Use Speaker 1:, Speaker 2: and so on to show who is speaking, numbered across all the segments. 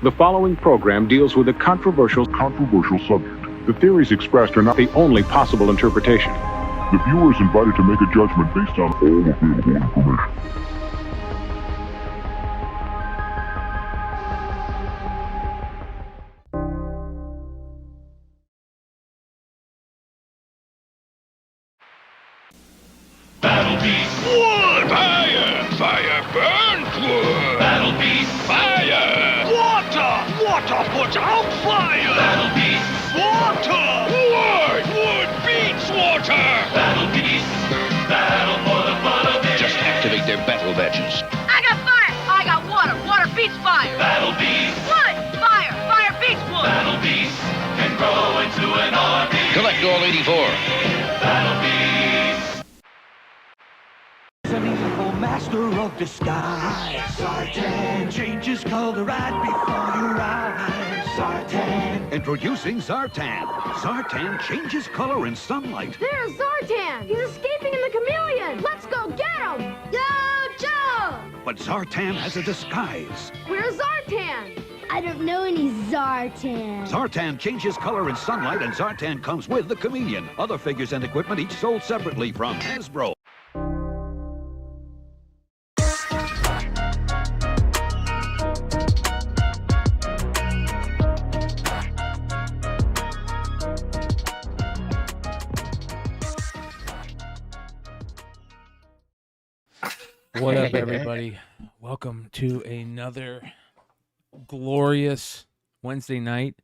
Speaker 1: The following program deals with a controversial subject. The theories expressed are not the only possible interpretation.
Speaker 2: The viewer is invited to make a judgment based on all available information.
Speaker 3: Battle beast wood! Fire! Fire burns wood! Battle beast fire! Water! Water puts out fire! Battle beast water! Wood! Wood beats water! Battle beast, battle for the fun of it! Just activate their battle badges.
Speaker 4: I got fire! I got water! Water beats fire!
Speaker 3: Battle beast!
Speaker 4: Wood! Fire! Fire beats wood!
Speaker 3: Battle beast can grow into an army! Collect all 84. Battle beast!
Speaker 5: An evil master of disguise. Zartan changes color right before your eyes. Zartan. Introducing Zartan. Zartan changes color in sunlight.
Speaker 6: There's Zartan! He's escaping in the chameleon! Let's go get him! Yo, Joe!
Speaker 5: But Zartan has a disguise.
Speaker 6: Where's Zartan?
Speaker 7: I don't know any Zartan.
Speaker 5: Zartan changes color in sunlight, and Zartan comes with the chameleon. Other figures and equipment each sold separately from Hasbro.
Speaker 8: What up, everybody? Welcome to another glorious Wednesday night.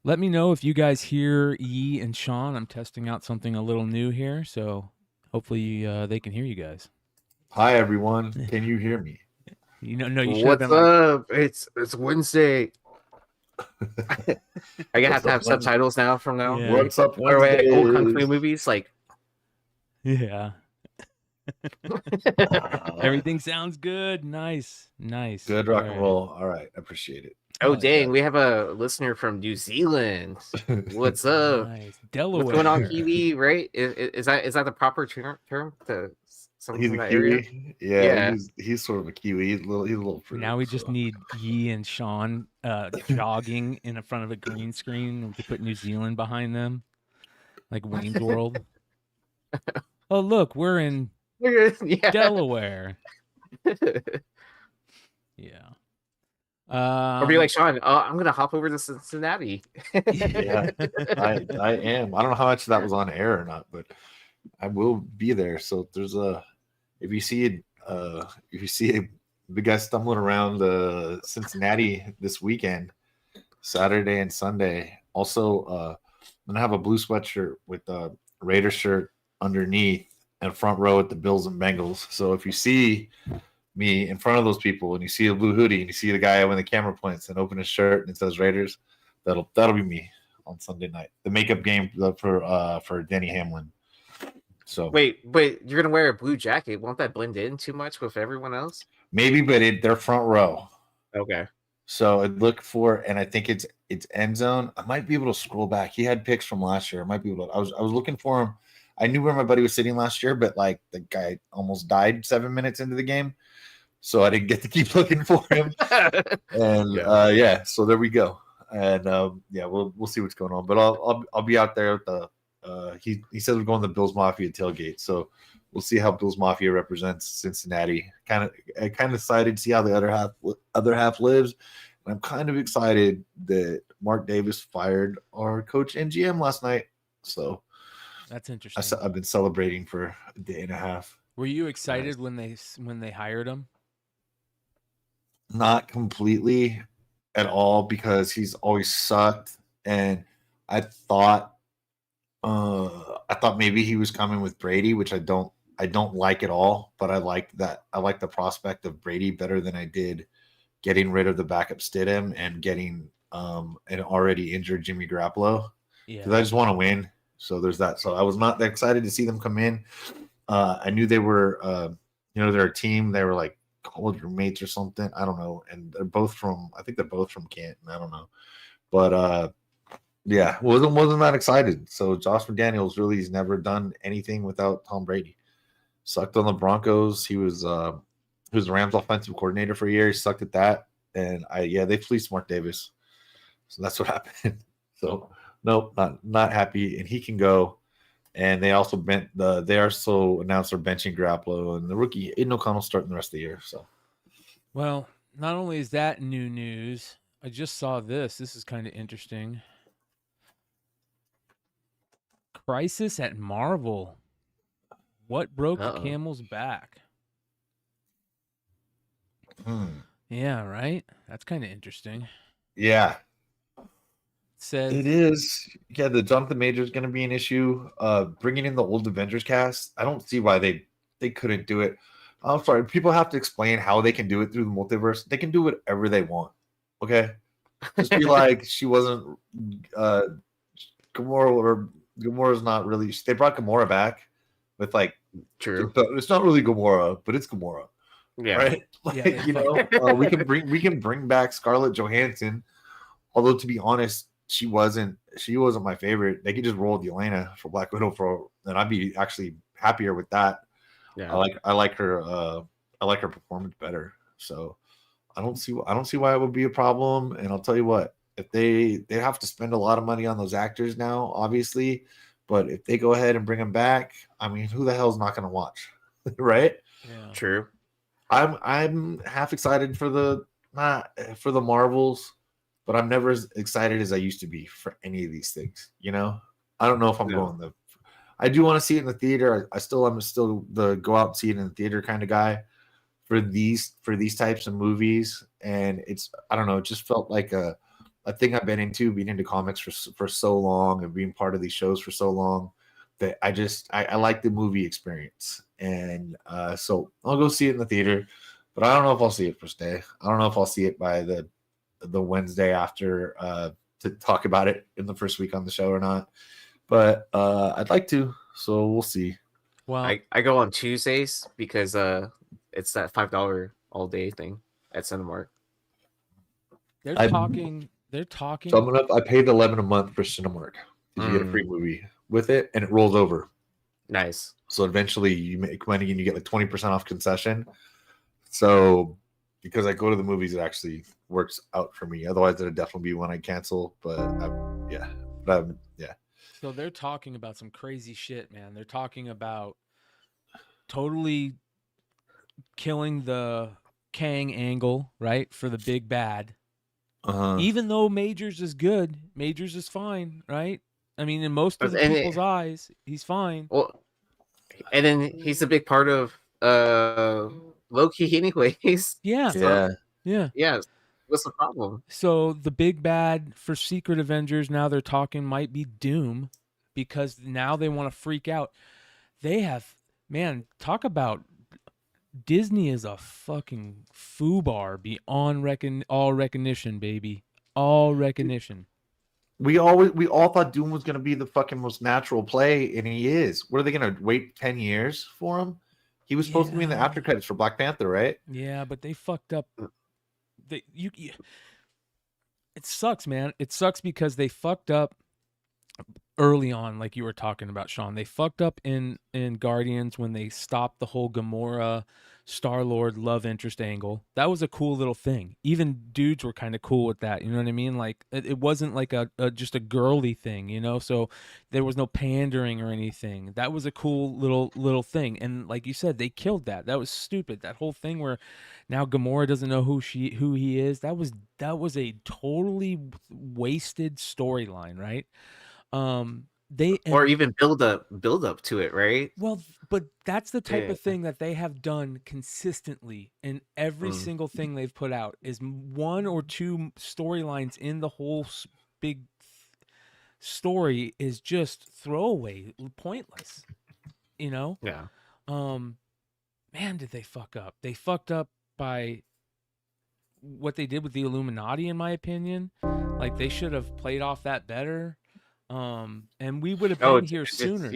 Speaker 8: Let me know if you guys hear Yee and Sean. I'm testing out something a little new here, so hopefully they can hear you guys.
Speaker 9: Hi, everyone. Can you hear me?
Speaker 8: You know, no, you should.
Speaker 10: What's up? It's Wednesday. I have to have subtitles now from now.
Speaker 8: Yeah.
Speaker 9: What's up,
Speaker 10: Or wait, old kung fu
Speaker 9: Wednesdays?
Speaker 10: movies like.
Speaker 8: Yeah. Everything sounds good. Nice.
Speaker 9: Good rock and
Speaker 8: All right.
Speaker 9: roll. All right, I appreciate it.
Speaker 10: Oh dang, we have a listener from New Zealand. What's up?
Speaker 8: Nice. Delaware.
Speaker 10: What's going on, Kiwi? Right? Is that the proper term to someone
Speaker 9: He's
Speaker 10: from
Speaker 9: a
Speaker 10: that area?
Speaker 9: Kiwi. Yeah. He's sort of a Kiwi. He's a little fruity,
Speaker 8: Now we just
Speaker 9: so.
Speaker 8: need Yee and Sean jogging in front of a green screen. We could put New Zealand behind them, like Wayne's World. Oh, look, we're in
Speaker 10: Yeah.
Speaker 8: Delaware. Yeah.
Speaker 10: Or be like Sean. I'm gonna hop over to Cincinnati.
Speaker 9: Yeah, I am. I don't know how much that was on air or not, but I will be there. So there's if you see a big guy stumbling around Cincinnati this weekend, Saturday and Sunday. Also, I'm gonna have a blue sweatshirt with a Raider shirt underneath and front row at the Bills and Bengals. So if you see me in front of those people and you see a blue hoodie and you see the guy when the camera points and open his shirt and it says Raiders, that'll be me on Sunday night. The makeup game for Denny Hamlin. So
Speaker 10: Wait, you're gonna wear a blue jacket. Won't that blend in too much with everyone else?
Speaker 9: maybe, but they're front row.
Speaker 10: Okay.
Speaker 9: So I'd look for, and I think it's end zone. I might be able to scroll back. He had picks from last year. I might be able to. I was looking for him. I knew where my buddy was sitting last year, but like the guy almost died 7 minutes into the game, so I didn't get to keep looking for him. And yeah, so there we go. And yeah, we'll see what's going on. But I'll be out there at the. He said we're going to the Bills Mafia tailgate, so we'll see how Bills Mafia represents Cincinnati. Kind of excited to see how the other half lives. And I'm kind of excited that Mark Davis fired our coach and GM last night. So
Speaker 8: That's interesting.
Speaker 9: I've been celebrating for a day and a half.
Speaker 8: Were you excited when they hired him?
Speaker 9: Not completely at all, because he's always sucked, and I thought maybe he was coming with Brady, which I don't like at all, but I like the prospect of Brady better than I did getting rid of the backup Stidham and getting an already injured Jimmy Garoppolo.
Speaker 8: Yeah.
Speaker 9: Because I just want to win. So there's that. So I was not that excited to see them come in. I knew they were they're a team. They were like college roommates or something. I don't know. And they're both from Canton. I don't know. But yeah, wasn't that excited. So Josh McDaniels really has never done anything without Tom Brady. Sucked on the Broncos. He was the Rams offensive coordinator for a year. He sucked at that. and they fleeced Mark Davis, so that's what happened. So nope, not happy, and he can go. And they also announced they're benching Garoppolo, and the rookie Aiden O'Connell starting the rest of the year. So,
Speaker 8: well, not only is that new news, I just saw this. This is kind of interesting. Crisis at Marvel. What broke the camel's back? Yeah, right? That's kind of interesting.
Speaker 9: Yeah.
Speaker 8: Said
Speaker 9: it is. Yeah, the Jonathan Major is going to be an issue. Bringing in the old Avengers cast, I don't see why they couldn't do it. I'm sorry. People have to explain how they can do it through the multiverse. They can do whatever they want. Okay? Just be like, she wasn't Gamora, or Gamora's not really. They brought Gamora back with like,
Speaker 10: true.
Speaker 9: It's not really Gamora, but it's Gamora.
Speaker 10: Yeah.
Speaker 9: Right? Like, we can bring back Scarlett Johansson. Although to be honest, she wasn't my favorite. They could just roll Yelena for Black Widow and I'd be actually happier with that.
Speaker 10: Yeah.
Speaker 9: I like her performance better. So I don't see why it would be a problem. And I'll tell you what, if they have to spend a lot of money on those actors now, obviously, but if they go ahead and bring them back, I mean, who the hell is not going to watch? Right?
Speaker 8: Yeah.
Speaker 10: True.
Speaker 9: I'm half excited for the Marvels, but I'm never as excited as I used to be for any of these things. You know, I don't know if I'm going I do want to see it in the theater. I'm still the go out and see it in the theater kind of guy for these types of movies. And I don't know, it just felt like a thing I've been into comics for so long and being part of these shows for so long that I like the movie experience. And so I'll go see it in the theater, but I don't know if I'll see it first day. I don't know if I'll see it by the Wednesday after to talk about it in the first week on the show or not. But I'd like to, so we'll see.
Speaker 8: Well,
Speaker 10: I go on Tuesdays because it's that $5 all day thing at Cinemark.
Speaker 8: They're talking.
Speaker 9: So I paid $11 a month for Cinemark. You get a free movie with it, and it rolls over.
Speaker 10: Nice.
Speaker 9: So eventually you make money and you get like 20% off concession. So because I go to the movies, it actually works out for me. Otherwise, it'd definitely be when I cancel. But yeah.
Speaker 8: So they're talking about some crazy shit, man. They're talking about totally killing the Kang angle, right, for the big bad. Even though Majors is good, Majors is fine, right? I mean, in most of the people's eyes, he's fine.
Speaker 10: Well, and then he's a big part of Loki anyways.
Speaker 8: Yeah.
Speaker 10: Yeah. What's the problem?
Speaker 8: So the big bad for Secret Avengers, now they're talking, might be Doom, because now they want to freak out. They have, man, talk about Disney is a fucking foobar beyond all recognition, baby. All recognition.
Speaker 9: We all thought Doom was going to be the fucking most natural play, and he is. What are they going to wait 10 years for him? He was supposed to be in the after credits for Black Panther, right?
Speaker 8: Yeah, but they fucked up. It sucks, man. It sucks because they fucked up early on, like you were talking about, Sean. They fucked up in Guardians when they stopped the whole Gamora Star-Lord love interest angle. That was a cool little thing. Even dudes were kind of cool with that. You know what I mean? Like it wasn't like just a girly thing, you know? So there was no pandering or anything. That was a cool little thing. And like you said, they killed that. That was stupid. That whole thing where now Gamora doesn't know who he is. That was a totally wasted storyline, right? Or
Speaker 10: even build up to it, right?
Speaker 8: Well, but that's the type of thing that they have done consistently in every single thing they've put out is one or two storylines in the whole big story is just throwaway, pointless, you know?
Speaker 10: Yeah.
Speaker 8: Man, did they fuck up? They fucked up by what they did with the Illuminati, in my opinion. Like they should have played off that better. And we would have been here sooner.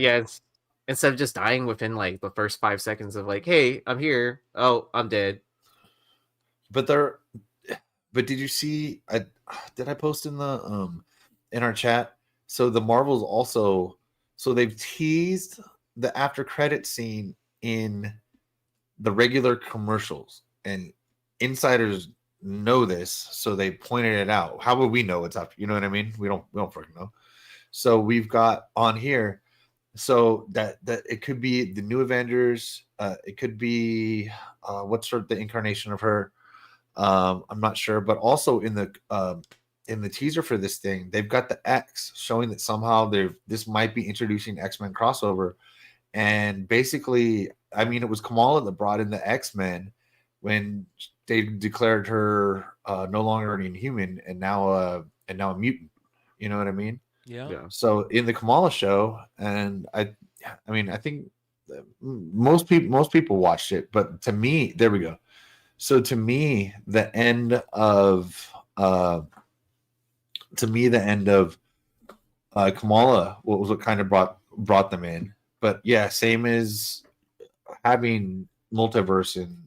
Speaker 10: Instead of just dying within like the first 5 seconds of like, hey, I'm here. Oh, I'm dead.
Speaker 9: But did you see? Did I post in the in our chat? So the Marvels also, so they've teased the after credit scene in the regular commercials, and insiders know this, so they pointed it out. How would we know it's up? You know what I mean? We don't freaking know. So we've got on here, so that it could be the new Avengers. It could be what's sort of the incarnation of her. I'm not sure, but also in the teaser for this thing, they've got the X showing that somehow this might be introducing X-Men crossover. And basically, I mean, it was Kamala that brought in the X-Men when they declared her no longer an Inhuman and now a mutant. You know what I mean?
Speaker 8: Yeah.
Speaker 9: So in the Kamala show, and I mean, I think most people watched it, but to me, there we go. So to me, the end of Kamala what kind of brought them in. But yeah, same as having multiverse and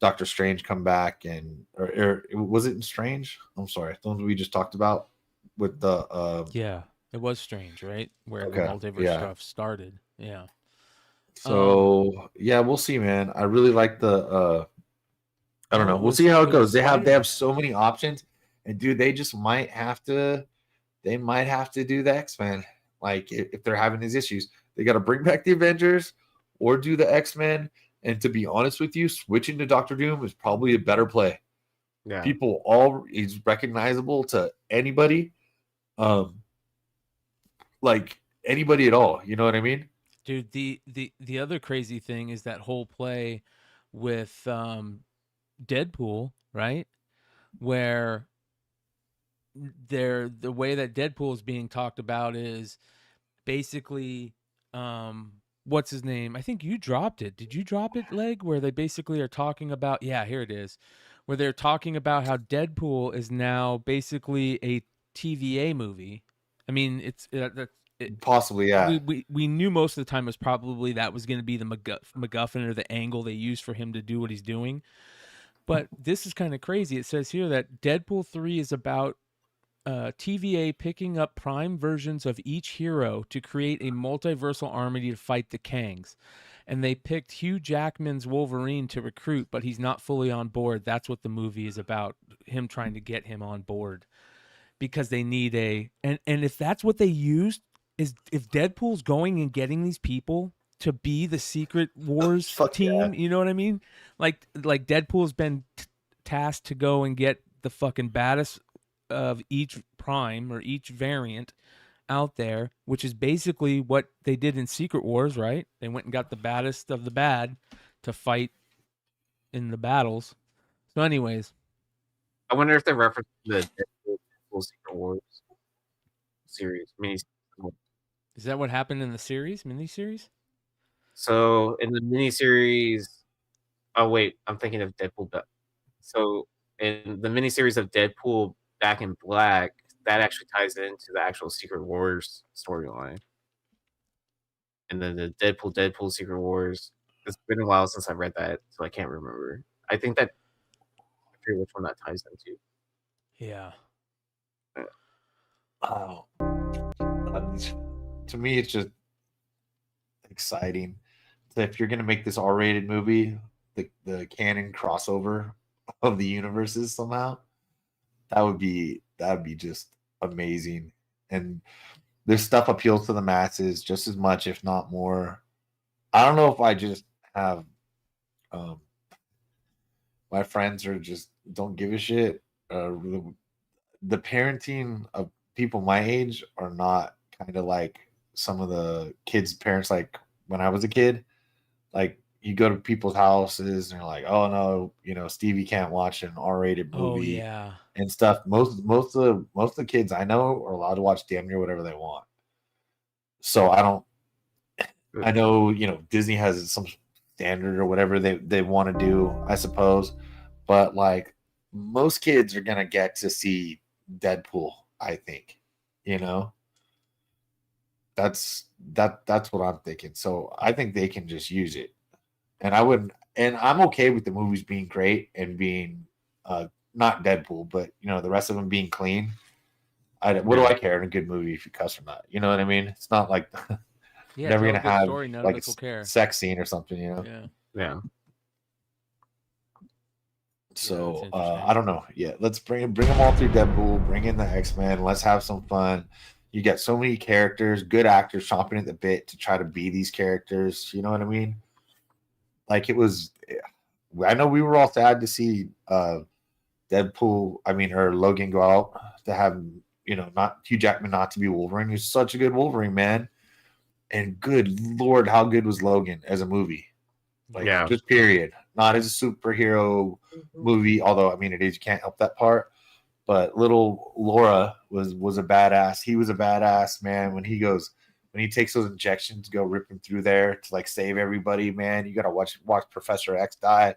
Speaker 9: Doctor Strange come back, and or was it in Strange? I'm sorry, the one we just talked about with the
Speaker 8: yeah, it was Strange, right? Where
Speaker 9: Okay,
Speaker 8: the multiverse stuff started. Yeah.
Speaker 9: So yeah, we'll see, man. I really like the I don't know. We'll
Speaker 8: with-
Speaker 9: see how it
Speaker 8: with
Speaker 9: goes. They have
Speaker 8: Spider-Man.
Speaker 9: so many options, and dude, they might have to do the X-Men. Like if they're having these issues, they got to bring back the Avengers or do the X-Men. And to be honest with you, switching to Doctor Doom is probably a better play.
Speaker 10: Yeah.
Speaker 9: He's recognizable to anybody, like anybody at all. You know what I mean?
Speaker 8: Dude, the other crazy thing is that whole play with Deadpool, right? Where the way that Deadpool is being talked about is basically what's his name? I think you dropped it. Did you drop it, Leg? Where they basically are talking about, yeah, here it is. Where they're talking about how Deadpool is now basically a TVA movie. I mean, it's
Speaker 9: Possibly, yeah.
Speaker 8: We knew most of the time it was probably that was going to be the MacGuffin or the angle they used for him to do what he's doing. But this is kind of crazy. It says here that Deadpool 3 is about TVA picking up prime versions of each hero to create a multiversal army to fight the Kangs. And they picked Hugh Jackman's Wolverine to recruit, but he's not fully on board. That's what the movie is about, him trying to get him on board. Because they need and if that's what they used, is if Deadpool's going and getting these people to be the Secret Wars team, you know what I mean? Like Deadpool's been tasked to go and get the fucking baddest of each prime or each variant out there, which is basically what they did in Secret Wars, right? They went and got the baddest of the bad to fight in the battles. So anyways,
Speaker 10: I wonder if they're referencing the Deadpool Secret Wars series mini.
Speaker 8: Is that what happened in the miniseries?
Speaker 10: So in the miniseries, oh wait, I'm thinking of Deadpool. So in the miniseries of Deadpool Back in Black, that actually ties into the actual Secret Wars storyline. And then the Deadpool Secret Wars. It's been a while since I read that, so I can't remember. I think that I forget which one that ties into.
Speaker 8: Yeah.
Speaker 9: Oh. To me, it's just exciting. So if you're gonna make this R-rated movie, the canon crossover of the universes somehow, that would be just amazing. And this stuff appeals to the masses just as much, if not more. I don't know if I just have my friends are just don't give a shit. The parenting of people my age are not kind of like some of the kids' parents, like when I was a kid. Like you go to people's houses and they're like, oh no, Stevie can't watch an R-rated movie and stuff. Most of the kids I know are allowed to watch damn near whatever they want. So I know Disney has some standard or whatever they want to do, I suppose, but like most kids are gonna get to see Deadpool, I think. That's what I'm thinking. So I think they can just use it. And I'm okay with the movies being great and being not Deadpool, but the rest of them being clean. What do I care in a good movie if you cuss or not? You know what I mean? It's not like never gonna have like a sex scene or something,
Speaker 10: Yeah.
Speaker 9: So
Speaker 8: that's interesting.
Speaker 9: I don't know. Yeah, let's bring them all through Deadpool. Bring in the X-Men. Let's have some fun. You get so many characters, good actors chomping at the bit to try to be these characters. You know what I mean? Like it was. I know we were all sad to see Deadpool. Or Logan go out to have not Hugh Jackman not to be Wolverine. He's such a good Wolverine, man. And good Lord, how good was Logan as a movie? Just period. Not as a superhero movie, although it is. You can't help that part. But little Laura was a badass. He was a badass, man. When he takes those injections, go ripping through there to save everybody, man. You gotta watch Professor X die.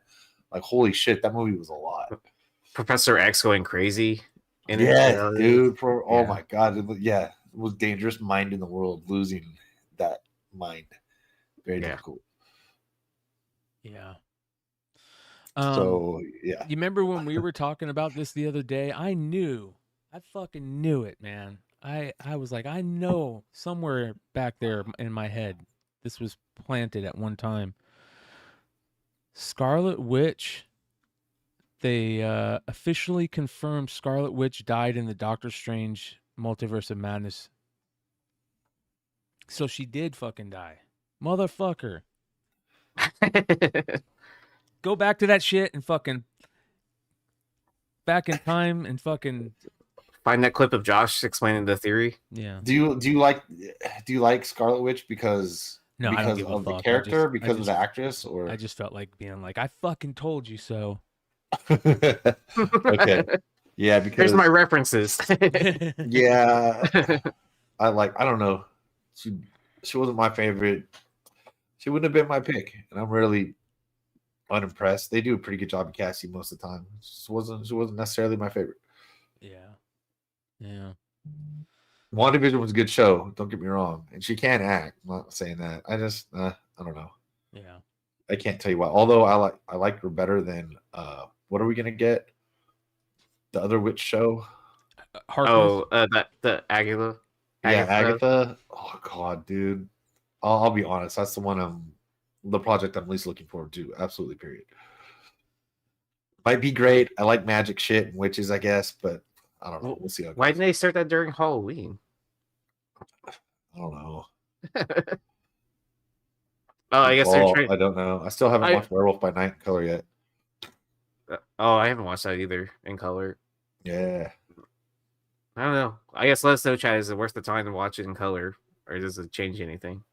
Speaker 9: Holy shit, that movie was a lot.
Speaker 10: Professor X going crazy.
Speaker 9: Dude. Oh my god. It was dangerous mind in the world losing that mind. Very difficult.
Speaker 8: Yeah.
Speaker 9: You
Speaker 8: remember when we were talking about this the other day? I fucking knew it, man. I was like, I know somewhere back there in my head this was planted at one time. Scarlet Witch, they officially confirmed Scarlet Witch died in the Doctor Strange Multiverse of Madness. So she did fucking die. Motherfucker. Go back to that shit and fucking back in time and fucking
Speaker 10: find that clip of Josh explaining the theory.
Speaker 8: Yeah.
Speaker 9: Do you like Scarlet Witch because
Speaker 8: I don't give a
Speaker 9: of the
Speaker 8: fuck.
Speaker 9: character, because of the actress, or
Speaker 8: I just felt like being like, I fucking told you so.
Speaker 9: Okay. Yeah, because
Speaker 10: here's my references.
Speaker 9: Yeah. I don't know. She wasn't my favorite. She wouldn't have been my pick, and I'm really unimpressed. They do a pretty good job of casting most of the time. She wasn't necessarily my favorite.
Speaker 8: Yeah.
Speaker 9: WandaVision was a good show. Don't get me wrong, and she can act. I'm not saying that. I just I don't know.
Speaker 8: Yeah.
Speaker 9: I can't tell you why. Although I like her better than what are we gonna get? The other witch show.
Speaker 10: The Agatha.
Speaker 9: Yeah, Agatha. Oh god, dude. I'll be honest. That's the project I'm least looking forward to. Absolutely, period. Might be great. I like magic shit and witches, I guess, but I don't know. We'll see.
Speaker 10: Why didn't they start that during Halloween?
Speaker 9: I don't know.
Speaker 10: I guess they're trying.
Speaker 9: I don't know. I still haven't watched Werewolf by Night in color yet.
Speaker 10: I haven't watched that either in color.
Speaker 9: Yeah.
Speaker 10: I don't know. I guess let us know, Chad. Is it worth the time to watch it in color, or does it change anything?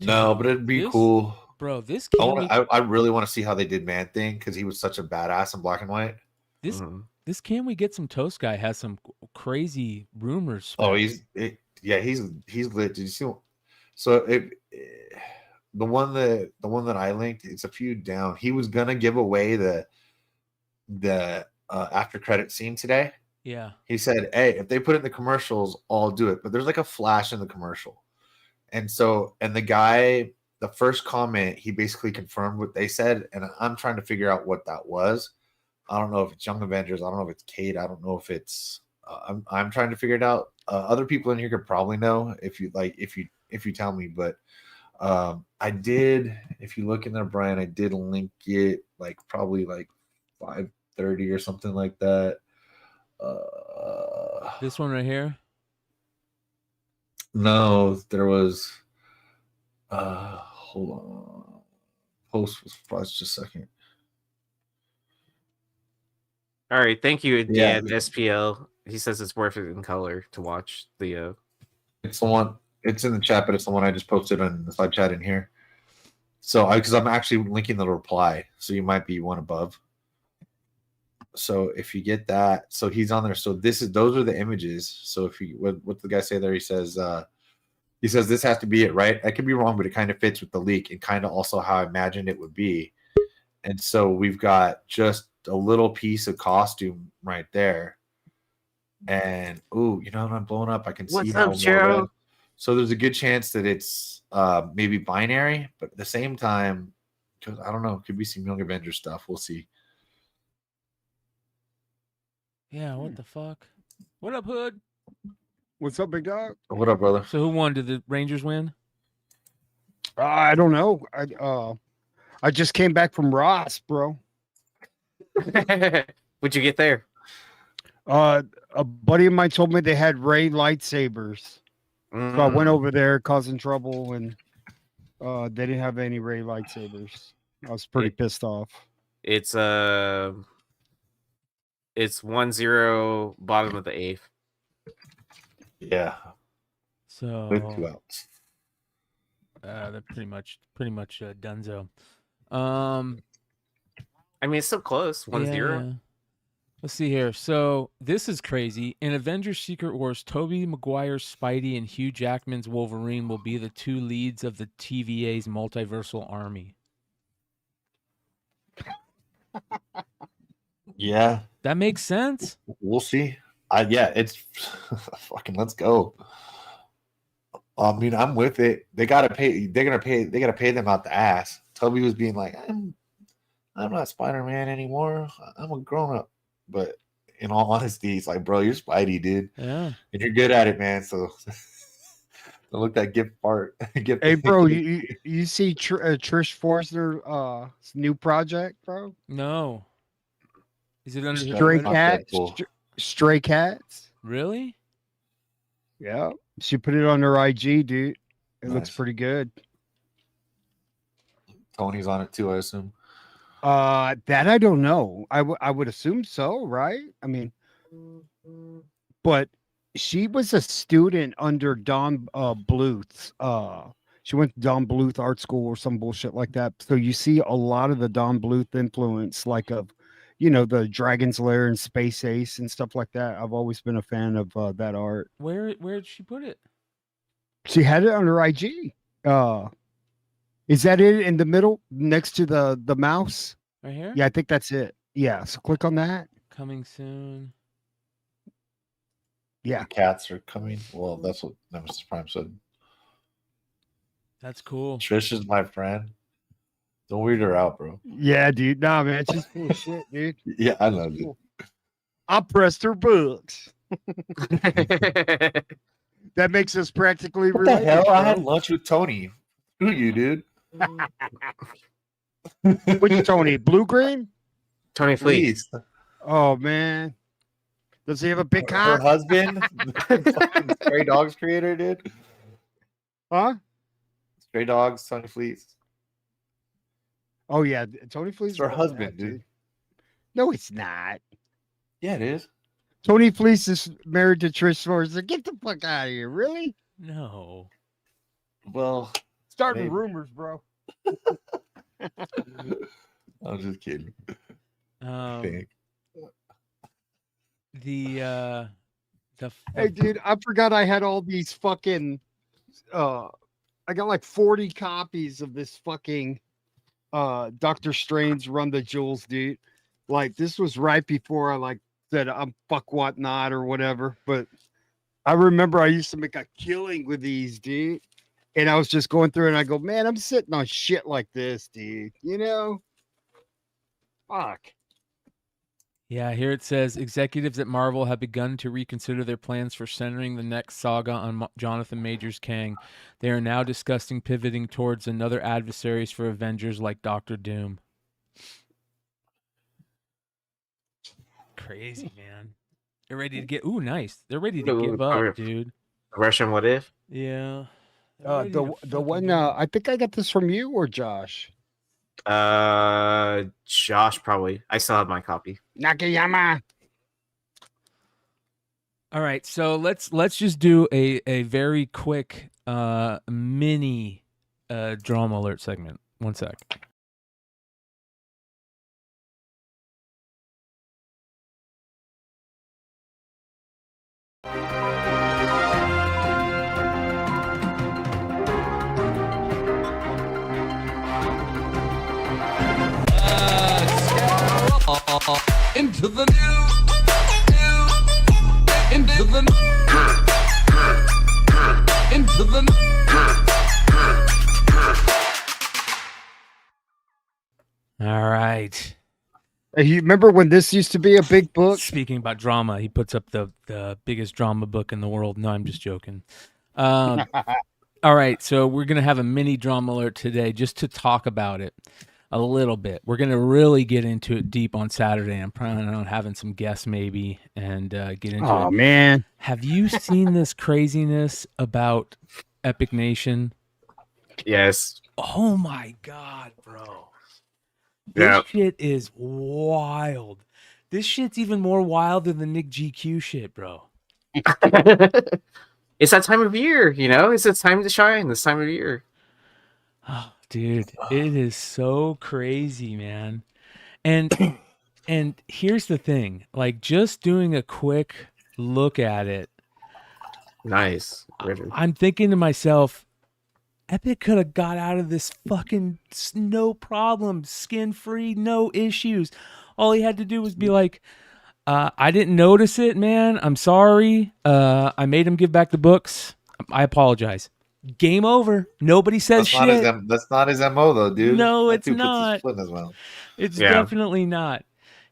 Speaker 9: No, but it'd be cool,
Speaker 8: bro. This
Speaker 9: I really want to see how they did Man Thing because he was such a badass in black and white.
Speaker 8: This Can We Get Some Toast guy has some crazy rumors.
Speaker 9: Oh, he's lit. Did you see? So the one that I linked, it's a few down. He was gonna give away the after credit scene today.
Speaker 8: Yeah.
Speaker 9: He said, "Hey, if they put it in the commercials, I'll do it." But there's a flash in the commercial. And the guy, the first comment, he basically confirmed what they said. And I'm trying to figure out what that was. I don't know if it's Young Avengers. I don't know if it's Kate. I don't know if it's, I'm trying to figure it out. Other people in here could probably know if you tell me, but I did, if you look in there, Brian, I did link it probably 5:30 or something like that.
Speaker 8: This one right here.
Speaker 9: No, there was hold on. Post was just a second.
Speaker 10: All right, thank you, Dan SPL. He says it's worth it in color to watch the
Speaker 9: It's the one, it's in the chat, but it's the one I just posted on the side chat in here. So because I'm actually linking the reply, so you might be one above. So if you get that, so he's on there. So those are the images. So if you what the guy say there, he says this has to be it, right? I could be wrong, but it kind of fits with the leak and kind of also how I imagined it would be. And so we've got just a little piece of costume right there. And I'm blowing up. I can see how.
Speaker 10: What's up, Joe?
Speaker 9: So there's a good chance that it's maybe binary, but at the same time, because I don't know, it could be some Young Avengers stuff. We'll see.
Speaker 8: Yeah, what the fuck? What up, Hood?
Speaker 11: What's up, big dog?
Speaker 9: What up, brother?
Speaker 8: So who won? Did the Rangers win?
Speaker 11: I don't know. I just came back from Ross, bro.
Speaker 10: What'd you get there?
Speaker 11: A buddy of mine told me they had Ray lightsabers. So I went over there causing trouble, and they didn't have any Ray lightsabers. I was pretty pissed off.
Speaker 10: It's 1-0 bottom of the 8th.
Speaker 9: Yeah.
Speaker 8: So
Speaker 9: With 2 outs.
Speaker 8: they're pretty much donezo.
Speaker 10: I mean, it's still close. 1-0.
Speaker 8: Yeah. Let's see here. So this is crazy. In Avengers Secret Wars, Tobey Maguire's Spidey and Hugh Jackman's Wolverine will be the 2 leads of the TVA's multiversal army.
Speaker 9: Yeah.
Speaker 8: That makes sense.
Speaker 9: We'll see. Yeah, it's fucking let's go. I mean, I'm with it. They gotta pay. They gotta pay them out the ass. Toby was being like, I'm not Spider-Man anymore. I'm a grown-up. But in all honesty, he's like, bro, you're Spidey, dude.
Speaker 8: Yeah.
Speaker 9: And you're good at it, man. So don't look that gift part.
Speaker 11: Hey, bro, you see Trish Forster's new project, bro?
Speaker 8: No. Is it under
Speaker 11: Stray Cats? Stray Cats?
Speaker 8: Really?
Speaker 11: Yeah. She put it on her IG, dude. It looks pretty good.
Speaker 9: Tony's on it too, I assume.
Speaker 11: That I don't know. I would assume so, right? I mean, but she was a student under Don Bluth. She went to Don Bluth Art School or some bullshit like that. So you see a lot of the Don Bluth influence, like of, the Dragon's Lair and Space Ace and stuff like that. I've always been a fan of that art.
Speaker 8: Where did she put it?
Speaker 11: She had it on her IG. Is that it in the middle next to the mouse?
Speaker 8: Right here?
Speaker 11: Yeah, I think that's it. Yeah, so click on that.
Speaker 8: Coming soon.
Speaker 11: Yeah.
Speaker 9: The cats are coming. Well, that's what Nemesis Prime said.
Speaker 8: That's cool.
Speaker 9: Trish is my friend. Don't weird her out, bro.
Speaker 11: Yeah, dude. Nah, man, it's just cool shit, dude.
Speaker 9: Yeah, I love it.
Speaker 11: I pressed her books. That makes us practically
Speaker 9: What
Speaker 11: related.
Speaker 9: the hell? I
Speaker 11: bro.
Speaker 9: had lunch with Tony. Screw you, dude.
Speaker 11: Which Tony? Blue Green?
Speaker 10: Tony Fleet.
Speaker 11: Oh man. Does he have a big
Speaker 9: Her
Speaker 11: cock?
Speaker 9: husband, fucking Stray Dogs creator, dude.
Speaker 11: Huh?
Speaker 9: Stray Dogs, Tony Fleets.
Speaker 11: Oh yeah, Tony Fleece.
Speaker 9: It's her husband, dude.
Speaker 11: No, it's not.
Speaker 9: Yeah, it is.
Speaker 11: Tony Fleece is married to Trish Forster. Get the fuck out of here. Really?
Speaker 8: No.
Speaker 9: Well,
Speaker 11: Starting
Speaker 9: maybe.
Speaker 11: rumors, bro.
Speaker 9: I'm just kidding.
Speaker 11: Hey, dude, I forgot I had all these fucking. I got like 40 copies of this fucking Doctor Strange Run the Jewels, dude. Like this was right before I said I'm fuck what not or whatever. But I remember I used to make a killing with these, dude. And I was just going through and I go, man, I'm sitting on shit like this, dude. Fuck.
Speaker 8: Yeah, here it says executives at Marvel have begun to reconsider their plans for centering the next saga on Jonathan Majors Kang. They are now discussing pivoting towards another adversaries for Avengers like Doctor Doom. Crazy, man. They're ready to get nice. They're ready to give up, dude.
Speaker 10: Russian What If?
Speaker 8: Yeah.
Speaker 11: The one I think I got this from you or Josh.
Speaker 10: Josh probably. I still have my copy.
Speaker 11: Nakayama.
Speaker 8: All right, so let's just do a very quick mini drama alert segment. 1 sec.
Speaker 3: Into the into the
Speaker 8: All right.
Speaker 11: You remember when this used to be a big book?
Speaker 8: Speaking about drama, he puts up the biggest drama book in the world. No, I'm just joking. All right, so we're going to have a mini drama alert today just to talk about it. a little bit. We're gonna really get into it deep on Saturday. I'm planning on having some guests maybe and get into it.
Speaker 11: Oh man,
Speaker 8: have you seen this craziness about Epic Nation?
Speaker 10: Yes.
Speaker 8: Oh my god, bro!
Speaker 10: Yeah.
Speaker 8: This shit is wild. This shit's even more wild than the Nick GQ shit, bro.
Speaker 10: It's that time of year, you know. It's time to shine. This time of year.
Speaker 8: Oh, dude, it is so crazy, man. And and here's the thing, like just doing a quick look at it.
Speaker 10: Nice.
Speaker 8: I'm thinking to myself, Epic could have got out of this fucking no problem, skin free, no issues. All he had to do was be like, I didn't notice it, man. I'm sorry. I made him give back the books. I apologize. Game over. Nobody says shit.
Speaker 9: That's not his MO though, dude.
Speaker 8: No,
Speaker 9: That
Speaker 8: it's
Speaker 9: dude puts his
Speaker 8: not.
Speaker 9: foot in his mouth.
Speaker 8: It's definitely not.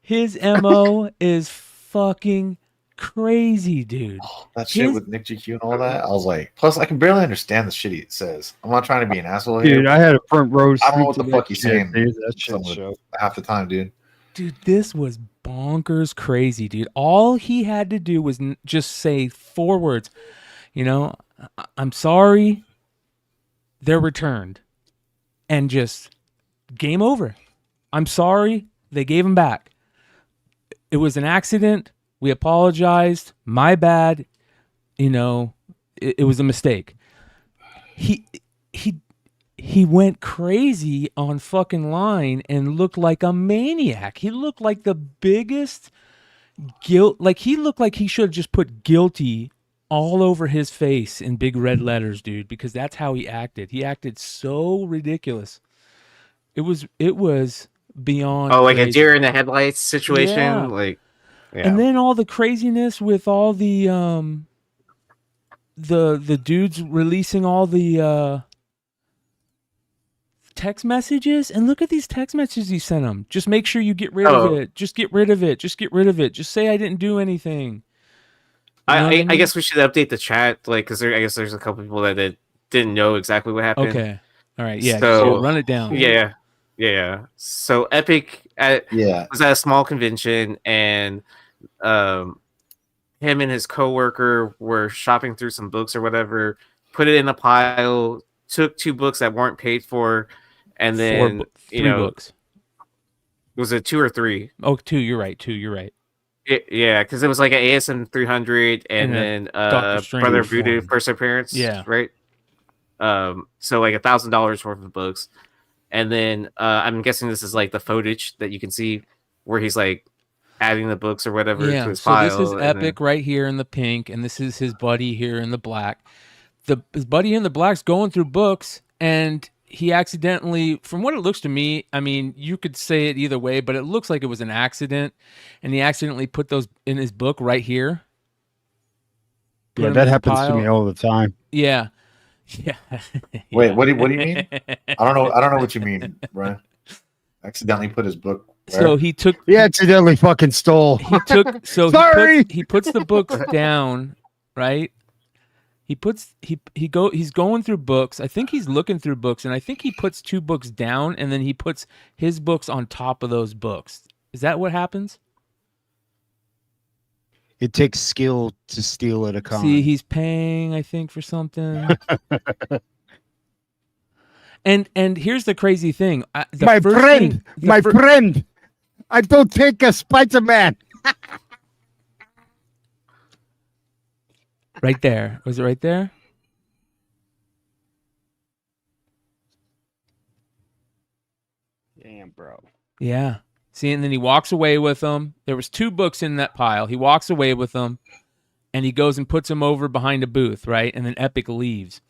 Speaker 8: His MO is fucking crazy, dude.
Speaker 9: That shit with Nick GQ and all that, I was like, plus I can barely understand the shit he says. I'm not trying to be an asshole here.
Speaker 11: dude, I had a front row.
Speaker 9: I don't know what the fuck he's saying
Speaker 11: That shit show.
Speaker 9: half the time, dude.
Speaker 8: Dude, this was bonkers crazy, dude. All he had to do was just say 4 words. You know, I'm sorry. They're returned. And just game over. I'm sorry. They gave them back. It was an accident. We apologized. My bad. You know, it was a mistake. He went crazy on fucking line and looked like a maniac. He looked like the biggest guilt. Like he looked like he should have just put guilty all over his face in big red letters, dude, because that's how he acted. He acted so ridiculous. It was beyond.
Speaker 10: Oh, like
Speaker 8: crazy.
Speaker 10: a deer in the headlights situation.
Speaker 8: Yeah.
Speaker 10: Like, yeah.
Speaker 8: And then all the craziness with all the dudes releasing all the text messages, and look at these text messages he sent them. Just make sure you get rid of it. Just get rid of it. Just get rid of it. Just say I didn't do anything.
Speaker 10: I guess we should update the chat, like, because I guess there's a couple people that didn't know exactly what happened.
Speaker 8: Okay. All right. Yeah.
Speaker 10: So
Speaker 8: run it down.
Speaker 10: Yeah. So Epic was at a small convention, and him and his coworker were shopping through some books or whatever, put it in a pile, took 2 books that weren't paid for, and then
Speaker 8: 3 books.
Speaker 10: Was it 2 or 3?
Speaker 8: Oh, 2. You're right. 2. You're right.
Speaker 10: Yeah, because it was like an ASM 300 and then Brother Voodoo first appearance.
Speaker 8: Yeah.
Speaker 10: Right. So like $1,000 worth of books, and then I'm guessing this is like the footage that you can see where he's like adding the books or whatever to his file.
Speaker 8: So this is Epic right here in the pink, and this is his buddy here in the black. His buddy in the black's going through books, and he accidentally, from what it looks to me, I mean, you could say it either way, but it looks like it was an accident, and he accidentally put those in his book right here.
Speaker 11: Yeah, that happens to me all the time.
Speaker 8: Yeah.
Speaker 9: Wait, what do you mean? I don't know what you mean, Brian. Accidentally put his book where?
Speaker 8: So he took.
Speaker 11: He accidentally fucking stole.
Speaker 8: He took. So
Speaker 11: sorry.
Speaker 8: He puts the books down, right? He's going through books. I think he's looking through books, and I think he puts 2 books down, and then he puts his books on top of those books. Is that what happens?
Speaker 11: It takes skill to steal at a con.
Speaker 8: See, he's paying, I think, for something. and here's the crazy thing.
Speaker 11: My friend, I don't take a Spider-Man.
Speaker 8: Right there. Was it right there?
Speaker 11: Damn, bro.
Speaker 8: Yeah. See, and then he walks away with them. There was 2 books in that pile. He walks away with them, and he goes and puts them over behind a booth, right? And then Epic leaves.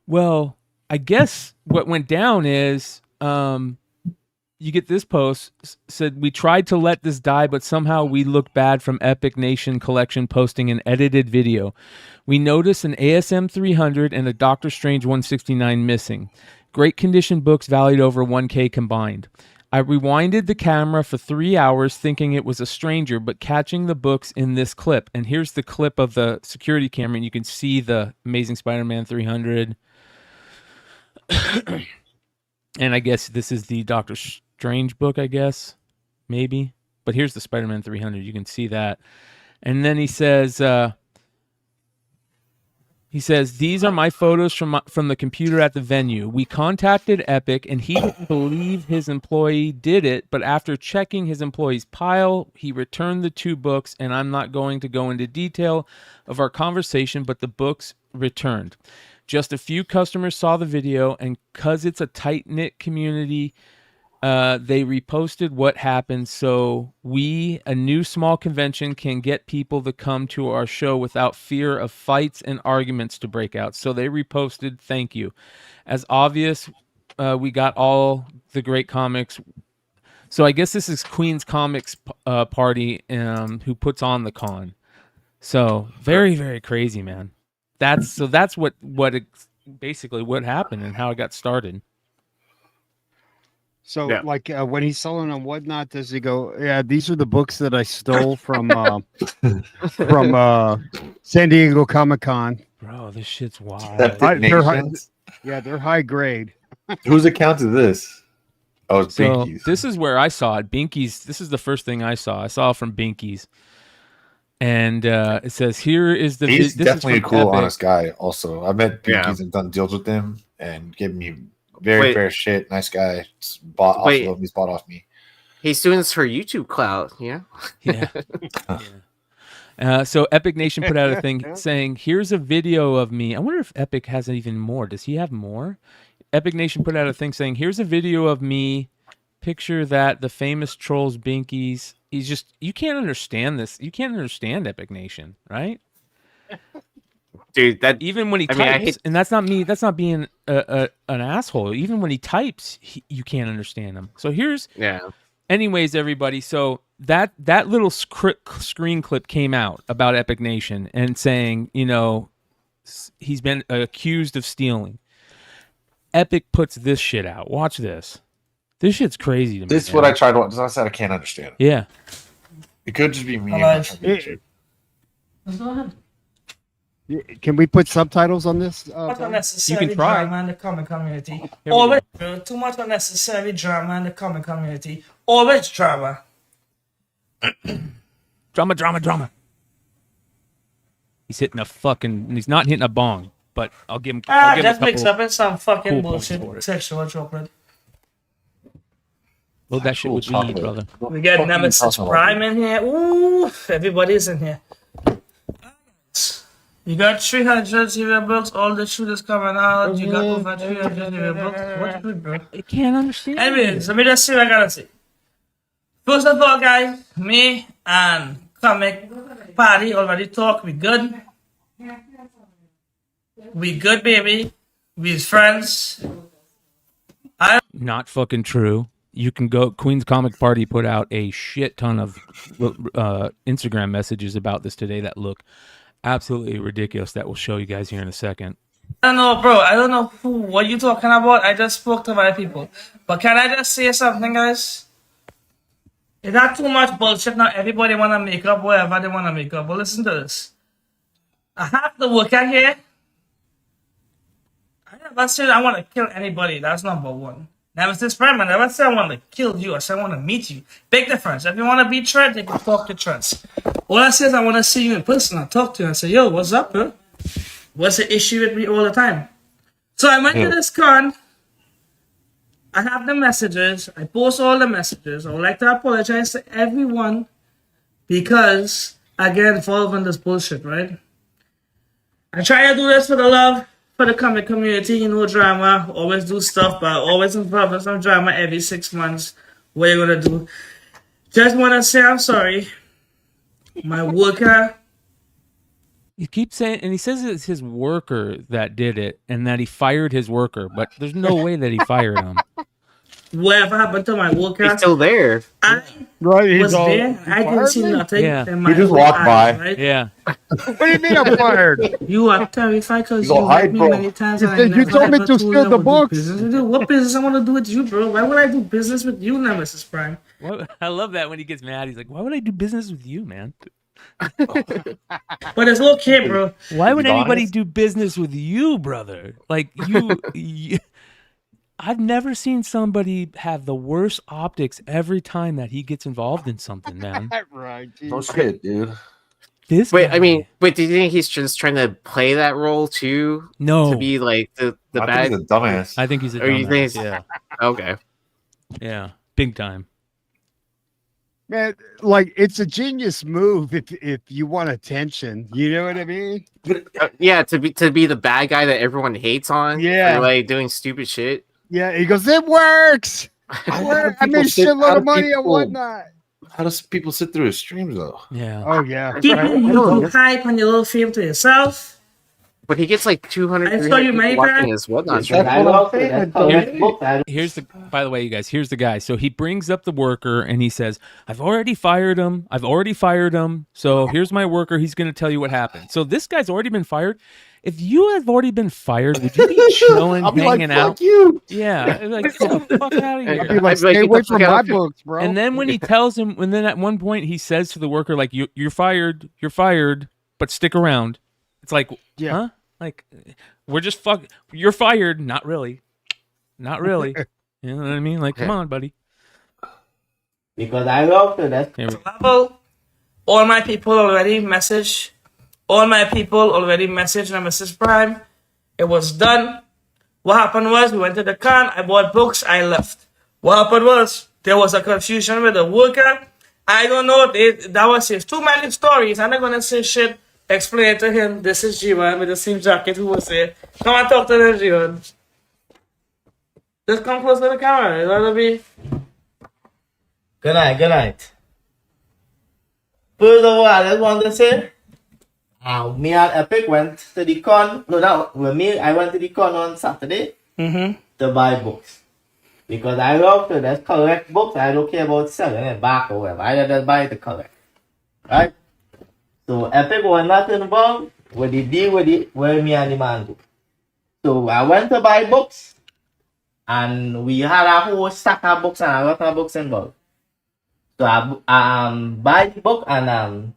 Speaker 8: Well, I guess what went down is you get this post, said, we tried to let this die, but somehow we look bad from Epic Nation Collection posting an edited video. We noticed an ASM 300 and a Doctor Strange 169 missing. Great condition books valued over $1,000 combined. I rewinded the camera for 3 hours thinking it was a stranger, but catching the books in this clip. And here's the clip of the security camera, and you can see the Amazing Spider-Man 300. And I guess this is the Doctor Strange book, I guess, maybe. But here's the Spider-Man 300. You can see that. And then he says, these are my photos from the computer at the venue. We contacted Epic, and he didn't believe his employee did it, but after checking his employee's pile, he returned the 2 books, and I'm not going to go into detail of our conversation, but the books returned. Just a few customers saw the video, and because it's a tight-knit community, they reposted what happened, so we, a new small convention, can get people to come to our show without fear of fights and arguments to break out. So they reposted, thank you. As obvious, we got all the great comics. So I guess this is Queen's Comics party who puts on the con. So very, very crazy, man. That's what basically what happened and how it got started.
Speaker 11: So, like, when he's selling on Whatnot, does he go, yeah, these are the books that I stole from San Diego Comic-Con.
Speaker 8: Bro, this shit's wild.
Speaker 11: They're high grade.
Speaker 9: Whose account is this? Oh, it's
Speaker 8: so
Speaker 9: Binky's.
Speaker 8: This is where I saw it. Binky's. This is the first thing I saw. I saw it from Binky's. And it says, here is the...
Speaker 9: He's
Speaker 8: this
Speaker 9: definitely
Speaker 8: is
Speaker 9: a cool,
Speaker 8: Epic.
Speaker 9: honest guy also. I met Binky's and done deals with him and gave me very fair shit. Nice guy. Just bought off of him. He's bought off me.
Speaker 10: He's doing this for YouTube clout, yeah?
Speaker 8: Yeah. So Epic Nation put out a thing saying, here's a video of me. I wonder if Epic has even more. Does he have more? Epic Nation put out a thing saying, here's a video of me. Picture that, the famous trolls Binky's. He's just, you can't understand this. You can't understand Epic Nation, right?
Speaker 10: Dude, that
Speaker 8: even when he types, and that's not me. That's not being an asshole. Even when he types, you can't understand him. So here's, anyways, everybody. So that little screen clip came out about Epic Nation and saying, you know, he's been accused of stealing. Epic puts this shit out. Watch this. This shit's crazy to me.
Speaker 9: This is what I tried to watch. I said I can't understand.
Speaker 8: Yeah.
Speaker 9: It could just be me.
Speaker 11: Can we put subtitles on this?
Speaker 12: You can try. Drama in the comic community. Always too much unnecessary drama in the comic community. Always drama.
Speaker 8: Drama. He's hitting a fucking... He's not hitting a bong, but I'll give him...
Speaker 12: That mixed up in some fucking bullshit sexual chocolate.
Speaker 8: Load that shit with weed, brother.
Speaker 12: We got Nemesis Prime in here. Ooh, everybody's in here. You got 300 hero books, all the shooters coming out. You got over 300 hero books. What's good, bro?
Speaker 8: I can't understand.
Speaker 12: Anyways, let me just see what I gotta say. First of all, guys, me and Comic Party already talked. We good. We good, baby. We's friends.
Speaker 8: Not fucking true. You can go. Queen's Comic Party put out a shit ton of Instagram messages about this today that look absolutely ridiculous. That we'll show you guys here in a second.
Speaker 12: I don't know, bro. I don't know what you talking about. I just spoke to my people. But can I just say something, guys? It's not too much bullshit. Not everybody want to make up whatever they want to make up. But listen to this. I have to work out here. I never said I want to kill anybody. That's number one. Nemesis Prime, I never said I want to kill you. I said I want to meet you. Big difference. If you want to be Trent, you can talk to Trent. All I say is I want to see you in person. I talk to you and say, yo, what's up, bro? What's the issue with me all the time? So I went to this con. I have the messages. I post all the messages. I would like to apologize to everyone because I get involved in this bullshit, right? I try to do this for the love. For the comic community, you know, drama, always do stuff, but always involved in some drama every 6 months. What are you gonna do? Just wanna say I'm sorry. My worker.
Speaker 8: He keeps saying, and he says it's his worker that did it, and that he fired his worker, but there's no way that he fired him.
Speaker 12: Whatever happened to my worker?
Speaker 10: He's still there.
Speaker 12: I was there. I didn't see nothing.
Speaker 8: Yeah.
Speaker 9: He just walked by.
Speaker 12: Right?
Speaker 8: Yeah.
Speaker 11: What do you mean I'm fired?
Speaker 12: You are terrified because you met me many times. And
Speaker 11: you told me to steal the books.
Speaker 12: What business I want to do with you, bro? Why would I do business with you, Nemesis Prime?
Speaker 8: I love that when he gets mad. He's like, why would I do business with you, man?
Speaker 12: But it's okay, bro.
Speaker 8: Why would anybody do business with you, brother? Like, you I've never seen somebody have the worst optics every time that he gets involved in something, man.
Speaker 11: Right, dude.
Speaker 9: No shit, dude.
Speaker 8: This
Speaker 10: Wait,
Speaker 8: guy,
Speaker 10: I mean, wait, do you think he's just trying to play that role too?
Speaker 8: no,
Speaker 10: To be like the
Speaker 9: I
Speaker 10: bad.
Speaker 9: think he's a dumbass.
Speaker 8: I think he's a
Speaker 10: Or you think
Speaker 8: dumbass. Yeah,
Speaker 10: Okay.
Speaker 8: yeah, big time.
Speaker 11: Man, like it's a genius move if you want attention. You know what I mean?
Speaker 10: Yeah, to be the bad guy that everyone hates on.
Speaker 11: Yeah.
Speaker 10: For, like doing stupid shit.
Speaker 11: Yeah, he goes, it works. I made a shitload of money and whatnot.
Speaker 9: How does people sit through his streams though?
Speaker 8: Yeah.
Speaker 11: Oh yeah.
Speaker 12: Keep
Speaker 11: Right.
Speaker 12: your little hype on your little film to yourself.
Speaker 10: But he gets like 200
Speaker 12: I saw you
Speaker 10: 300
Speaker 12: many
Speaker 10: people watching
Speaker 12: times.
Speaker 10: his whatnot.
Speaker 8: Here's the, by the way, you guys, here's the guy. So he brings up the worker and he says, I've already fired him. So here's my worker. He's going to tell you what happened. So this guy's already been fired. If you have already been fired, would you be chilling,
Speaker 9: I'll be
Speaker 8: hanging
Speaker 9: like,
Speaker 8: out?
Speaker 9: fuck you.
Speaker 8: Yeah. Like, get the fuck out of
Speaker 11: I'd be
Speaker 8: here.
Speaker 11: like,
Speaker 10: I'd be like,
Speaker 11: stay
Speaker 10: get
Speaker 11: away
Speaker 10: the
Speaker 11: from
Speaker 10: fuck out
Speaker 11: my
Speaker 10: of here.
Speaker 11: books, bro.
Speaker 8: And then when he tells him, and then at one point he says to the worker, like, you're fired, but stick around. It's like,
Speaker 11: Yeah.
Speaker 8: huh? Like, we're just you're fired. Not really. Not really. You know what I mean? Like, come on, buddy.
Speaker 13: Because I love to that.
Speaker 8: Here we-
Speaker 12: All my people already message. All my people already messaged Nemesis Prime. It was done. What happened was we went to the con. I bought books. I left. What happened was there was a confusion with the worker. I don't know. That was his too many stories. I'm not gonna say shit. Explain to him. This is G1 with the same jacket. Who was there? Come and talk to them, G1. Just come close to the camera. You know what I mean?
Speaker 13: Good night, good night. First of all, I just want to say, me and Epic went to the con. I went to the con on Saturday to buy books. Because I love to just collect books. I don't care about selling it back or whatever. I just buy it to collect. Right? So Epic was not involved with the deal where me and the man do. So I went to buy books. And we had a whole stack of books and a lot of books involved. So I buy the book and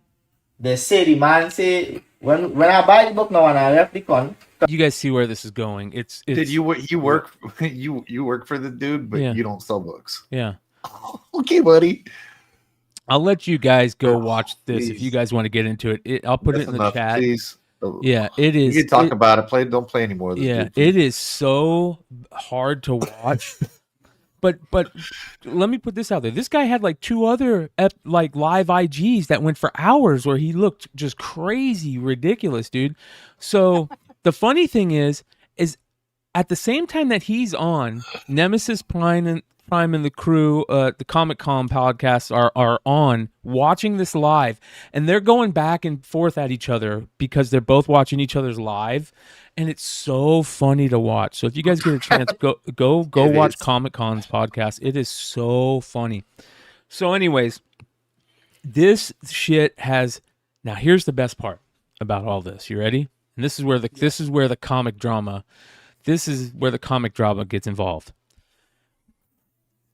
Speaker 13: they say the man say when I buy the book now and I left the con.
Speaker 8: You guys see where this is going? It's
Speaker 9: Did you work you work for the dude, but
Speaker 8: Yeah.
Speaker 9: you don't sell books.
Speaker 8: Yeah.
Speaker 9: Okay, buddy.
Speaker 8: I'll let you guys go watch this
Speaker 9: please.
Speaker 8: if you guys want to get into it. I'll put
Speaker 9: That's
Speaker 8: it in the
Speaker 9: enough,
Speaker 8: chat.
Speaker 9: please.
Speaker 8: Yeah, it is.
Speaker 9: You can talk about it. Don't play anymore. Of this
Speaker 8: Yeah,
Speaker 9: dude, please.
Speaker 8: it is so hard to watch. but let me put this out there. This guy had like two other like live IGs that went for hours where he looked just crazy, ridiculous, dude. So the funny thing is at the same time that he's on, Nemesis Prime and the crew, the Comic Con podcasts are on watching this live, and they're going back and forth at each other because they're both watching each other's live, and it's so funny to watch. So if you guys get a chance, go watch Comic Con's podcast. It is so funny. So anyways, this shit has now. Here's the best part about all this. You ready? And this is where the comic drama. This is where the comic drama gets involved.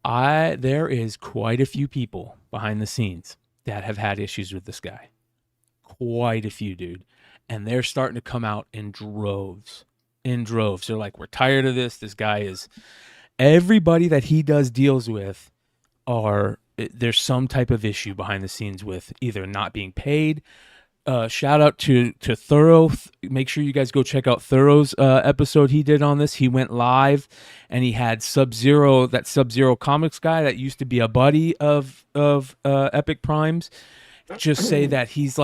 Speaker 8: There is quite a few people behind the scenes that have had issues with this guy. Quite a few, dude. And they're starting to come out in droves. They're like, we're tired of this. This guy is... Everybody that he does deals with there's some type of issue behind the scenes with either not being paid. Shout out to Thorough. Make sure you guys go check out Thorough's episode he did on this. He went live and he had Sub-Zero, that Sub-Zero Comics guy that used to be a buddy of Epic Prime's, just say that he's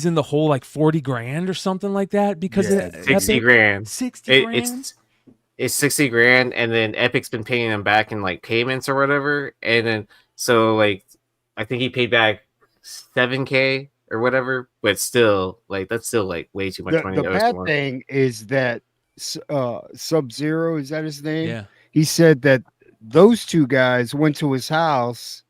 Speaker 8: in the hole like 40 grand or something like that because of
Speaker 10: 60 grand.
Speaker 8: 60 grand?
Speaker 10: It's 60 grand, and then Epic's been paying him back in like payments or whatever. And then so like I think he paid back $7,000 or whatever, but still, like that's still like way too much money.
Speaker 11: The bad thing is that Sub-Zero, is that his name?
Speaker 8: Yeah.
Speaker 11: He said that those two guys went to his house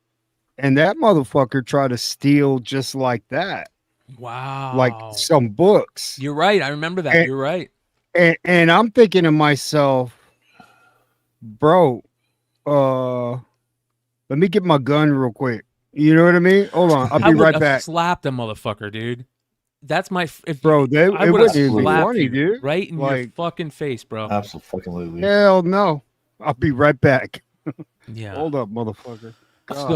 Speaker 11: and that motherfucker tried to steal just like that.
Speaker 8: Wow.
Speaker 11: Like some books.
Speaker 8: You're right. I remember that. You're right.
Speaker 11: And I'm thinking to myself, bro, let me get my gun real quick. You know what I mean? Hold on, I'll be right back.
Speaker 8: Slap the motherfucker, dude. That's my
Speaker 11: bro.
Speaker 8: I
Speaker 11: it
Speaker 8: would have
Speaker 11: wasn't even
Speaker 8: slapped
Speaker 11: funny,
Speaker 8: you
Speaker 11: dude.
Speaker 8: right in your fucking face, bro.
Speaker 9: Absolutely.
Speaker 11: Hell no. I'll be right back.
Speaker 8: Yeah.
Speaker 11: Hold up, motherfucker. God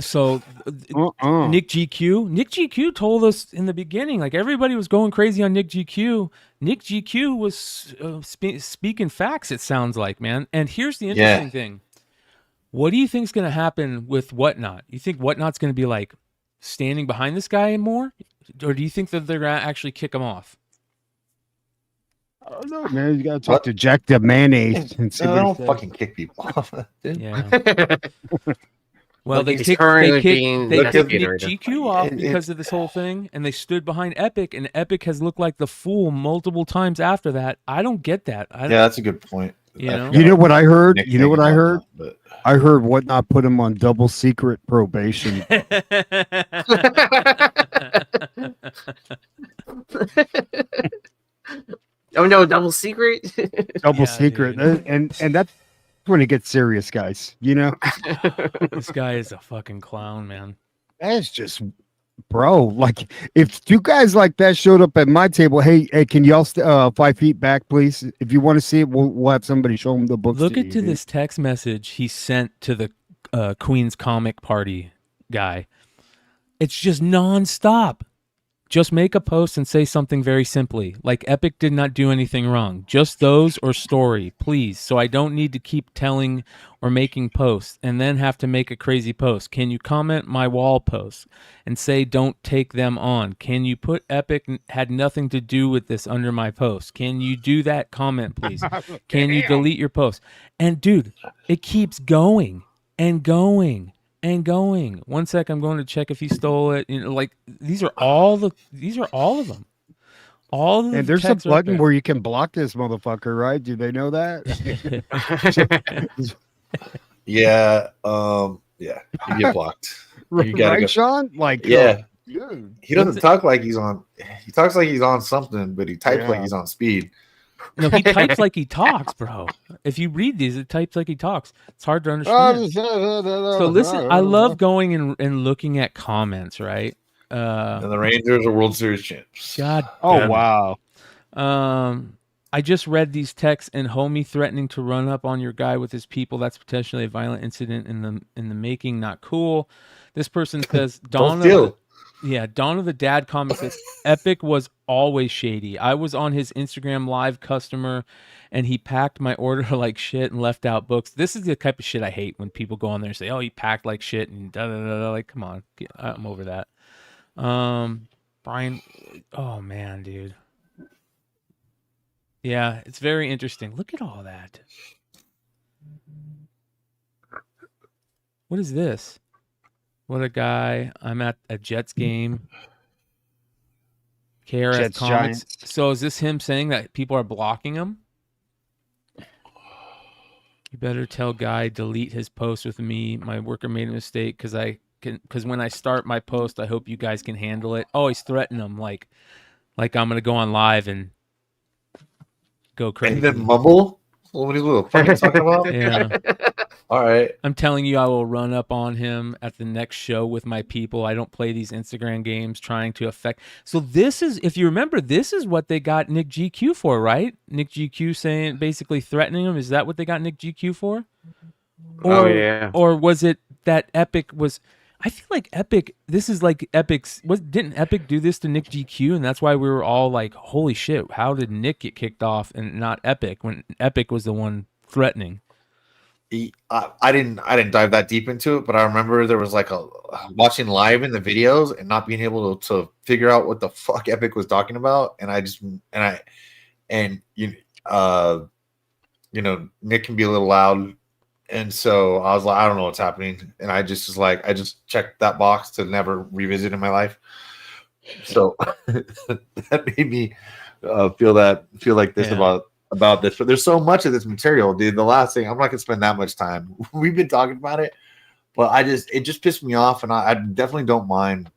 Speaker 8: So,
Speaker 11: damn
Speaker 8: Nick GQ told us in the beginning, like everybody was going crazy on Nick GQ. Nick GQ was speaking facts. It sounds like, man. And here's the interesting thing: what do you think is going to happen with Whatnot? You think Whatnot's going to be like standing behind this guy more, or do you think that they're going to actually kick him off?
Speaker 11: I don't know, man. You got to talk to Jack the Mayonnaise and see what he
Speaker 9: don't
Speaker 11: says.
Speaker 9: fucking kick people off.
Speaker 8: Yeah. Well, they
Speaker 10: he's
Speaker 8: kicked
Speaker 10: currently
Speaker 8: Nick
Speaker 10: being investigated right now.
Speaker 8: GQ off because of this whole thing, and they stood behind Epic, and Epic has looked like the fool multiple times after that. I don't get that.
Speaker 9: Yeah, that's a good point.
Speaker 8: You know?
Speaker 11: You know what I heard?
Speaker 9: Nick
Speaker 11: You know what I heard?
Speaker 9: but-
Speaker 11: I heard Whatnot put him on double secret probation.
Speaker 10: Oh no, double secret.
Speaker 11: Double secret, and that's when it gets serious, guys. You know,
Speaker 8: This guy is a fucking clown, man.
Speaker 11: that's just, bro. Like, if two guys like that showed up at my table, hey, can y'all 5 feet back, please? If you want to see it, we'll have somebody show them the books.
Speaker 8: Look
Speaker 11: to
Speaker 8: at
Speaker 11: you,
Speaker 8: to
Speaker 11: dude.
Speaker 8: this text message he sent to the Queen's Comic Party guy. It's just nonstop. Just make a post and say something very simply, like Epic did not do anything wrong. Just those or story, please. So I don't need to keep telling or making posts and then have to make a crazy post. Can you comment my wall posts and say don't take them on? Can you put Epic had nothing to do with this under my post? Can you do that comment, please? Can you delete your post? And dude, it keeps going and going and going. 1 sec, I'm going to check if he stole it. You know, like these are all of them. All of
Speaker 11: And there's a
Speaker 8: texts are
Speaker 11: button
Speaker 8: there.
Speaker 11: where you can block this motherfucker, right? Do they know that?
Speaker 9: Yeah, yeah, you get blocked. You gotta
Speaker 11: Right,
Speaker 9: go.
Speaker 11: Sean? Like,
Speaker 9: Yeah,
Speaker 11: dude.
Speaker 9: he doesn't talk like he's on. He talks like he's on something, but he types like
Speaker 11: Yeah.
Speaker 9: he's on speed.
Speaker 8: No, he types like he talks, bro. If you read these, it types like he talks. It's hard to understand. So listen, I love going and looking at comments, right?
Speaker 9: And the Rangers are World Series champs.
Speaker 8: God.
Speaker 11: Oh,
Speaker 8: damn it.
Speaker 11: wow.
Speaker 8: I just read these texts and homie threatening to run up on your guy with his people. That's potentially a violent incident in the making. Not cool. This person says Dawn of the Dad comic says Epic was always shady. I was on his Instagram live customer and he packed my order like shit and left out books. This is the type of shit I hate when people go on there and say, oh, he packed like shit and da da da da. Like, come on. I'm over that. Bryan, oh man, dude. Yeah, it's very interesting. Look at all that. What is this? What a guy. I'm at a Jets game. KRS
Speaker 11: Jets,
Speaker 8: Comics.
Speaker 11: Giants.
Speaker 8: So is this him saying that people are blocking him? You better tell Guy delete his post with me. My worker made a mistake because when I start my post, I hope you guys can handle it. Oh, he's threatening him like I'm gonna go on live and go crazy.
Speaker 9: And then mumble. What are you fucking talking about?
Speaker 8: Yeah.
Speaker 9: All right.
Speaker 8: I'm telling you, I will run up on him at the next show with my people. I don't play these Instagram games trying to affect. So this is, if you remember, this is what they got Nick GQ for, right? Nick GQ saying, basically threatening him. Is that what they got Nick GQ for?
Speaker 10: Oh, yeah.
Speaker 8: Or was it that Epic was? I feel like Epic. This is like Epic's. Didn't Epic do this to Nick GQ, and that's why we were all like, "Holy shit! How did Nick get kicked off and not Epic when Epic was the one threatening?"
Speaker 9: I didn't dive that deep into it, but I remember there was like watching live in the videos and not being able to figure out what the fuck Epic was talking about, and Nick can be a little loud, and so I was like, I don't know what's happening, and I just checked that box to never revisit in my life. So that made me feel like this about this, but there's so much of this material, dude. The last thing, I'm not gonna spend that much time. We've been talking about it, but it just pissed me off, and I definitely don't mind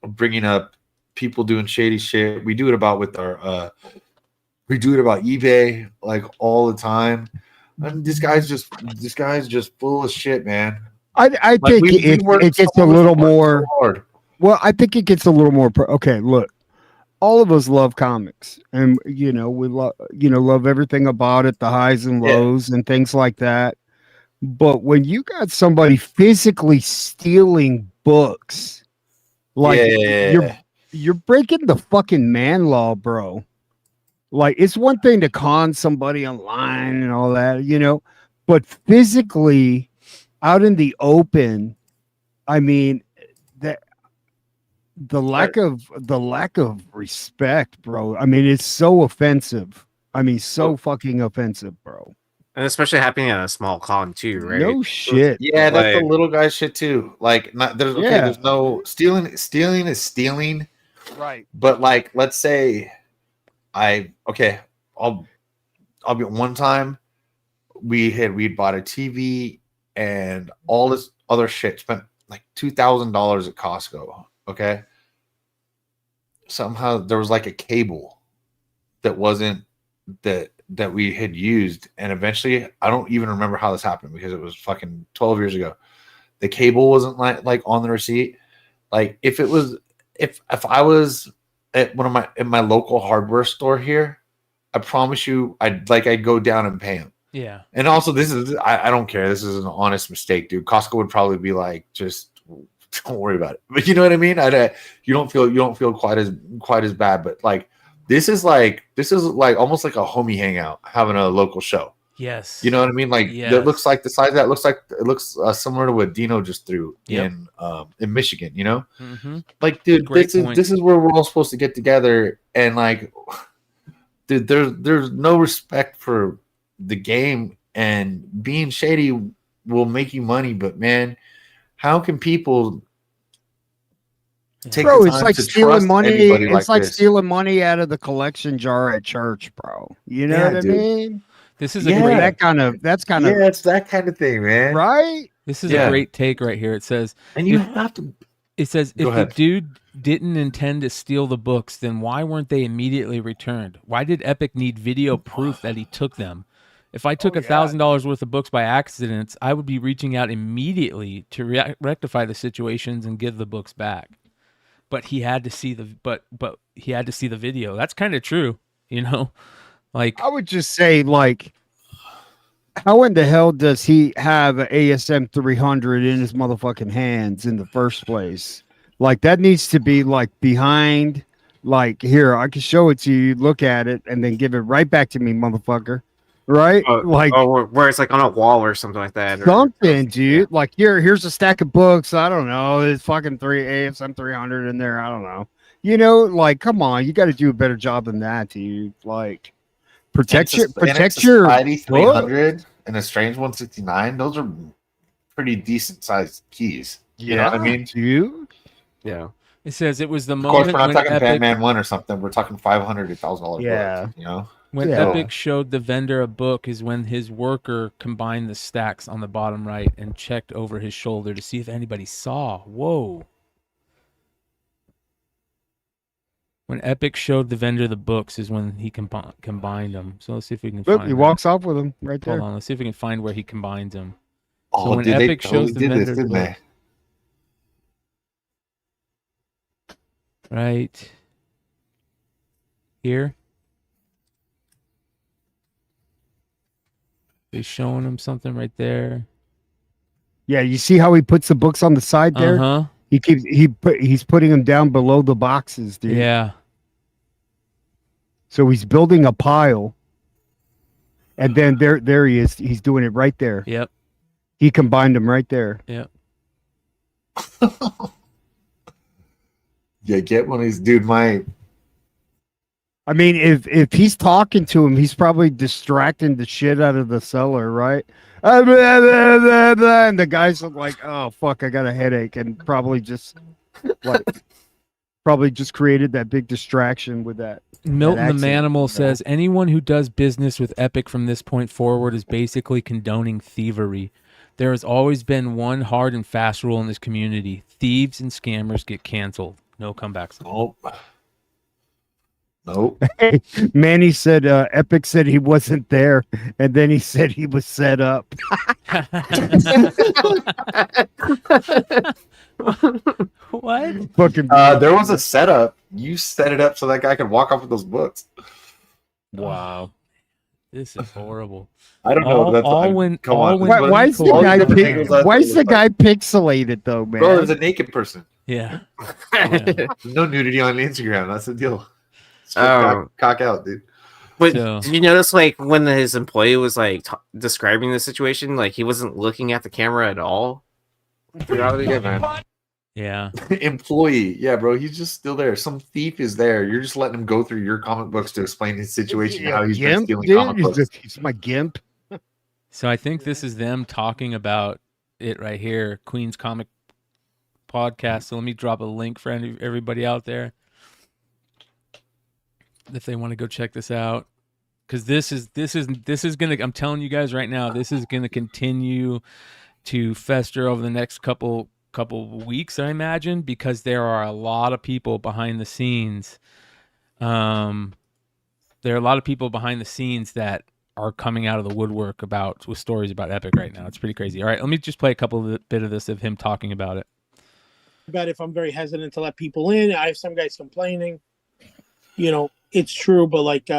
Speaker 9: bringing up people doing shady shit. We do it about eBay like all the time. And this guy's just full of shit, man.
Speaker 11: I think it gets a little more. Well, I think it gets a little more. Okay, look. all of us love comics, and we love everything about it, the highs and lows and things like that. But when you got somebody physically stealing books, like you're breaking the fucking man law, bro. Like, it's one thing to con somebody online and all that, but physically out in the open, I mean, that the lack of respect, bro. I mean, it's so offensive. I mean, so fucking offensive, bro.
Speaker 10: And especially happening at a small con too, right?
Speaker 11: No shit.
Speaker 9: Yeah,
Speaker 11: bro.
Speaker 9: that's the little guy shit too. Like, there's no stealing. Stealing is stealing,
Speaker 11: right?
Speaker 9: But like, let's say, I'll be one time we'd bought a TV and all this other shit, spent like $2,000 at Costco. Okay, somehow there was like a cable that wasn't that we had used, and eventually, I don't even remember how this happened because it was fucking 12 years ago. The cable wasn't like on the receipt. Like, if I was at in my local hardware store here, I promise you, I'd go down and pay him.
Speaker 8: Yeah.
Speaker 9: And also, I don't care. This is an honest mistake, dude. Costco would probably be like, just don't worry about it. But you know what I mean? You don't feel quite as bad. But like, this is like almost like a homie hangout, having a local show.
Speaker 8: Yes.
Speaker 9: You know what I mean? Like,
Speaker 8: yes.
Speaker 9: That looks like the size of that looks similar to what Dino just threw in Michigan. You know, like, dude, this is where we're all supposed to get together, and like, dude, there's no respect for the game, and being shady will make you money, but man, how can people take
Speaker 11: bro,
Speaker 9: the
Speaker 11: it's
Speaker 9: time
Speaker 11: like
Speaker 9: to
Speaker 11: stealing money. It's like
Speaker 9: this?
Speaker 11: stealing money out of the collection jar at church, bro. You know what I mean?
Speaker 8: This is
Speaker 11: that's kind of
Speaker 9: it's that kind of thing, man.
Speaker 11: Right?
Speaker 8: This is a great take right here. It says,
Speaker 9: and you have to.
Speaker 8: It says,
Speaker 9: Go
Speaker 8: if
Speaker 9: ahead.
Speaker 8: the dude didn't intend to steal the books, then why weren't they immediately returned? Why did Epic need video proof that he took them? If I took $1,000 worth of books by accident, I would be reaching out immediately to rectify the situations and give the books back. But he had to see he had to see the video. That's kind of true, you know. Like,
Speaker 11: I would just say, like, how in the hell does he have an ASM 300 in his motherfucking hands in the first place? Like, that needs to be like behind. Like, here, I can show it to you. Look at it, and then give it right back to me, motherfucker. Right?
Speaker 10: Where it's like on a wall or something like that.
Speaker 11: Something, dude. Like, here's a stack of books. I don't know. There's fucking ASM 300 in there. I don't know. You know, like, come on. You got to do a better job than that, dude. Like, protect your
Speaker 9: Society 300 and a Strange 169. Those are pretty decent sized keys. You know what I mean?
Speaker 11: Dude.
Speaker 10: Yeah.
Speaker 8: It says it was the
Speaker 9: Of
Speaker 8: moment.
Speaker 9: course, we're not
Speaker 8: when
Speaker 9: talking
Speaker 8: Epic,
Speaker 9: Batman 1 or something. We're talking $500 to $1,000.
Speaker 11: Yeah.
Speaker 9: Books, you know.
Speaker 8: When Epic showed the vendor a book is when his worker combined the stacks on the bottom right and checked over his shoulder to see if anybody saw. Whoa. When Epic showed the vendor the books is when he combined them. So let's see if we can find
Speaker 11: he walks off with them right there.
Speaker 8: Hold on. Let's see if we can find where he combines them.
Speaker 9: Oh,
Speaker 8: so when
Speaker 9: dude,
Speaker 8: Epic
Speaker 9: they
Speaker 8: shows
Speaker 9: totally
Speaker 8: the
Speaker 9: did
Speaker 8: vendor
Speaker 9: this,
Speaker 8: the
Speaker 9: didn't
Speaker 8: book, right here. He's showing him something right there.
Speaker 11: Yeah, you see how he puts the books on the side there?
Speaker 8: Uh-huh.
Speaker 11: He's putting them down below the boxes, dude.
Speaker 8: Yeah.
Speaker 11: So he's building a pile. And then there he is. He's doing it right there.
Speaker 8: Yep.
Speaker 11: He combined them right there.
Speaker 8: Yep.
Speaker 9: Yeah, get one of these, dude.
Speaker 11: I mean, if he's talking to him, he's probably distracting the shit out of the seller, right? And the guy's like, "Oh fuck, I got a headache," and probably just created that big distraction with that.
Speaker 8: Milton the Manimal says anyone who does business with Epic from this point forward is basically condoning thievery. There has always been one hard and fast rule in this community: thieves and scammers get canceled. No comebacks.
Speaker 9: Oh. Nope.
Speaker 11: Manny said Epic said he wasn't there, and then he said he was set up.
Speaker 8: What?
Speaker 11: Fucking
Speaker 9: there was a setup. You set it up so that guy could walk off with those books.
Speaker 8: Wow. This is horrible.
Speaker 9: I don't know.
Speaker 11: Why is the guy pixelated though, man?
Speaker 9: Bro, there's a naked person.
Speaker 8: Yeah.
Speaker 9: No nudity on Instagram. That's the deal. Cock out, dude.
Speaker 10: But did you notice, like, when his employee was like describing the situation, like he wasn't looking at the camera at all?
Speaker 8: Yeah.
Speaker 9: Employee. Yeah, bro. He's just still there. Some thief is there. You're just letting him go through your comic books to explain his situation, how he's been stealing comic books.
Speaker 11: He's my gimp.
Speaker 8: So I think this is them talking about it right here, Queen's Comic Podcast. So let me drop a link for everybody out there if they want to go check this out, because this is gonna, I'm telling you guys right now, this is gonna continue to fester over the next couple weeks, I imagine, because there are a lot of people behind the scenes. There are a lot of people behind the scenes that are coming out of the woodwork with stories about Epic right now. It's pretty crazy. All right, let me just play a bit of this of him talking about it.
Speaker 14: About if I'm very hesitant to let people in. I have some guys complaining. You know, it's true, but like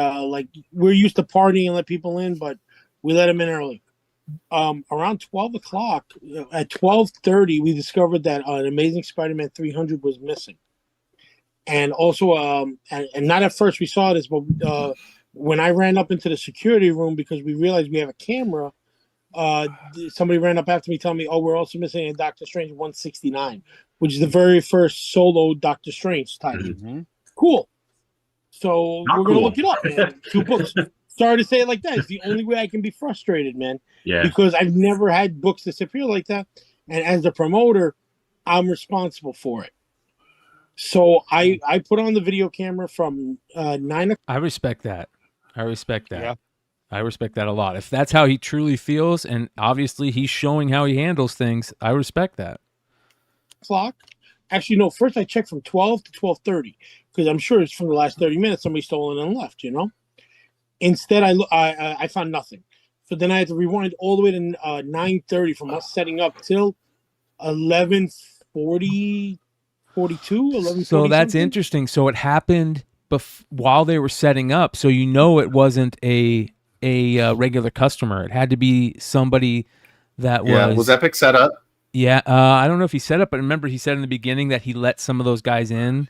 Speaker 14: we're used to partying and let people in, but we let them in early. Around 12 o'clock, at 12:30, we discovered that an Amazing Spider-Man 300 was missing. And also, and not at first we saw this, but when I ran up into the security room because we realized we have a camera, somebody ran up after me telling me, "Oh, we're also missing a Doctor Strange 169, which is the very first solo Doctor Strange title." Mm-hmm. Cool. So we're gonna look it up, man. 2 books. Sorry to say it like that. It's the only way I can be frustrated, man.
Speaker 15: Yeah.
Speaker 14: Because I've never had books disappear like that, and as the promoter, I'm responsible for it. So I put on the video camera from 9 o'clock.
Speaker 8: I respect that. Yeah. I respect that a lot. If that's how he truly feels, and obviously he's showing how he handles things, I respect that.
Speaker 14: Clock. Actually, no. First, I checked from 12 to 12:30 because I'm sure it's from the last 30 minutes somebody stole it and left. You know. Instead, I found nothing. So then I had to rewind all the way to 9:30 from us setting up till 11:40, 42, 11:40.
Speaker 8: So that's
Speaker 14: something.
Speaker 8: interesting. So it happened while they were setting up. So you know it wasn't a regular customer. It had to be somebody that
Speaker 9: was Epic set up?
Speaker 8: Yeah, I don't know if he set up, but remember he said in the beginning that he let some of those guys in.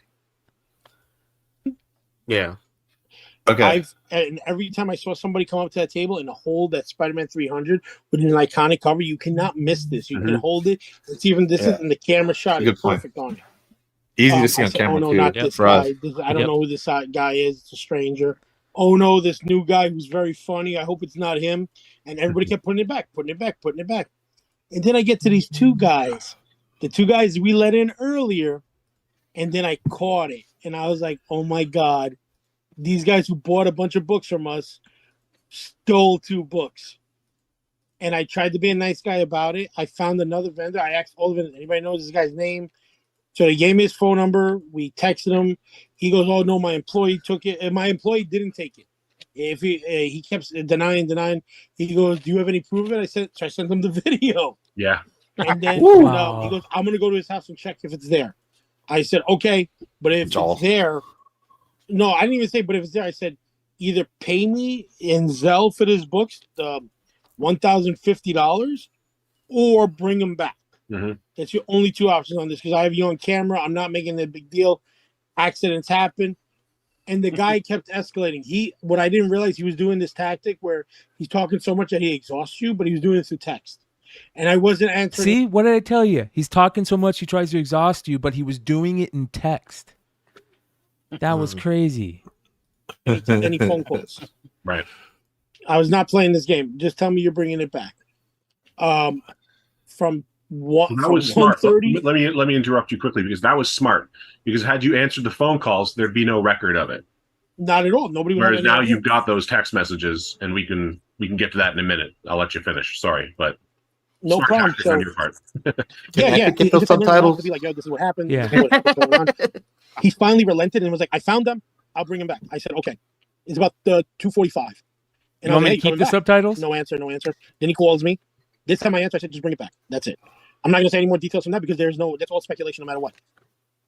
Speaker 10: Yeah.
Speaker 9: Okay.
Speaker 14: And every time I saw somebody come up to that table and hold that Spider-Man 300 with an iconic cover, you cannot miss this. You can hold it. It's even this is in the camera shot. It's perfect on it.
Speaker 9: Easy to see on camera.
Speaker 14: Oh no,
Speaker 9: too.
Speaker 14: not this guy. I don't know who this guy is. It's a stranger. Oh no, this new guy who's very funny. I hope it's not him. And everybody kept putting it back. And then I get to these 2 guys, the 2 guys we let in earlier, and then I caught it. And I was like, oh my God, these guys who bought a bunch of books from us stole 2 books. And I tried to be a nice guy about it. I found another vendor. I asked all of it, anybody knows this guy's name? So they gave me his phone number. We texted him. He goes, oh no, my employee took it. And my employee didn't take it. If he kept denying. He goes, do you have any proof of it? I sent him the video.
Speaker 15: Yeah.
Speaker 14: And then he goes, I'm going to go to his house and check if it's there. I said, okay, but if it's there, no, I didn't even say, but if it's there, I said, either pay me in Zelle for this books, $1,050, or bring them back.
Speaker 15: Mm-hmm.
Speaker 14: That's your only 2 options on this because I have you on camera. I'm not making a big deal. Accidents happen. And the guy kept escalating. What I didn't realize, he was doing this tactic where he's talking so much that he exhausts you, but he was doing it through text. And I wasn't answering.
Speaker 8: See, what did I tell you? He's talking so much he tries to exhaust you, but he was doing it in text. That was crazy.
Speaker 14: Any phone calls.
Speaker 15: Right.
Speaker 14: I was not playing this game. Just tell me you're bringing it back. From what?
Speaker 15: That was smart. Let me interrupt you quickly because that was smart. Because had you answered the phone calls, there'd be no record of it.
Speaker 14: Not at all. Nobody.
Speaker 15: Whereas now you've got those text messages, and we can get to that in a minute. I'll let you finish. Sorry, but
Speaker 14: no problem. So,
Speaker 15: on your part.
Speaker 14: yeah.
Speaker 9: Get those subtitles.
Speaker 14: To be like, yo, this is what happened.
Speaker 8: Yeah.
Speaker 14: This is what's going on. He finally relented and was like, I found them. I'll bring him back. I said, okay. It's about 2:45.
Speaker 8: You want me to keep the subtitles?
Speaker 14: No answer. Then he calls me. This time I answer. I said, just bring it back. That's it. I'm not going to say any more details from that because that's all speculation no matter what.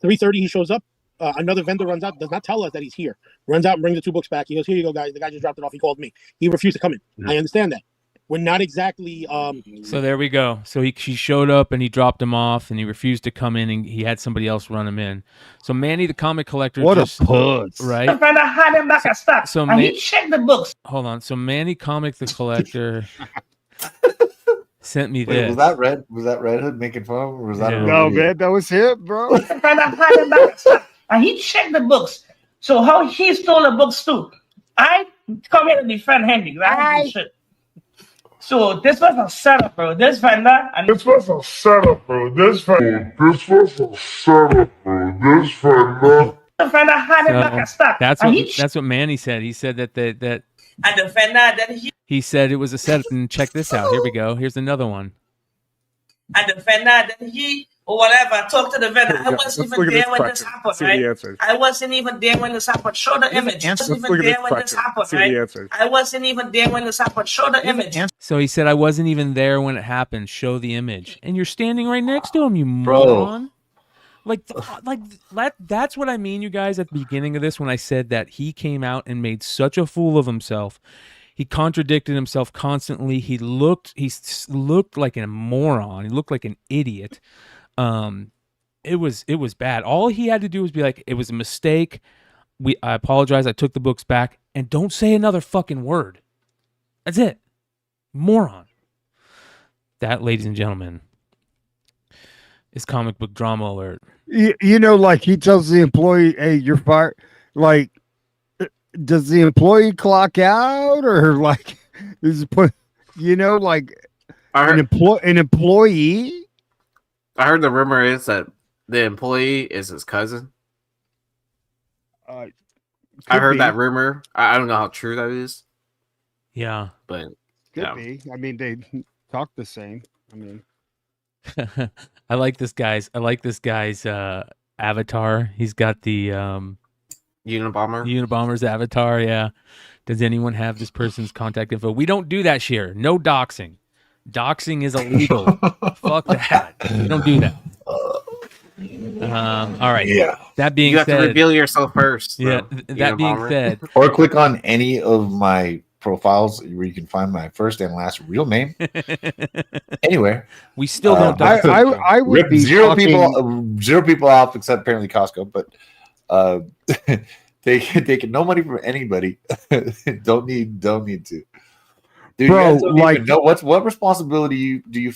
Speaker 14: 3:30, he shows up. Another vendor runs out, does not tell us that he's here. Runs out and brings the 2 books back. He goes, here you go, guys. The guy just dropped it off. He called me. He refused to come in.
Speaker 8: Mm-hmm.
Speaker 14: I understand that. We're not exactly...
Speaker 8: So there we go. So she showed up and he dropped him off and he refused to come in and he had somebody else run him in. So Manny, the comic collector...
Speaker 11: What a puss.
Speaker 8: Right?
Speaker 12: The vendor had him back at stock.
Speaker 8: So
Speaker 12: and he checked the books.
Speaker 8: Hold on. So Manny Comic, the collector... sent me
Speaker 9: Wait,
Speaker 8: this.
Speaker 9: Was that Red Hood making fun of him? Or was that
Speaker 11: No, man, that was him, bro.
Speaker 12: The vendor had him back at stock. And he checked the books. So how he stole the books too? I come here to defend him because I don't do shit. So this was a setup, bro. This vendor and
Speaker 2: This was a setup, bro. This vendor.
Speaker 12: the vendor had him back at stock.
Speaker 8: That's
Speaker 12: and
Speaker 8: what Manny said. He said that
Speaker 12: and the vendor then
Speaker 8: he said it was a setup. And check this out. Here we go. Here's another one.
Speaker 12: and the vendor then or whatever talk to the vendor. I wasn't even there when this happened, right? I wasn't even there when this happened. Show the image. I wasn't even there when this happened, right? I wasn't even there when this happened. Show the image.
Speaker 8: So he said, I wasn't even there when it happened. Show the image. And you're standing right next to him, you moron. That's what I mean, you guys, at the beginning of this when I said that he came out and made such a fool of himself. He contradicted himself constantly. He looked like a moron. He looked like an idiot. It was bad. All he had to do was be like, it was a mistake. I apologize. I took the books back, and don't say another fucking word. That's it. Moron. That, ladies and gentlemen, is comic book drama alert.
Speaker 11: You know, like he tells the employee, "Hey, you're fired." Like, does the employee clock out or like is it put? You know, like an employee.
Speaker 10: I heard the rumor is that the employee is his cousin. I heard that rumor. I don't know how true that is.
Speaker 8: Yeah,
Speaker 10: but
Speaker 11: could be. I mean, they talk the same. I mean,
Speaker 8: I like this guy's avatar. He's got the Unabomber's avatar. Yeah. Does anyone have this person's contact info? We don't do that here. No doxing. Doxing is illegal. Fuck that. We don't do that. All right.
Speaker 9: Yeah.
Speaker 8: That being said,
Speaker 10: you have to reveal yourself first.
Speaker 8: Yeah. That being said,
Speaker 9: or click on any of my profiles where you can find my first and last real name. Anywhere.
Speaker 8: We still don't.
Speaker 11: I would be
Speaker 9: zero people off except apparently Costco, but they can no money from anybody. don't need to. Dude,
Speaker 11: bro,
Speaker 9: you guys don't
Speaker 11: like,
Speaker 9: even know what responsibility do you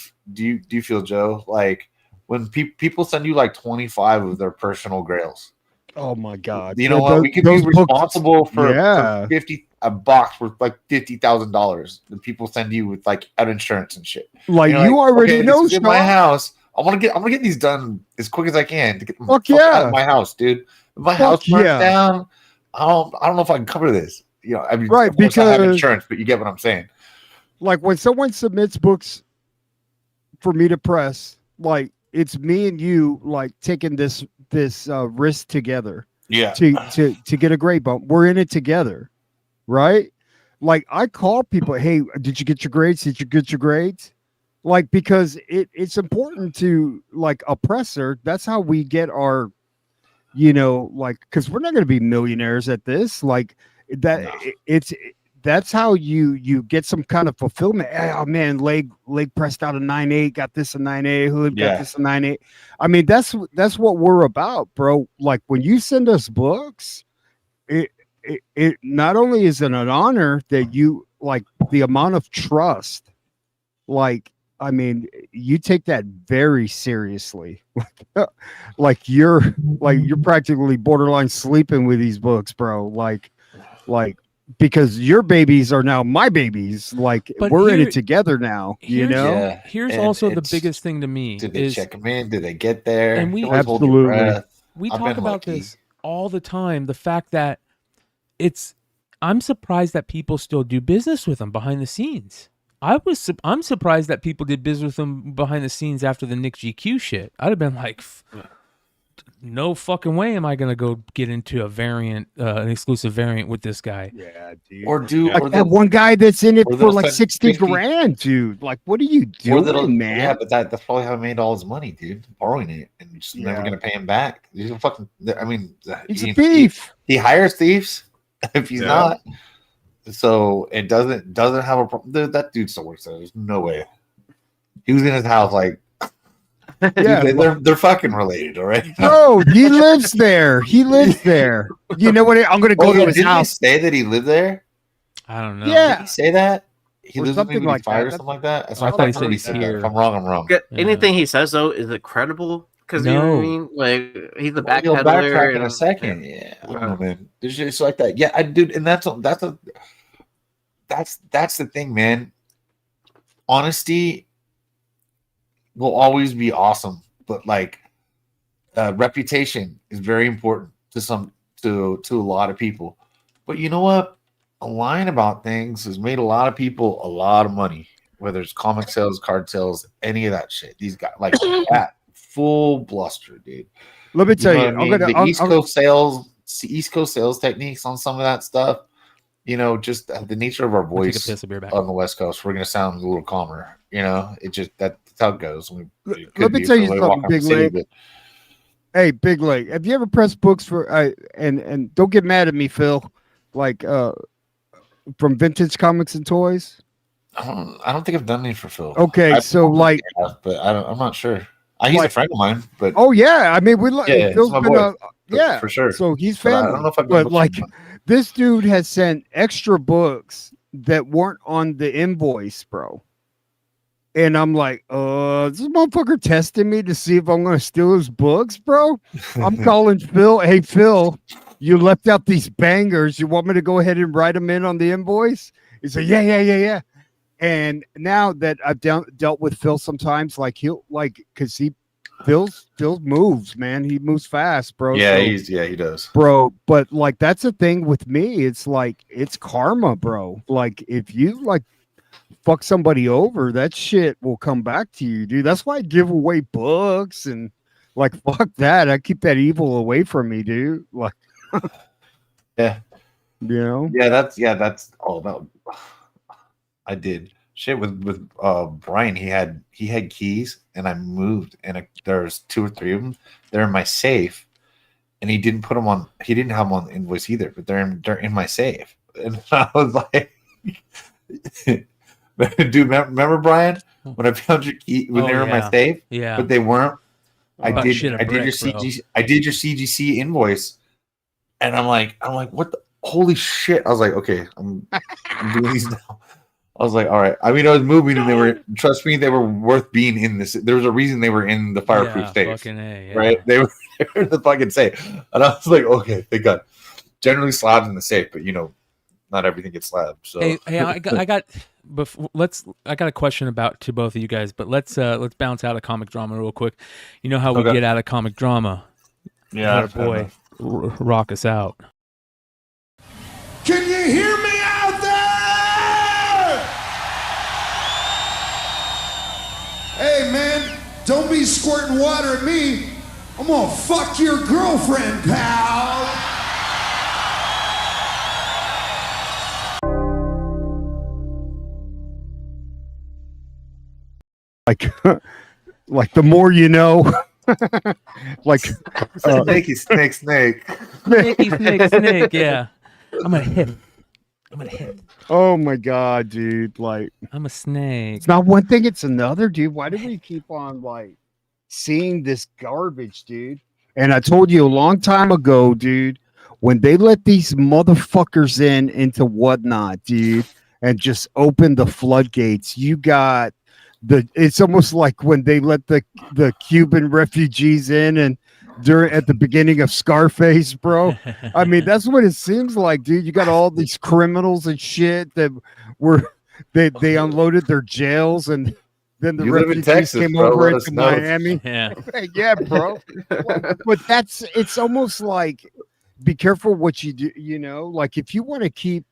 Speaker 9: feel, Joe? Like when people send you like 25 of their personal grails.
Speaker 11: Oh my god!
Speaker 9: You know what? We could be responsible for 50 a box worth like $50,000. The people send you with like out insurance and shit.
Speaker 11: Like you already know.
Speaker 9: In my house, I'm gonna get these done as quick as I can to get them out of my house, dude. If my house burns down, I don't know if I can cover this. You know, I mean,
Speaker 11: right?
Speaker 9: Because I have insurance, but you get what I'm saying.
Speaker 11: Like when someone submits books for me to press, like it's me and you, like taking this risk together.
Speaker 9: Yeah.
Speaker 11: To get a grade bump, we're in it together, right? Like I call people, hey, did you get your grades? Did you get your grades? Like because it's important to like a presser. That's how we get our, you know, like because we're not going to be millionaires at this. Like that, that's how you get some kind of fulfillment. Oh man, leg pressed out a 9.8, got this a 9.8, hood got this a 9.8. I mean, that's what we're about, bro. Like when you send us books, it not only is it an honor that you like the amount of trust, like I mean, you take that very seriously. like you're practically borderline sleeping with these books, bro. Like because your babies are now my babies. Like we're in it together now, you know?
Speaker 8: Yeah. Here's also the biggest thing to me.
Speaker 9: Did they check them in? Did they get there?
Speaker 8: And we talk about this all the time. The fact that I'm surprised that people still do business with them behind the scenes. I'm surprised that people did business with them behind the scenes after the Nick GQ shit. I'd have been like, no fucking way am I gonna go get into a variant, an exclusive variant with this guy.
Speaker 11: Yeah, dude.
Speaker 9: Or do
Speaker 11: like
Speaker 9: or
Speaker 11: that one guy that's in it
Speaker 9: or
Speaker 11: for
Speaker 9: they'll
Speaker 11: like
Speaker 9: send
Speaker 11: 60
Speaker 9: 50
Speaker 11: grand, dude. Like, what are you
Speaker 9: Or that'll,
Speaker 11: doing, man?
Speaker 9: yeah, but that's probably how he made all his money, dude. Borrowing it and just never
Speaker 11: Yeah.
Speaker 9: gonna pay him back. He's a fucking. I mean,
Speaker 11: He's a thief.
Speaker 9: He hires thieves if he's
Speaker 15: Yeah.
Speaker 9: not. So it doesn't have a problem. That dude still works there. There's no way. He was in his house like.
Speaker 11: Yeah,
Speaker 9: Dude, they're fucking related, all right?
Speaker 11: Bro, he lives there. He lives there. You know what? I'm gonna go to his
Speaker 9: didn't
Speaker 11: house.
Speaker 9: he say that he lived there?
Speaker 8: I don't know.
Speaker 11: Yeah.
Speaker 9: Did he say that? He
Speaker 11: Or
Speaker 9: lives
Speaker 11: something
Speaker 9: maybe
Speaker 11: like
Speaker 9: fired
Speaker 11: that.
Speaker 9: or something like that. That's
Speaker 8: I
Speaker 9: what
Speaker 8: thought he
Speaker 9: thought
Speaker 8: said
Speaker 9: he
Speaker 8: he's
Speaker 9: said.
Speaker 8: here.
Speaker 9: If I'm wrong, I'm wrong.
Speaker 10: Anything he says though, is it credible? Because you know what I
Speaker 8: No.
Speaker 10: mean. Like he's the
Speaker 9: Well, he'll
Speaker 10: backpedaler.
Speaker 9: backtrack in a
Speaker 10: and-
Speaker 9: second. Yeah, I don't know, man. There's just like that. Yeah, I dude, and that's the thing, man. Honesty will always be awesome, but like reputation is very important to a lot of people. But you know what? Lying about things has made a lot of people a lot of money, whether it's comic sales, card sales, any of that shit. These guys like that full bluster, dude.
Speaker 11: Let me tell you,
Speaker 9: know what I mean? The East
Speaker 11: I'm-
Speaker 9: Coast sales techniques on some of that stuff. You know, just the nature of our
Speaker 8: take a
Speaker 9: voice
Speaker 8: piss, I'll be right back.
Speaker 9: on the West Coast, we're gonna sound a little calmer. You know, it just that's how it goes. It could
Speaker 11: let me
Speaker 9: be
Speaker 11: tell you
Speaker 9: somebody
Speaker 11: something,
Speaker 9: walking
Speaker 11: Big
Speaker 9: the city,
Speaker 11: Leg.
Speaker 9: but-
Speaker 11: Hey, Big Leg, have you ever pressed books for and don't get mad at me, Phil, like from Vintage Comics and Toys?
Speaker 9: I don't think I've done any for Phil.
Speaker 11: Okay,
Speaker 9: I
Speaker 11: so
Speaker 9: probably
Speaker 11: like
Speaker 9: have, but I'm not sure. He's a
Speaker 11: Like-
Speaker 9: friend of mine, but
Speaker 11: oh yeah, I mean
Speaker 9: yeah,
Speaker 11: Phil's
Speaker 9: he's my
Speaker 11: been
Speaker 9: boy,
Speaker 11: yeah,
Speaker 9: for sure.
Speaker 11: so he's
Speaker 9: But I
Speaker 11: family.
Speaker 9: don't know if I've been
Speaker 11: but
Speaker 9: books
Speaker 11: like
Speaker 9: from him.
Speaker 11: this dude has sent extra books that weren't on the invoice, bro. And I'm like, is this motherfucker testing me to see if I'm gonna steal his books, bro? I'm calling Phil. Hey, Phil, you left out these bangers. You want me to go ahead and write them in on the invoice? He said, yeah. And now that I've dealt with Phil sometimes, like because Phil moves, man. He moves fast, bro.
Speaker 9: Yeah,
Speaker 11: So-
Speaker 9: he does.
Speaker 11: bro. But like that's the thing with me. It's like it's karma, bro. Like if you like fuck somebody over, that shit will come back to you, dude. That's why I give away books and like fuck that. I keep that evil away from me, dude. Like
Speaker 9: Yeah.
Speaker 11: you know?
Speaker 9: That's all about. I did shit with Bryan. He had keys, and I moved, and there's 2 or 3 of them. They're in my safe, and he didn't put them on. He didn't have them on the invoice either, but they're in my safe. And I was like, dude, remember Bryan when I found your key when
Speaker 8: Oh,
Speaker 9: they were in my
Speaker 8: yeah.
Speaker 9: safe?
Speaker 8: Yeah.
Speaker 9: but they weren't. I
Speaker 8: About
Speaker 9: did
Speaker 8: shit a
Speaker 9: your
Speaker 8: brick, bro.
Speaker 9: CGC invoice, and I'm like, what the holy shit? I was like, okay, I'm doing these now. I was like, all right. I mean, I was moving, and they were. Trust me, they were worth being in this. There was a reason they were in the fireproof
Speaker 8: Yeah,
Speaker 9: safe,
Speaker 8: fucking A, yeah.
Speaker 9: right? They were in the fucking safe, and I was like, okay, thank God. Generally, slabs in the safe, but not everything gets slabbed. So,
Speaker 8: Hey, I got I got a question to both of you guys, but let's bounce out of comic drama real quick. You know how we
Speaker 9: Okay.
Speaker 8: get out of comic drama?
Speaker 9: Yeah,
Speaker 8: Let our boy rock us out.
Speaker 5: Can you hear me out there? Hey, man, don't be squirting water at me. I'm gonna fuck your girlfriend, pal.
Speaker 11: Like like the more you know. Like
Speaker 9: snakey snake.
Speaker 8: Snakey snake. Yeah, I'm gonna hit.
Speaker 11: Oh my god, dude! Like
Speaker 8: I'm a snake.
Speaker 11: it's not one thing; it's another, dude. Why do we keep on like seeing this garbage, dude? And I told you a long time ago, dude, when they let these motherfuckers into whatnot, dude, and just open the floodgates, you got it's almost like when they let the Cuban refugees in and at the beginning of Scarface, bro. I mean, that's what it seems like, dude. You got all these criminals and shit that they unloaded their jails, and then the
Speaker 9: You live in
Speaker 11: refugees
Speaker 9: Texas,
Speaker 11: came
Speaker 9: bro.
Speaker 11: over
Speaker 9: Let us
Speaker 11: into
Speaker 9: know.
Speaker 11: Miami.
Speaker 8: Yeah.
Speaker 11: Yeah, bro. But it's almost like be careful what you do, like if you want to keep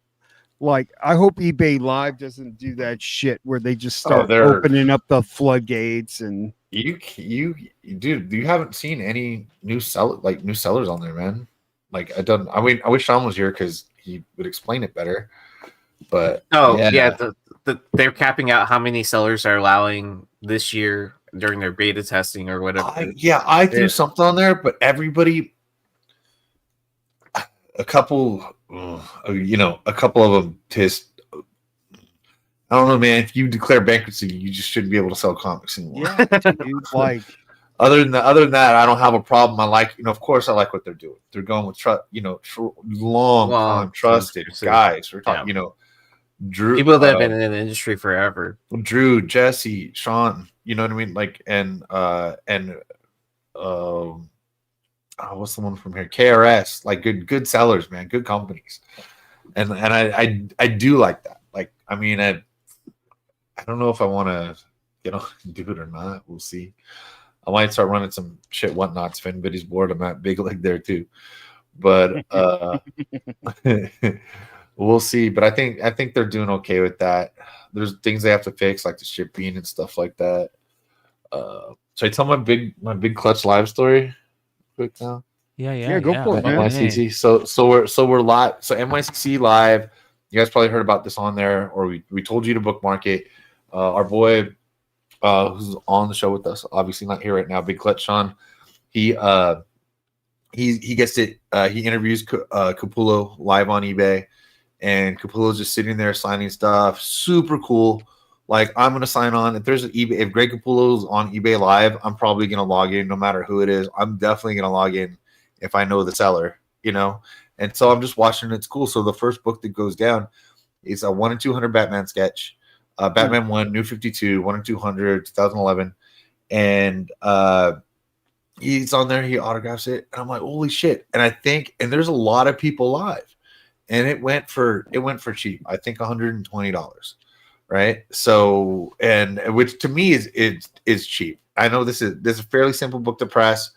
Speaker 11: like I hope eBay Live doesn't do that shit where they just start
Speaker 9: they're-
Speaker 11: opening up the floodgates and
Speaker 9: dude, you haven't seen any new sellers on there, man. Like I mean, I wish Sean was here because he would explain it better. But
Speaker 10: they're capping out how many sellers are allowing this year during their beta testing or whatever.
Speaker 9: I threw something on there, but everybody, a couple of them just. I don't know, man. If you declare bankruptcy, you just shouldn't be able to sell comics anymore.
Speaker 11: Yeah, dude, like
Speaker 9: other than that, I don't have a problem. I like, of course, I like what they're doing. They're going with long time trusted guys. We're talking, Drew,
Speaker 10: people that have been in the industry forever.
Speaker 9: Drew, Jesse, Sean. You know what I mean? Like, what's the one from here? KRS. Like, good sellers, man. Good companies, and I do like that. Like, I mean, I don't know if I want to do it or not. We'll see. I might start running some shit whatnots. If anybody's bored, I'm at BigLegg there too. But we'll see. But I think they're doing okay with that. There's things they have to fix, like the shipping and stuff like that. Should I tell my big clutch live story quick now?
Speaker 8: Yeah,
Speaker 11: go for it, man.
Speaker 9: MICC. So we're live. So MICC live. You guys probably heard about this on there, or we told you to bookmark it. Our boy, who's on the show with us, obviously not here right now, Big Clutch Sean. He gets it. He interviews Capullo live on eBay, and Capullo's just sitting there signing stuff. Super cool. Like, I'm gonna sign on. If there's an eBay, if Greg Capullo's on eBay live, I'm probably gonna log in, no matter who it is. I'm definitely gonna log in if I know the seller, And so I'm just watching. It's cool. So the first book that goes down is a 1 in 200 Batman sketch. Batman 1, New 52, 1 in 200, 2011. And he's on there. He autographs it. And I'm like, holy shit. And there's a lot of people live. And it went for cheap. I think $120. Right. So, and which to me is cheap. I know this is a fairly simple book to press.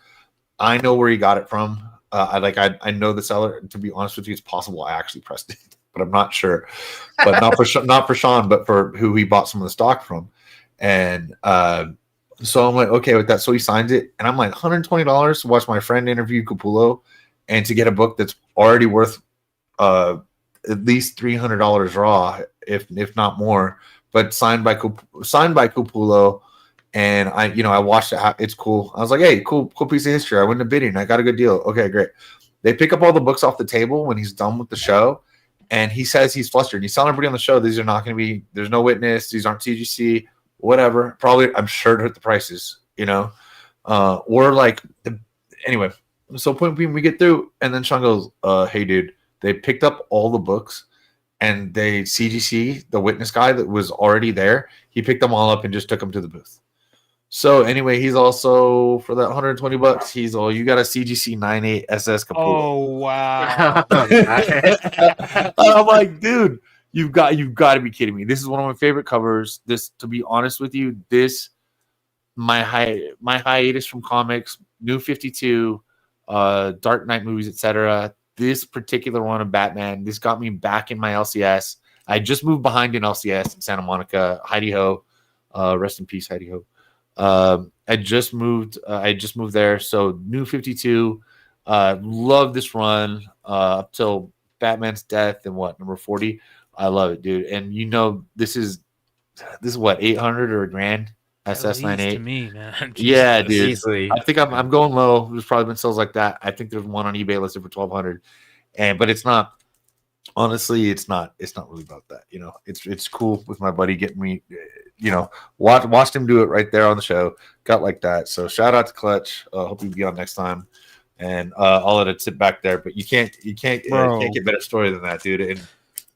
Speaker 9: I know where he got it from. I know the seller. To be honest with you, it's possible I actually pressed it, but I'm not sure. But not for Sean, but for who he bought some of the stock from. And so I'm like, okay with that. So he signs it, and I'm like, $120 to watch my friend interview Capullo, and to get a book that's already worth at least $300 raw, if not more. But signed by Capullo. And I watched it. It's cool. I was like, hey, cool piece of history. I went to bidding. I got a good deal. Okay, great. They pick up all the books off the table when he's done with the show. And he says he's flustered. He's telling everybody on the show, these are not going to be, there's no witness. These aren't CGC, whatever. Probably, I'm sure to hit the prices, or like, anyway. So point being, we get through. And then Sean goes, hey, dude, they picked up all the books. And they CGC, the witness guy that was already there, he picked them all up and just took them to the booth. So anyway, he's also, for that $120, he's all, you got a CGC 98 SS Capullo.
Speaker 11: Oh wow!
Speaker 9: I'm like, dude, you've got to be kidding me. This is one of my favorite covers. This, to be honest with you, my hiatus from comics, New 52, Dark Knight movies, etc. This particular one of Batman, this got me back in my LCS. I just moved behind in LCS in Santa Monica. Heidi Ho, rest in peace, Heidi Ho. I just moved there. So New 52, love this run up till Batman's death and number 40. I love it, dude. And this is what, 800 or $1,000 SS98
Speaker 8: to me, man.
Speaker 9: Yeah, dude.
Speaker 10: Easily.
Speaker 9: I think I'm going low. There's probably been sales like that. I think there's one on eBay listed for 1,200, but it's not. Honestly, it's not really about that. It's cool with my buddy getting me. Watched him do it right there on the show. Got like that. So shout out to Clutch. Hope you'll be on next time. And I'll let it sit back there. But you can't get better story than that, dude. And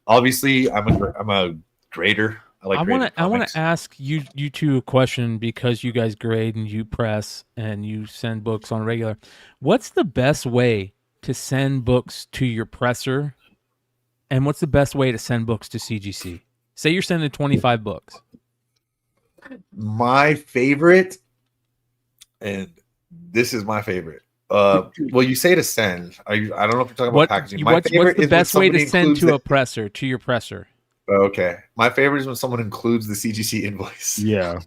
Speaker 9: obviously, I'm a grader. I
Speaker 8: want to ask you two a question, because you guys grade and you press and you send books on regular. What's the best way to send books to your presser, and what's the best way to send books to CGC? Say you're sending 25 books.
Speaker 9: My favorite, and this is my favorite. Well, you say to send. I don't know if you're talking about packaging. My favorite
Speaker 8: what's the best way to send to a presser, to your presser?
Speaker 9: Okay. My favorite is when someone includes the CGC invoice.
Speaker 11: Yeah.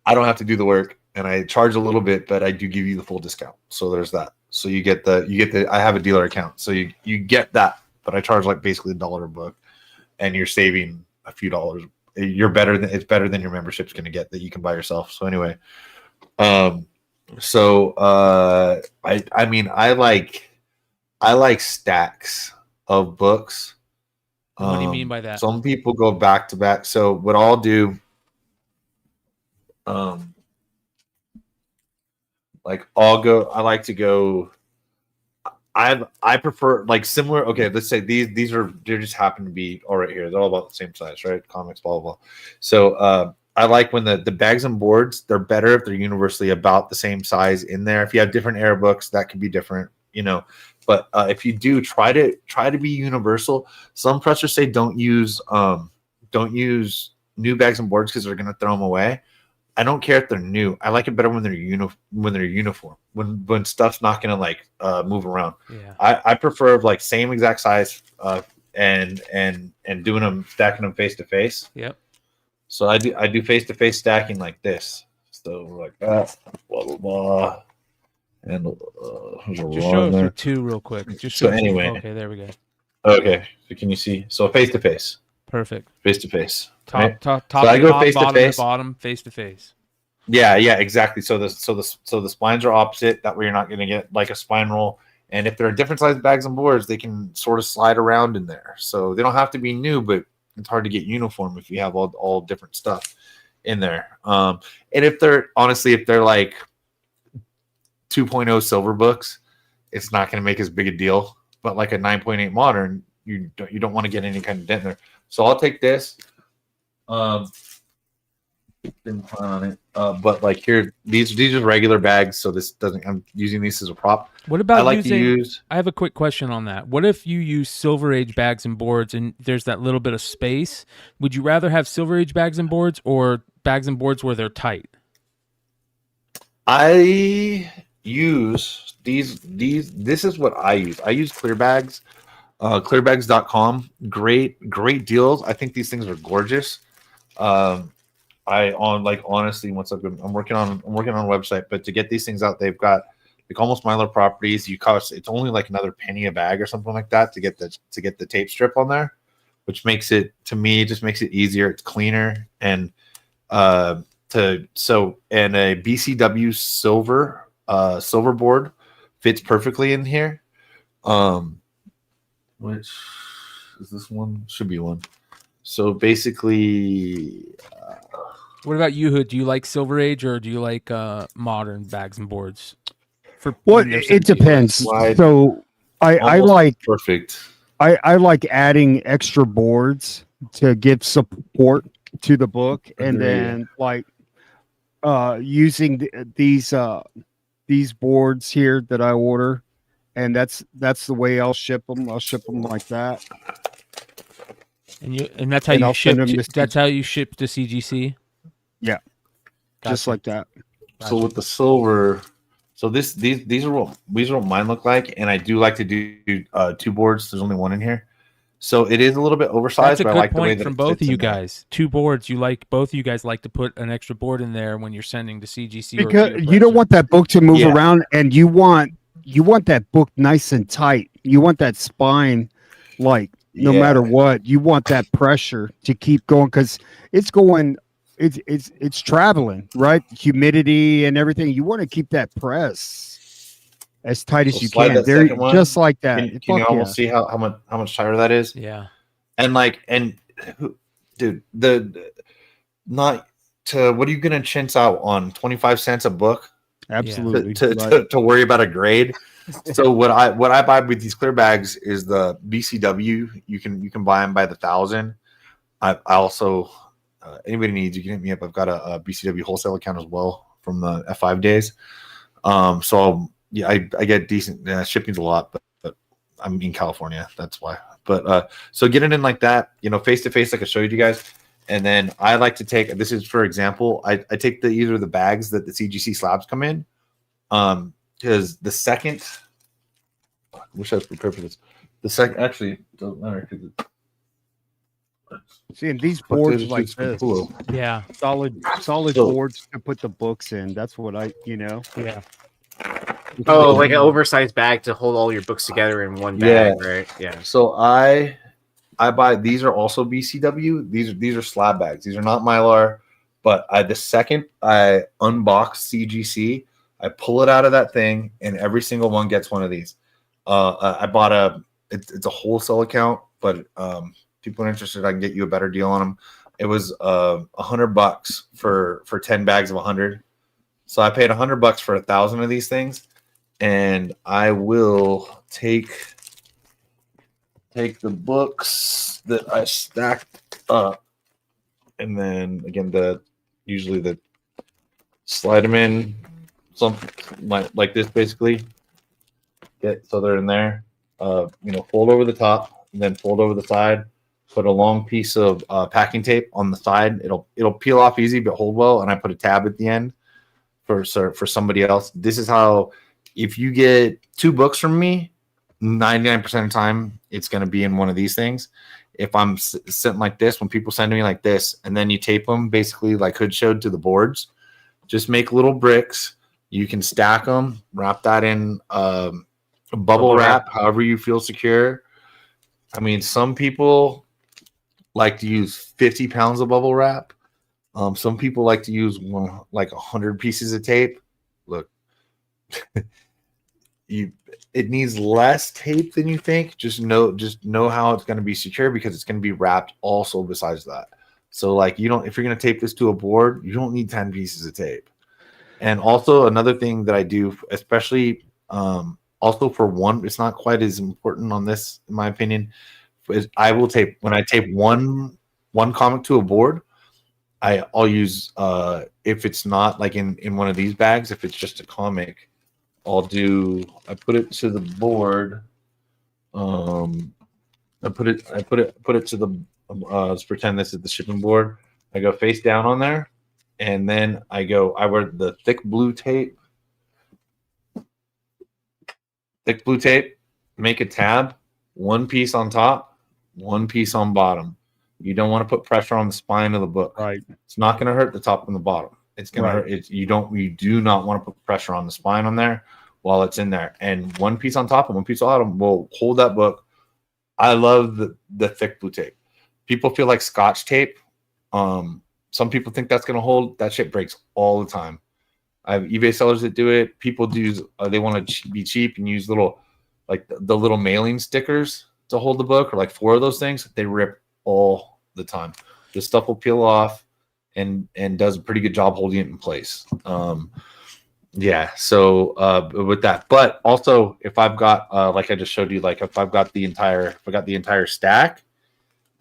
Speaker 9: I don't have to do the work, and I charge a little bit, but I do give you the full discount. So there's that. So you get the I have a dealer account, so you get that, but I charge like basically $1 a book, and you're saving a few dollars. It's better than your membership's going to get that you can buy yourself. So anyway, I mean I like stacks of books.
Speaker 8: What do you mean by that?
Speaker 9: Some people go back to back. So what I'll do, like I like to go. I prefer like similar. Okay, let's say they just happen to be all right here. They're all about the same size, right? Comics, blah blah blah. So I like when the bags and boards, they're better if they're universally about the same size in there. If you have different air books, that could be different, you know. But if you do, try to be universal. Some pressers say don't use new bags and boards because they're gonna throw them away. I don't care if they're new. I like it better when they're uniform. When stuff's not gonna like move around.
Speaker 8: Yeah.
Speaker 9: I prefer like same exact size and doing them, stacking them face to face.
Speaker 8: Yep.
Speaker 9: So I do face to face stacking like this. So like that, blah blah blah. And
Speaker 8: just show us with two real quick. Just
Speaker 9: so anyway.
Speaker 8: Okay, there we go.
Speaker 9: Okay, so can you see? So face to face.
Speaker 8: Perfect.
Speaker 9: Face to face.
Speaker 8: Top.
Speaker 9: So I go face to face.
Speaker 8: Bottom, face to face.
Speaker 9: Yeah, exactly. So the splines are opposite. That way you're not going to get like a spine roll. And if there are different size bags and boards, they can sort of slide around in there. So they don't have to be new, but it's hard to get uniform if you have all different stuff in there. And if they're like 2.0 silver books, it's not going to make as big a deal. But like a 9.8 modern, you don't want to get any kind of dent in there. So I'll take this. Didn't plan on it. But like here, these are regular bags, so this doesn't. I'm using these as a prop.
Speaker 8: What about
Speaker 9: I
Speaker 8: have a quick question on that. What if you use Silver Age bags and boards, and there's that little bit of space? Would you rather have Silver Age bags and boards or bags and boards where they're tight?
Speaker 9: I use these. This is what I use. I use clear bags. Clearbags.com. Great deals. I think these things are gorgeous. Honestly, once I'm working on a website, but to get these things out, they've got like almost Mylar properties. It's only like another penny a bag or something like that to get the tape strip on there, which makes it, to me, just makes it easier. It's cleaner and a BCW silver board fits perfectly in here. Which is this one? Should be one. So basically,
Speaker 8: what about you, Hood? Do you like Silver Age or do you like modern bags and boards?
Speaker 11: It depends. So I like
Speaker 9: perfect.
Speaker 11: I like adding extra boards to give support to the book, and then like using these boards here that I order, and that's the way I'll ship them. I'll ship them like that.
Speaker 8: And that's how you ship. That's how you ship to CGC.
Speaker 11: Yeah, just like that.
Speaker 9: So with the silver, so these are what mine look like, and I do like to do 2 boards. There's only 1 in here, so it is a little bit oversized.
Speaker 8: That's a
Speaker 9: but
Speaker 8: good
Speaker 9: I like
Speaker 8: point
Speaker 9: the way that
Speaker 8: from
Speaker 9: it
Speaker 8: both
Speaker 9: fits
Speaker 8: of you
Speaker 9: in there.
Speaker 8: guys. 2 boards. Both of you guys like to put an extra board in there when you're sending to CGC.
Speaker 11: Because
Speaker 8: or to
Speaker 11: you don't want that book to move around, and you want that book nice and tight. You want that spine, like no matter what. You want that pressure to keep going because it's going. It's traveling, right? Humidity and everything. You want to keep that press as tight as you can. There, just like that.
Speaker 9: Can you almost see how much tighter that is?
Speaker 8: Yeah.
Speaker 9: And dude, not to what are you gonna chintz out on 25 cents a book?
Speaker 11: Absolutely.
Speaker 9: To worry about a grade. So what I buy with these clear bags is the BCW. You can buy them by the 1,000. I also anybody needs, you can hit me up. I've got a BCW wholesale account as well from the F5 days. So I get decent shipping's a lot, but I'm in California, that's why. But so get it in like that, face to face, like I showed you guys. And then I like to take, this is for example, I take either the bags that the CGC slabs come in, because the second, I wish I was prepared for this. The second, actually, it doesn't matter because
Speaker 11: See, and these
Speaker 9: But
Speaker 11: boards
Speaker 9: there's
Speaker 11: like
Speaker 9: just
Speaker 11: this,
Speaker 9: cool.
Speaker 8: Yeah.
Speaker 11: solid
Speaker 9: So-
Speaker 11: boards to put the books in. That's what
Speaker 8: Yeah.
Speaker 10: Oh, like an oversized bag to hold all your books together in one bag, right? Yeah.
Speaker 9: So I buy these are also BCW. These are slab bags. These are not Mylar, but the second I unbox CGC, I pull it out of that thing, and every single one gets one of these. I bought it's a wholesale account, but people are interested, I can get you a better deal on them. It was $100 for 10 bags of 100. So I paid $100 for 1,000 of these things, and I will take the books that I stacked up, and then again usually the slide them in something like this, basically. So they're in there. Fold over the top, and then fold over the side. Put a long piece of packing tape on the side. It'll peel off easy, but hold well. And I put a tab at the end for somebody else. This is how, if you get 2 books from me, 99% of the time it's going to be in one of these things. If I'm sitting like this, when people send me like this, and then you tape them basically like Hood showed to the boards, just make little bricks. You can stack them, wrap that in bubble wrap, however you feel secure. I mean, some people like to use 50 pounds of bubble wrap. Some people like to use 100 pieces of tape. Look, it needs less tape than you think. Just know how it's going to be secure, because it's going to be wrapped also besides that. So if you're going to tape this to a board, you don't need 10 pieces of tape. And also another thing that I do, especially also for one, it's not quite as important on this, in my opinion, is when I tape one comic to a board, I'll use if it's not like in one of these bags, if it's just a comic, I put it to the board. I put it to the let's pretend this is the shipping board. I go face down on there, and then I wear the thick blue tape, make a tab, one piece on top, one piece on bottom. You don't want to put pressure on the spine of the book.
Speaker 11: Right.
Speaker 9: It's not going to hurt the top and the bottom. It's going to hurt. You do not want to put pressure on the spine on there while it's in there. And one piece on top and one piece on bottom will hold that book. I love the thick blue tape. People feel like Scotch tape. Some people think that's going to hold. That shit breaks all the time. I have eBay sellers that do it. People they want to be cheap and use little, like the little mailing stickers to hold the book, or like 4 of those things. They rip all the time. This stuff will peel off and does a pretty good job holding it in place. So with that, but also if I've got like I just showed you, like if I've got the entire stack,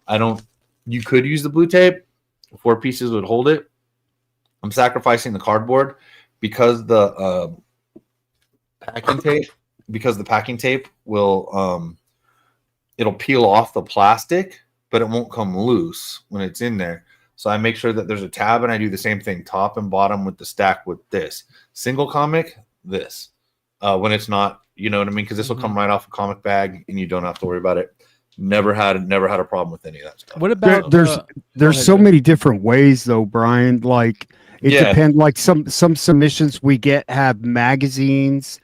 Speaker 9: you could use the blue tape. 4 pieces would hold it. I'm sacrificing the cardboard because the packing tape will it'll peel off the plastic, but it won't come loose when it's in there. So I make sure that there's a tab, and I do the same thing top and bottom with the stack with this single comic. When it's not, you know what I mean? Because this will come right off a comic bag, and you don't have to worry about it. Never had a problem with any of that stuff.
Speaker 8: What about
Speaker 11: there's so many different ways though, Brian. Like it depends. Like some submissions we get have magazines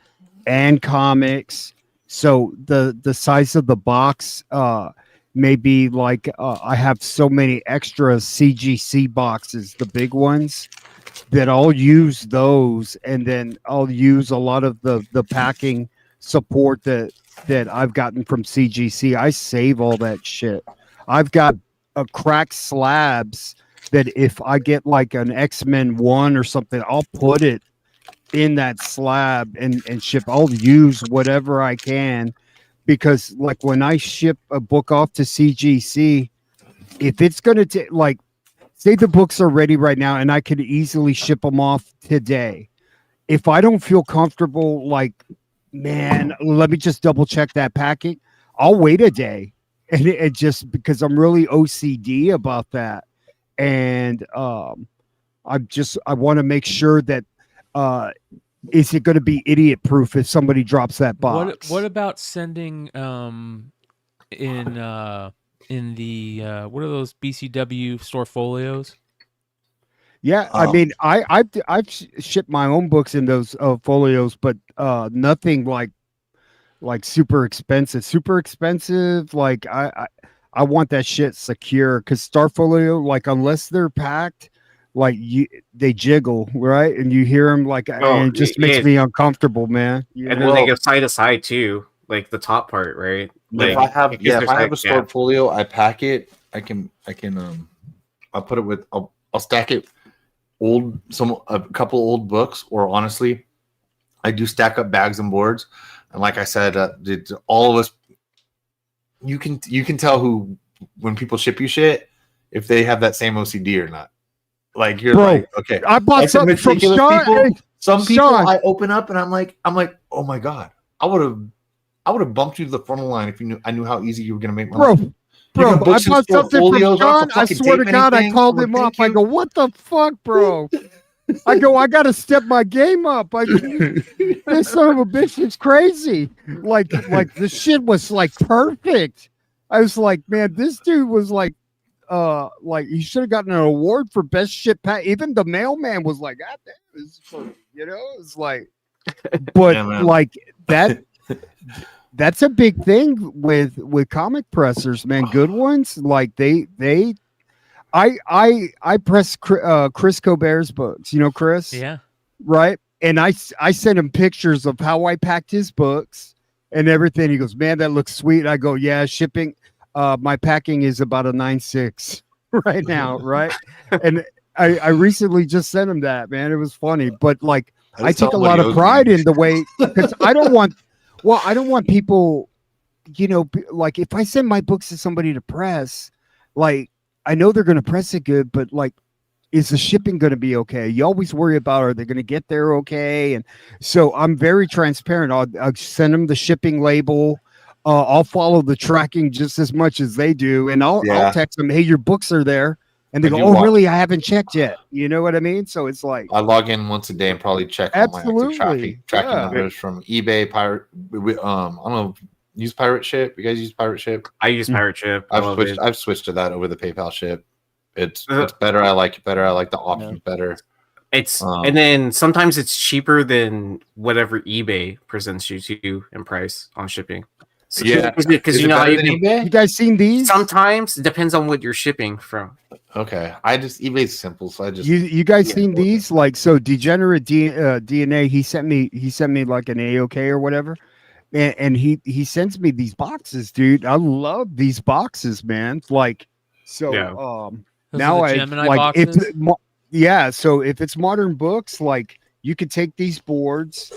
Speaker 11: and comics. So the size of the box maybe like I have so many extra CGC boxes, the big ones, that I'll use those, and then I'll use a lot of the packing support that I've gotten from CGC. I save all that shit. I've got cracked slabs that if I get like an X-Men 1 or something, I'll put it in that slab and ship. I'll use whatever I can, because like when I ship a book off to CGC, if it's going to take, like, say the books are ready right now and I could easily ship them off today. If I don't feel comfortable, like, man, let me just double check that packing, I'll wait a day. And it just because I'm really OCD about that. And I want to make sure that is it going to be idiot proof if somebody drops that box?
Speaker 8: What about sending in the what are those BCW store folios?
Speaker 11: Yeah, I mean, I've shipped my own books in those folios, but nothing like super expensive. Super expensive, like I want that shit secure because Starfolio, like unless they're packed, like they jiggle, right? And you hear them like, and it just makes me uncomfortable, man.
Speaker 10: And then they go side to side too, like the top part, right? Like
Speaker 9: if I have a
Speaker 10: gap.
Speaker 9: Starfolio, I pack it. I'll put it with I'll stack it a couple old books, or honestly, I do stack up bags and boards. And like I said, all of us, you can tell who when people ship you shit if they have that same OCD or not. Like you're like, okay,
Speaker 11: I bought
Speaker 9: like
Speaker 11: something from Sean.
Speaker 9: People, some people
Speaker 11: Sean.
Speaker 9: I open up and I'm like, oh my god, I would have bumped you to the front of the line if I knew how easy you were gonna make my life.
Speaker 11: Bro, I bought something from Sean. I swear to God, I called him up. I go, what the fuck, bro? I go, I gotta step my game up. This son of a bitch is crazy. Like the shit was like perfect. I was like, man, this dude was like he should have gotten an award for best shit pack. Even the mailman was like, God damn, this is for, it's like, but like that. That's a big thing with comic pressers, man. Good ones, like I press Chris Colbert's books. You know Chris?
Speaker 8: Yeah.
Speaker 11: Right. And I sent him pictures of how I packed his books and everything. He goes, man, that looks sweet. I go, yeah, shipping. My packing is about a 9.6 right now. Right. And I recently just sent him that, man. It was funny, but like I take a lot of pride in the way, because I don't want people, like if I send my books to somebody to press, like I know they're going to press it good, but like, is the shipping going to be okay? You always worry about, are they going to get there okay? And so I'm very transparent. I'll send them the shipping label. I'll follow the tracking just as much as they do. And I'll text them, hey, your books are there. And they go, oh, really? I haven't checked yet. You know what I mean? So it's like
Speaker 9: I log in once a day and probably check all my active tracking numbers from eBay, Pirate. I don't know. Use Pirate Ship. You guys use Pirate Ship?
Speaker 10: I use Pirate Ship.
Speaker 9: I've switched to that over the PayPal ship. It's better. I like it better. I like the options better.
Speaker 10: It's and then sometimes it's cheaper than whatever eBay presents you to in price on shipping. So,
Speaker 9: yeah,
Speaker 10: because you know how
Speaker 11: you guys seen these?
Speaker 10: Sometimes it depends on what you're shipping from.
Speaker 9: Okay, eBay's simple, so I just
Speaker 11: you guys seen these? Like, so Degenerate DNA, he sent me like an AOK or whatever, and he sends me these boxes, dude. I love these boxes, man. Like, so now I like so if it's modern books, like you could take these boards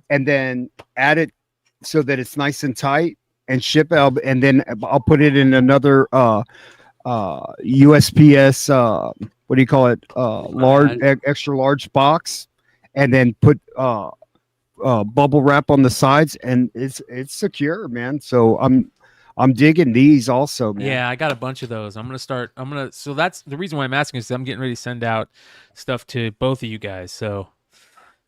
Speaker 11: and then add it so that it's nice and tight and ship out, and then I'll put it in another USPS what do you call it, large extra large box, and then put bubble wrap on the sides, and it's secure, man. So I'm digging these also, man.
Speaker 8: Yeah, I got a bunch of those. So that's the reason why I'm asking, is I'm getting ready to send out stuff to both of you guys. So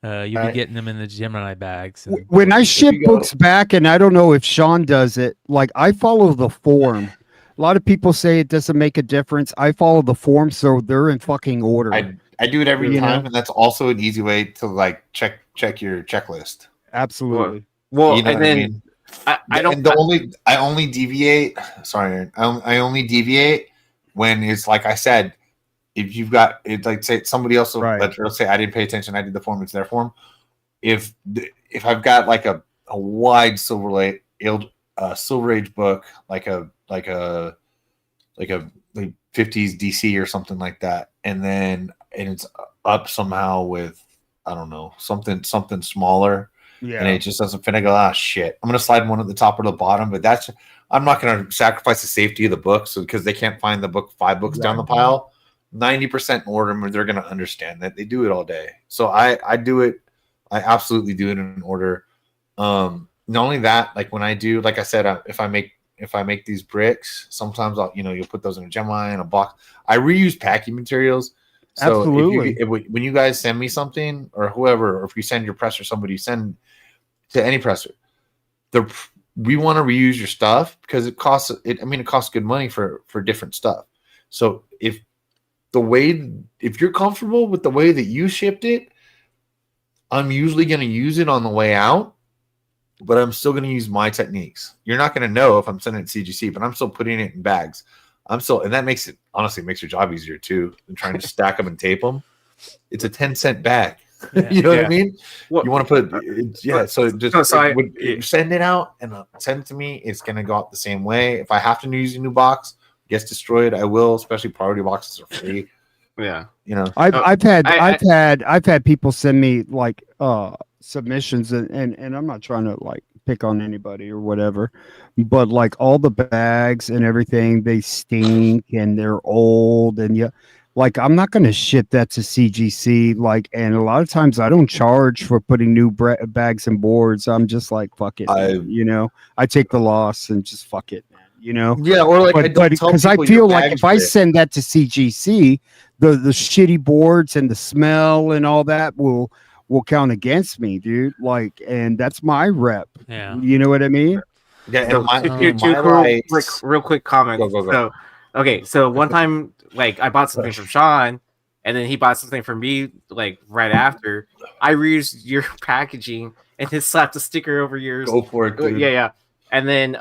Speaker 8: you'll be getting them in the Gemini bags.
Speaker 11: When I ship books back, and I don't know if Sean does it, like I follow the form. A lot of people say it doesn't make a difference. I follow the form, so they're in fucking order.
Speaker 9: I do it every time, and that's also an easy way to like check your checklist.
Speaker 11: Absolutely.
Speaker 10: Well,
Speaker 9: you know
Speaker 10: and then
Speaker 9: I mean?
Speaker 10: I
Speaker 9: only deviate. Sorry, Aaron, I only deviate when it's like I said. If you've got it, like say somebody else, let's say I didn't pay attention, I did the form, it's their form. If I've got like a wide Silver Age book, like 50s DC or something like that, and it's up somehow with I don't know something smaller, and it just doesn't fit. I go, shit, I'm gonna slide one at the top or the bottom, but I'm not gonna sacrifice the safety of the book because they can't find the book 5 books down the pile. 90% in order, they're going to understand that. They do it all day. So I do it. I absolutely do it in order. Not only that, like when I do, like I said, if I make these bricks, sometimes you'll put those in a Gemini in a box. I reuse packing materials. So
Speaker 11: absolutely.
Speaker 9: When you guys send me something or whoever, or if you send your presser, somebody send to any presser, the we want to reuse your stuff because it costs good money for different stuff. So if you're comfortable with the way that you shipped it, I'm usually going to use it on the way out, but I'm still going to use my techniques. You're not going to know if I'm sending it to CGC, but I'm still putting it in bags. And that makes your job easier too than trying to stack them and tape them. It's a 10-cent bag.
Speaker 8: Yeah.
Speaker 9: You know what I mean?
Speaker 10: Well,
Speaker 9: you want to put send it out and send it to me. It's going to go out the same way. If I have to use a new box, gets destroyed, I will. Especially priority boxes are free.
Speaker 10: Yeah,
Speaker 9: you know.
Speaker 11: I've had people send me like submissions and I'm not trying to like pick on anybody or whatever, but like all the bags and everything, they stink and they're old and like I'm not going to ship that to CGC. Like, and a lot of times I don't charge for putting new bags and boards. I'm just like, fuck it, I take the loss and just fuck it, man,
Speaker 9: Yeah, or like,
Speaker 11: but because I feel like if I send that to CGC, the shitty boards and the smell and all that will count against me, dude. Like, and that's my rep.
Speaker 8: Yeah,
Speaker 11: you know what I mean?
Speaker 9: Yeah.
Speaker 10: Real quick comment.
Speaker 9: Go.
Speaker 10: So one time, like, I bought something from Sean, and then he bought something from me, like, right after. I reused your packaging and just slapped a sticker over yours.
Speaker 9: Go for it, dude.
Speaker 10: Yeah. And then,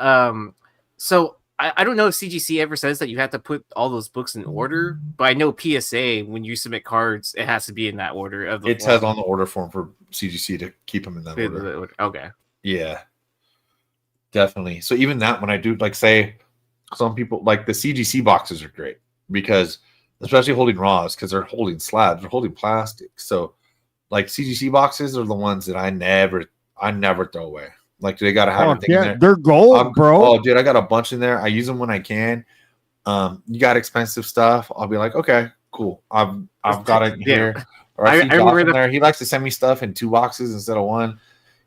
Speaker 10: so I don't know if CGC ever says that you have to put all those books in order, but I know PSA, when you submit cards, it has to be in that order.
Speaker 9: It says on the order form for CGC to keep them in that order.
Speaker 10: Okay.
Speaker 9: Yeah, definitely. So even that, when I do, like, say, some people, like, the CGC boxes are great because, especially holding raws, because they're holding slabs, they're holding plastic. So, like, CGC boxes are the ones that I never throw away. Like, they gotta have everything in there.
Speaker 11: They're gold, bro.
Speaker 9: Oh, dude, I got a bunch in there. I use them when I can. You got expensive stuff. I'll be like, okay, cool. I've got it here. Or I remember there. He likes to send me stuff in 2 boxes instead of 1.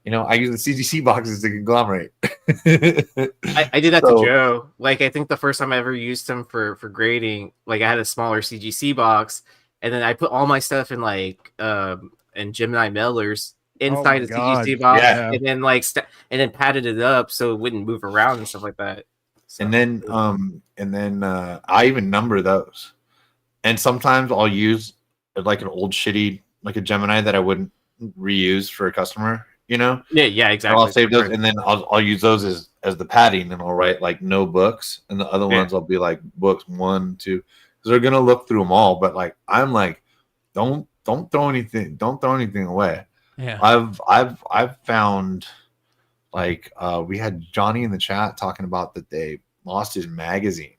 Speaker 9: I use the CGC boxes to conglomerate.
Speaker 10: I did that to Joe. Like, I think the first time I ever used him for grading, like, I had a smaller CGC box, and then I put all my stuff in like in Gemini mailers inside the CGC box, and then and then padded it up so it wouldn't move around and stuff like that. So,
Speaker 9: and then I even number those. And sometimes I'll use like an old shitty, like a Gemini that I wouldn't reuse for a customer. Yeah,
Speaker 10: exactly.
Speaker 9: I'll save those, and then I'll use those as the padding, and I'll write like no books, and the other ones I'll be like books 1, 2, because they're gonna look through them all. But like I'm like, don't throw anything away.
Speaker 8: Yeah,
Speaker 9: I've found, like, we had Johnny in the chat talking about that they lost his magazine.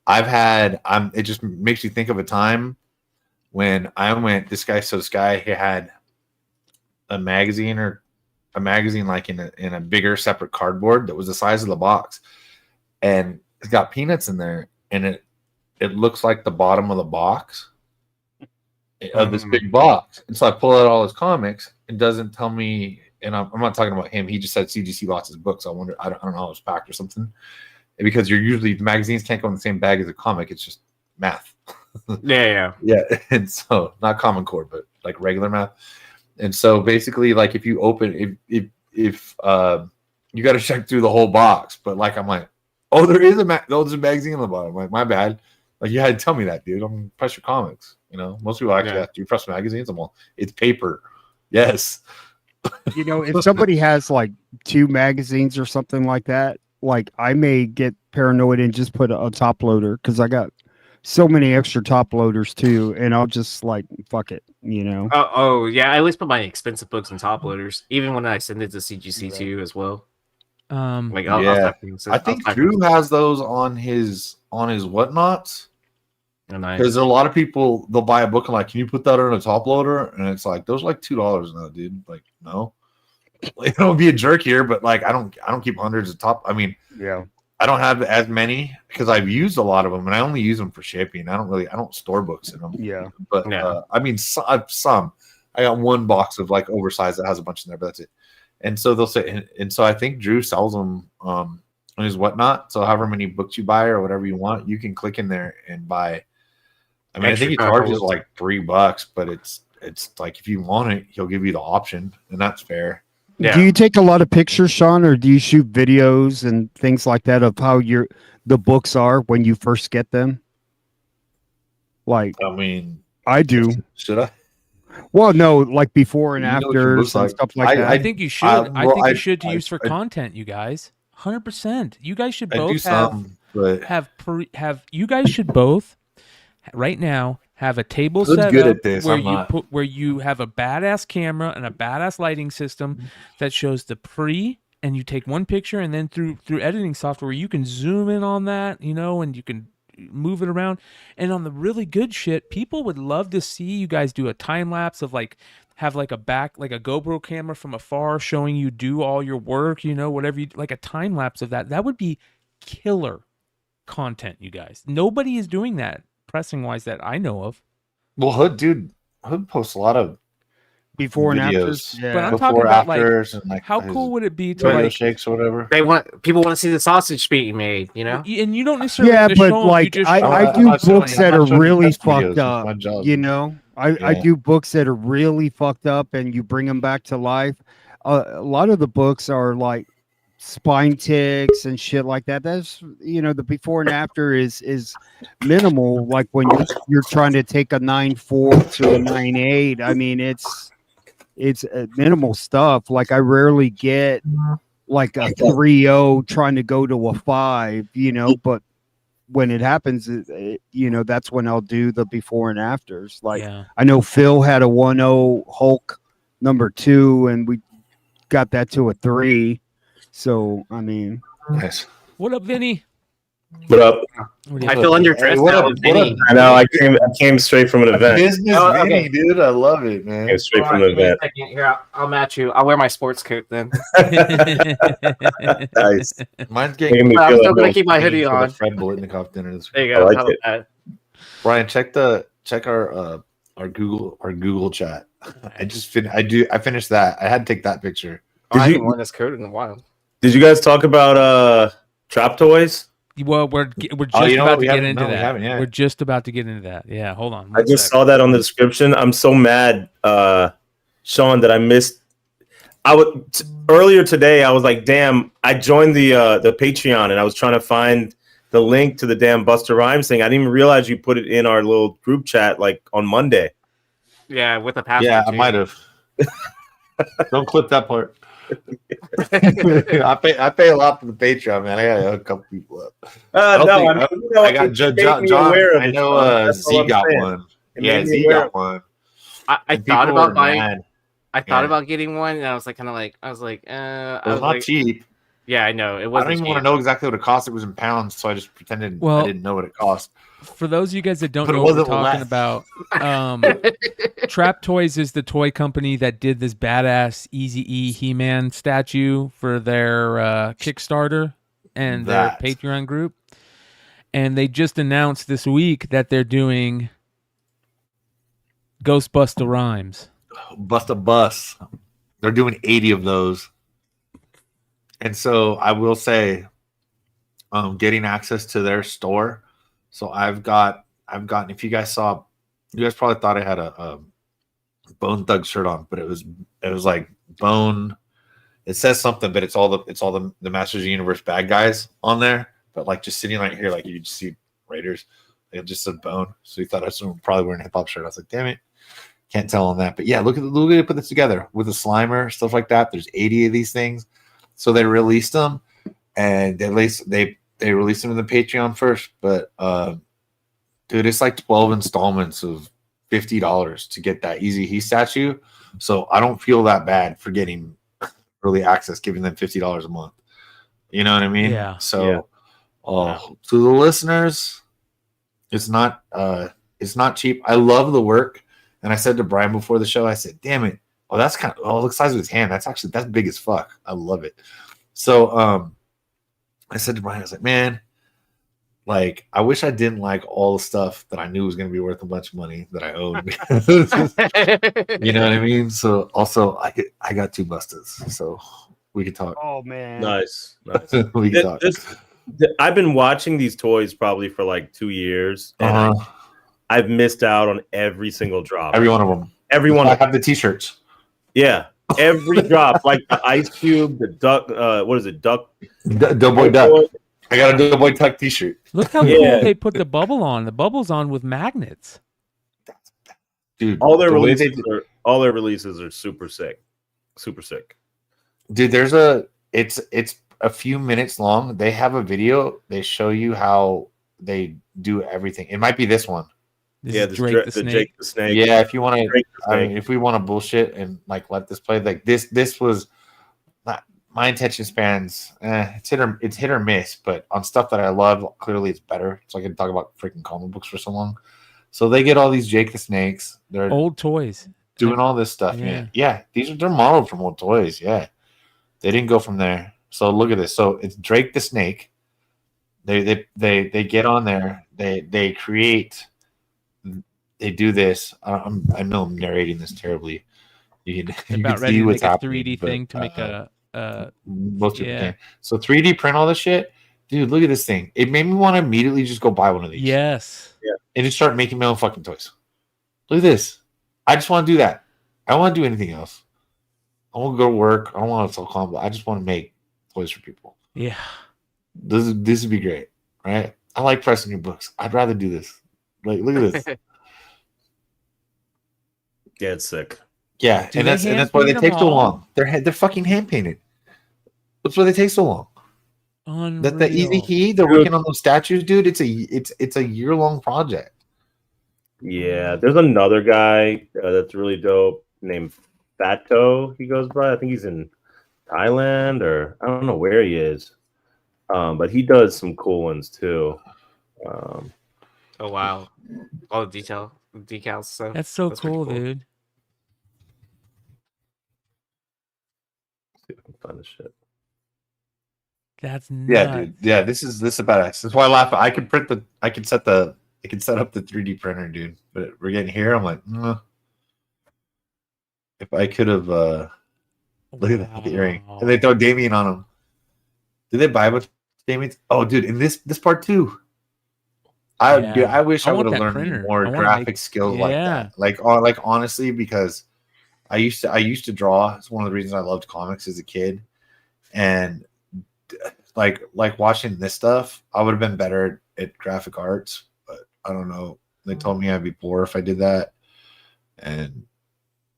Speaker 9: It just makes you think of a time when I went. This guy he had a magazine like in a bigger separate cardboard that was the size of the box, and it's got peanuts in there, and it looks like the bottom of the box of this big box. And so I pull out all his comics. It doesn't tell me, and I'm not talking about him. He just said CGC boxes books. I wonder, I don't know how it was packed or something, because the magazines can't go in the same bag as a comic. It's just math.
Speaker 10: Yeah.
Speaker 9: And so not Common Core, but like regular math. And so basically, like, if you open, if you got to check through the whole box, but like, I'm like, oh, there's a magazine on the bottom. I'm like, my bad. Like, you had to tell me that, dude. I'm press your comics. Most people actually ask, do you press magazines? I'm all, it's paper. Yes.
Speaker 11: If somebody has like 2 magazines or something like that, like, I may get paranoid and just put a top loader, because I got so many extra top loaders too, and I'll just like, fuck it,
Speaker 10: Oh yeah, I always put my expensive books in top loaders, even when I send it to CGC too as well.
Speaker 9: I think Drew has those on his whatnots. Because a lot of people, they'll buy a book and like, can you put that in a top loader? And it's like, those are like $2 now, dude. Like, no, like, don't be a jerk here, but like, I don't keep hundreds of top. I mean, I don't have as many because I've used a lot of them, and I only use them for shipping. I don't store books in them. But I mean, some. I got 1 box of like oversized that has a bunch in there, but that's it. And so they'll say, and so I think Drew sells them on his whatnot. So however many books you buy or whatever you want, you can click in there and buy. I mean, I think he charges like $3, but it's like, if you want it, he'll give you the option, and that's fair.
Speaker 11: Do you take a lot of pictures, Sean, or do you shoot videos and things like that of how the books are when you first get them? Like,
Speaker 9: I mean,
Speaker 11: I do.
Speaker 9: Should I?
Speaker 11: Well, no, like before and
Speaker 9: You know what your
Speaker 11: afters
Speaker 9: book's
Speaker 11: and
Speaker 9: like.
Speaker 11: stuff like that.
Speaker 8: I think you should. I think you should to use for content, you guys. 100%. You guys should
Speaker 9: I do
Speaker 8: both
Speaker 9: some, but-
Speaker 8: have. You guys should both right now have a table
Speaker 9: Hood's
Speaker 8: set
Speaker 9: good
Speaker 8: up
Speaker 9: at this,
Speaker 8: where
Speaker 9: I'm
Speaker 8: you
Speaker 9: not.
Speaker 8: where you have a badass camera and a badass lighting system that shows the pre, and you take one picture, and then through editing software you can zoom in on that, and you can move it around. And on the really good shit, people would love to see you guys do a time lapse of have a GoPro camera from afar showing you do all your work, whatever you like, a time lapse of that. That would be killer content, you guys. Nobody is doing that pressing wise that I know of.
Speaker 9: Well, Hood posts a lot of
Speaker 11: before and
Speaker 9: videos.
Speaker 11: afters. Yeah.
Speaker 8: But I'm
Speaker 9: Before,
Speaker 8: talking about
Speaker 9: afters, and
Speaker 8: how
Speaker 9: his
Speaker 8: cool would it be to
Speaker 9: potato shakes or whatever.
Speaker 10: People want to see the sausage being made,
Speaker 8: And you don't necessarily
Speaker 11: Yeah,
Speaker 8: have to
Speaker 11: but
Speaker 8: show 'em,
Speaker 11: like
Speaker 8: you just
Speaker 11: I
Speaker 8: show 'em.
Speaker 11: do books that are really
Speaker 9: test videos.
Speaker 11: fucked
Speaker 9: It's
Speaker 11: up.
Speaker 9: my job.
Speaker 11: I
Speaker 9: Yeah.
Speaker 11: do books that are really fucked up, and you bring them back to life. A lot of the books are like spine ticks and shit like that. That's the before and after is minimal. Like when you're trying to take a 9.4 to a 9.8. I mean, it's minimal stuff. Like I rarely get like a 3.0 trying to go to a 5. But when it happens, that's when I'll do the before and afters. Like I know Phil had a 1.0 Hulk #2, and we got that to a 3. So I mean,
Speaker 9: nice.
Speaker 8: What up, Vinny?
Speaker 16: What up?
Speaker 10: I feel underdressed now. Vinny.
Speaker 16: I know. I came straight from an event.
Speaker 9: Business
Speaker 10: Oh,
Speaker 9: Vinny,
Speaker 10: okay.
Speaker 9: dude. I love it, man.
Speaker 16: Came straight from
Speaker 10: Alright,
Speaker 16: an
Speaker 10: give me a
Speaker 16: event.
Speaker 10: second. Here, I'll match you. I'll wear my sports coat then.
Speaker 16: Nice.
Speaker 9: Mine's
Speaker 16: Making
Speaker 9: getting.
Speaker 16: me
Speaker 10: I'm
Speaker 16: feel
Speaker 10: still
Speaker 16: like
Speaker 10: gonna keep my hoodie
Speaker 9: for the
Speaker 10: on.
Speaker 9: Fred Bolitnikoff dinner this
Speaker 10: There
Speaker 9: week.
Speaker 10: you go.
Speaker 16: I like
Speaker 10: How about
Speaker 16: it.
Speaker 10: that?
Speaker 9: Brian, check our Google chat. I finished that. I had to take that picture.
Speaker 10: Oh, I
Speaker 16: Did you-
Speaker 10: haven't worn this coat in a while.
Speaker 16: Did you guys talk about trap toys?
Speaker 8: Well, we're just
Speaker 9: Oh, you know
Speaker 8: about
Speaker 9: what?
Speaker 8: to
Speaker 9: We
Speaker 8: get
Speaker 9: haven't-
Speaker 8: into
Speaker 9: no, we
Speaker 8: that.
Speaker 9: haven't yet.
Speaker 8: We're just about to get into that. Yeah, hold on.
Speaker 16: I just saw that on the description. I'm so mad, Sean, that I missed. Earlier today. I was like, damn. I joined the Patreon and I was trying to find the link to the damn Busta Rhymes thing. I didn't even realize you put it in our little group chat like on Monday.
Speaker 10: Yeah, with a password.
Speaker 9: Yeah, I
Speaker 10: too.
Speaker 9: might have. Don't clip that part. I pay a lot for the Patreon, man. I got a couple people up. I got John. I know Z got one. Yeah, Z got one.
Speaker 10: I
Speaker 9: And
Speaker 10: thought
Speaker 9: people
Speaker 10: about
Speaker 9: were
Speaker 10: buying.
Speaker 9: mad.
Speaker 10: I thought
Speaker 9: Yeah.
Speaker 10: about getting one, and I was like,
Speaker 9: It
Speaker 10: I
Speaker 9: was
Speaker 10: was
Speaker 9: not cheap.
Speaker 10: Yeah, I know it
Speaker 9: I
Speaker 10: wasn't.
Speaker 9: don't even want to know exactly what it cost. It was in pounds, so I just pretended
Speaker 8: Well,
Speaker 9: I didn't know what it cost.
Speaker 8: For those of you guys that don't
Speaker 9: But it
Speaker 8: know what we're
Speaker 9: wasn't
Speaker 8: talking
Speaker 9: less.
Speaker 8: about, Trap Toys is the toy company that did this badass Yeezee He-Man statue for their Kickstarter and their
Speaker 9: That.
Speaker 8: Patreon group. And they just announced this week that they're doing Ghostbuster Rhymes.
Speaker 9: Bust a bus. They're doing 80 of those. And so I will say, getting access to their store. So I've gotten, if you guys saw, you guys probably thought I had a Bone Thug shirt on, but it was like Bone. It says something, but it's all the Masters of the Universe bad guys on there. But like just sitting right here, like you just see Raiders. It just said Bone. So he thought I was probably wearing a hip hop shirt. I was like, damn it. Can't tell on that. But yeah, look at it, put this together with a Slimer, stuff like that. There's 80 of these things. So they released them, and they released them in the Patreon first. But dude, it's like 12 installments of $50 to get that Yeezee He statue. So I don't feel that bad for getting early access, giving them $50 a month. You know what I mean?
Speaker 8: Yeah.
Speaker 9: So to the listeners, it's not cheap. I love the work. And I said to Brian before the show, I said, damn it. Oh, that's kind of, look the size of his hand. That's big as fuck. I love it. So I said to Brian, I was like, man, like, I wish I didn't like all the stuff that I knew was going to be worth a bunch of money that I owned. You know what I mean? So also I got 2 Bustas, so we could talk.
Speaker 11: Oh man.
Speaker 16: Nice.
Speaker 9: We can talk.
Speaker 16: I've been watching these toys probably for like 2 years. And I've missed out on every single drop.
Speaker 9: Every one of them.
Speaker 16: Every one.
Speaker 9: I have the t-shirts.
Speaker 16: Yeah. Every drop, like the Ice Cube, the Duck. What is it? Duck.
Speaker 9: Doughboy Duck. I got a Doughboy Duck T-shirt.
Speaker 8: Look how cool they put the bubble on. The bubble's on with magnets.
Speaker 9: Dude,
Speaker 16: all their releases are super sick. Super sick.
Speaker 9: Dude, it's a few minutes long. They have a video. They show you how they do everything. It might be this one.
Speaker 16: The Jake the Snake.
Speaker 9: Yeah, if you want to, I mean, if we want to bullshit and like let this play, like this was not my attention spans. It's hit or miss, but on stuff that I love, clearly it's better. So I can talk about freaking comic books for so long. So they get all these Jake the Snakes. They're
Speaker 8: old toys
Speaker 9: doing all this stuff. Yeah. They're modeled from old toys. Yeah, they didn't go from there. So look at this. So it's Drake the Snake. They get on there. They create. They do this. I know I'm narrating this terribly. You can see what's happening.
Speaker 8: 3D thing to make a
Speaker 9: most thing. So 3D print all this shit, dude. Look at this thing. It made me want to immediately just go buy one of these.
Speaker 8: Yes.
Speaker 9: Yeah. And just start making my own fucking toys. Look at this. I just want to do that. I don't want to do anything else. I want to go to work. I don't want to sell comics. I just want to make toys for people.
Speaker 8: Yeah.
Speaker 9: This would be great, right? I like pressing your books. I'd rather do this. Like, look at this.
Speaker 16: Yeah, it's sick.
Speaker 9: Yeah, and that's why they take so long. They're fucking hand painted. That's why they take so long.
Speaker 8: Unreal.
Speaker 9: That the Yeezee, they're working on those statues, dude. It's a year-long project.
Speaker 16: Yeah, there's another guy that's really dope named Fato. He goes by. I think he's in Thailand or I don't know where he is. But he does some cool ones too.
Speaker 10: Oh wow! All the decals. So
Speaker 8: that's cool, dude.
Speaker 16: See if I can find the shit.
Speaker 8: That's nuts.
Speaker 9: Yeah, dude. Yeah, this is a badass. That's why I laugh. I can set up the 3D printer, dude. But we're getting here. I'm like, if I could have look at the earring. And they throw Damien on him. Did they buy with Damien? Oh, dude, in this part too. I wish I would have learned more graphic skills like that. Like honestly, because I used to draw. It's one of the reasons I loved comics as a kid. And like watching this stuff, I would have been better at graphic arts, but I don't know. They told me I'd be poor if I did that. And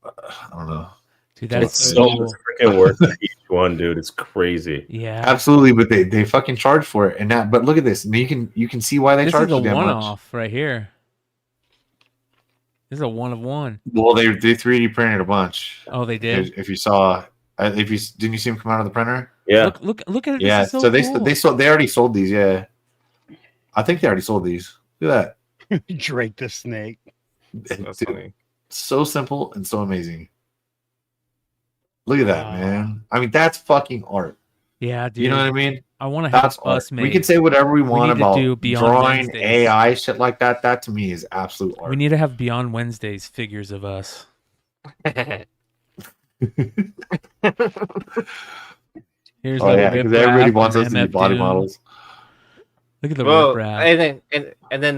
Speaker 9: I don't know.
Speaker 8: Dude, that's
Speaker 16: so freaking worth each one, dude. It's crazy.
Speaker 8: Yeah,
Speaker 9: absolutely. But they fucking charge for it, and that. But look at this. I mean, you can see why they charge.
Speaker 8: This is a one-off right here. This is a one of one.
Speaker 9: Well, they 3D printed a bunch.
Speaker 8: Oh, they did.
Speaker 9: If you saw, didn't you see them come out of the printer?
Speaker 16: Yeah.
Speaker 8: Look at it.
Speaker 9: Yeah.
Speaker 8: This is
Speaker 9: so
Speaker 8: cool.
Speaker 9: they already sold these. Yeah. I think they already sold these. Look at
Speaker 11: that. Drake the Snake.
Speaker 10: That's funny.
Speaker 9: So simple and so amazing. Look at that, man. I mean, that's fucking art.
Speaker 8: Yeah, dude.
Speaker 9: You know what I mean?
Speaker 8: I want to have
Speaker 9: that's
Speaker 8: us
Speaker 9: art. We can say whatever we want about drawing
Speaker 8: Wednesdays.
Speaker 9: AI shit like that. That to me is absolute art.
Speaker 8: We need to have Beyond Wednesdays figures of us. Here's
Speaker 9: because everybody wants us to be body models.
Speaker 8: Look at the
Speaker 10: riprap. And then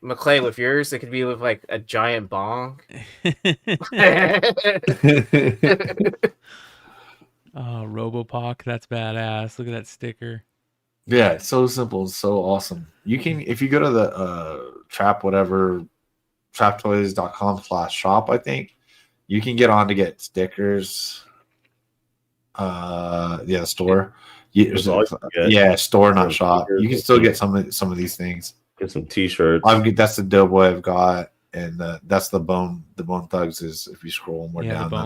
Speaker 10: McClay, with yours, it could be with like a giant bong.
Speaker 8: Oh, Robopock, that's badass. Look at that sticker.
Speaker 9: Yeah, it's so simple, it's so awesome. You can, if you go to the traptoys.com/shop, I think you can get on to get stickers. The store. Store, not shop. You can still get some of these things.
Speaker 16: Get some t-shirts.
Speaker 9: That's the Doughboy I've got, and that's the Bone Thugs. Is if you scroll more down,
Speaker 8: the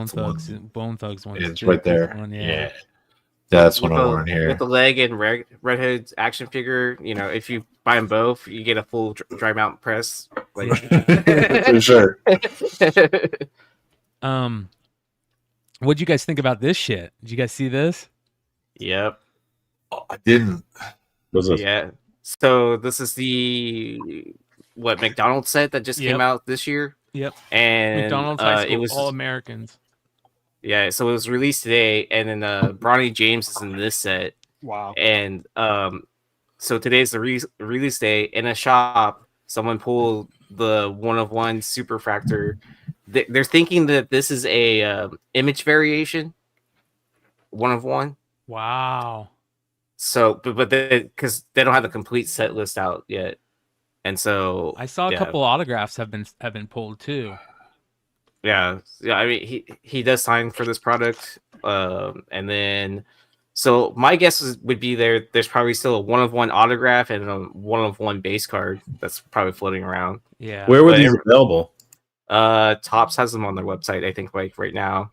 Speaker 8: Bone Thugs one.
Speaker 9: It's right there.
Speaker 8: One,
Speaker 9: yeah, that's what I'm wearing here.
Speaker 10: With the leg and Red Hood's action figure, if you buy them both, you get a full dry mount press. Like
Speaker 9: for sure.
Speaker 8: What'd you guys think about this shit? Did you guys see this?
Speaker 10: Yep.
Speaker 9: Oh, I didn't.
Speaker 10: Yeah. So this is the McDonald's set that just came out this year.
Speaker 8: Yep.
Speaker 10: And
Speaker 8: McDonald's High School,
Speaker 10: it was
Speaker 8: all Americans.
Speaker 10: Yeah, so it was released today, and then Bronny James is in this set.
Speaker 11: Wow.
Speaker 10: And so today's the release day. In a shop, someone pulled the one-of-one Superfractor they're thinking that this is a image variation, 1 of 1.
Speaker 8: Wow.
Speaker 10: So, but because they don't have the complete set list out yet, and so
Speaker 8: I saw a couple autographs have been pulled too.
Speaker 10: Yeah. I mean, he does sign for this product, and then so my guess would be there's probably still a 1 of 1 autograph and a 1 of 1 base card that's probably floating around.
Speaker 8: Yeah.
Speaker 16: Where were these available?
Speaker 10: Topps has them on their website, I think, like right now.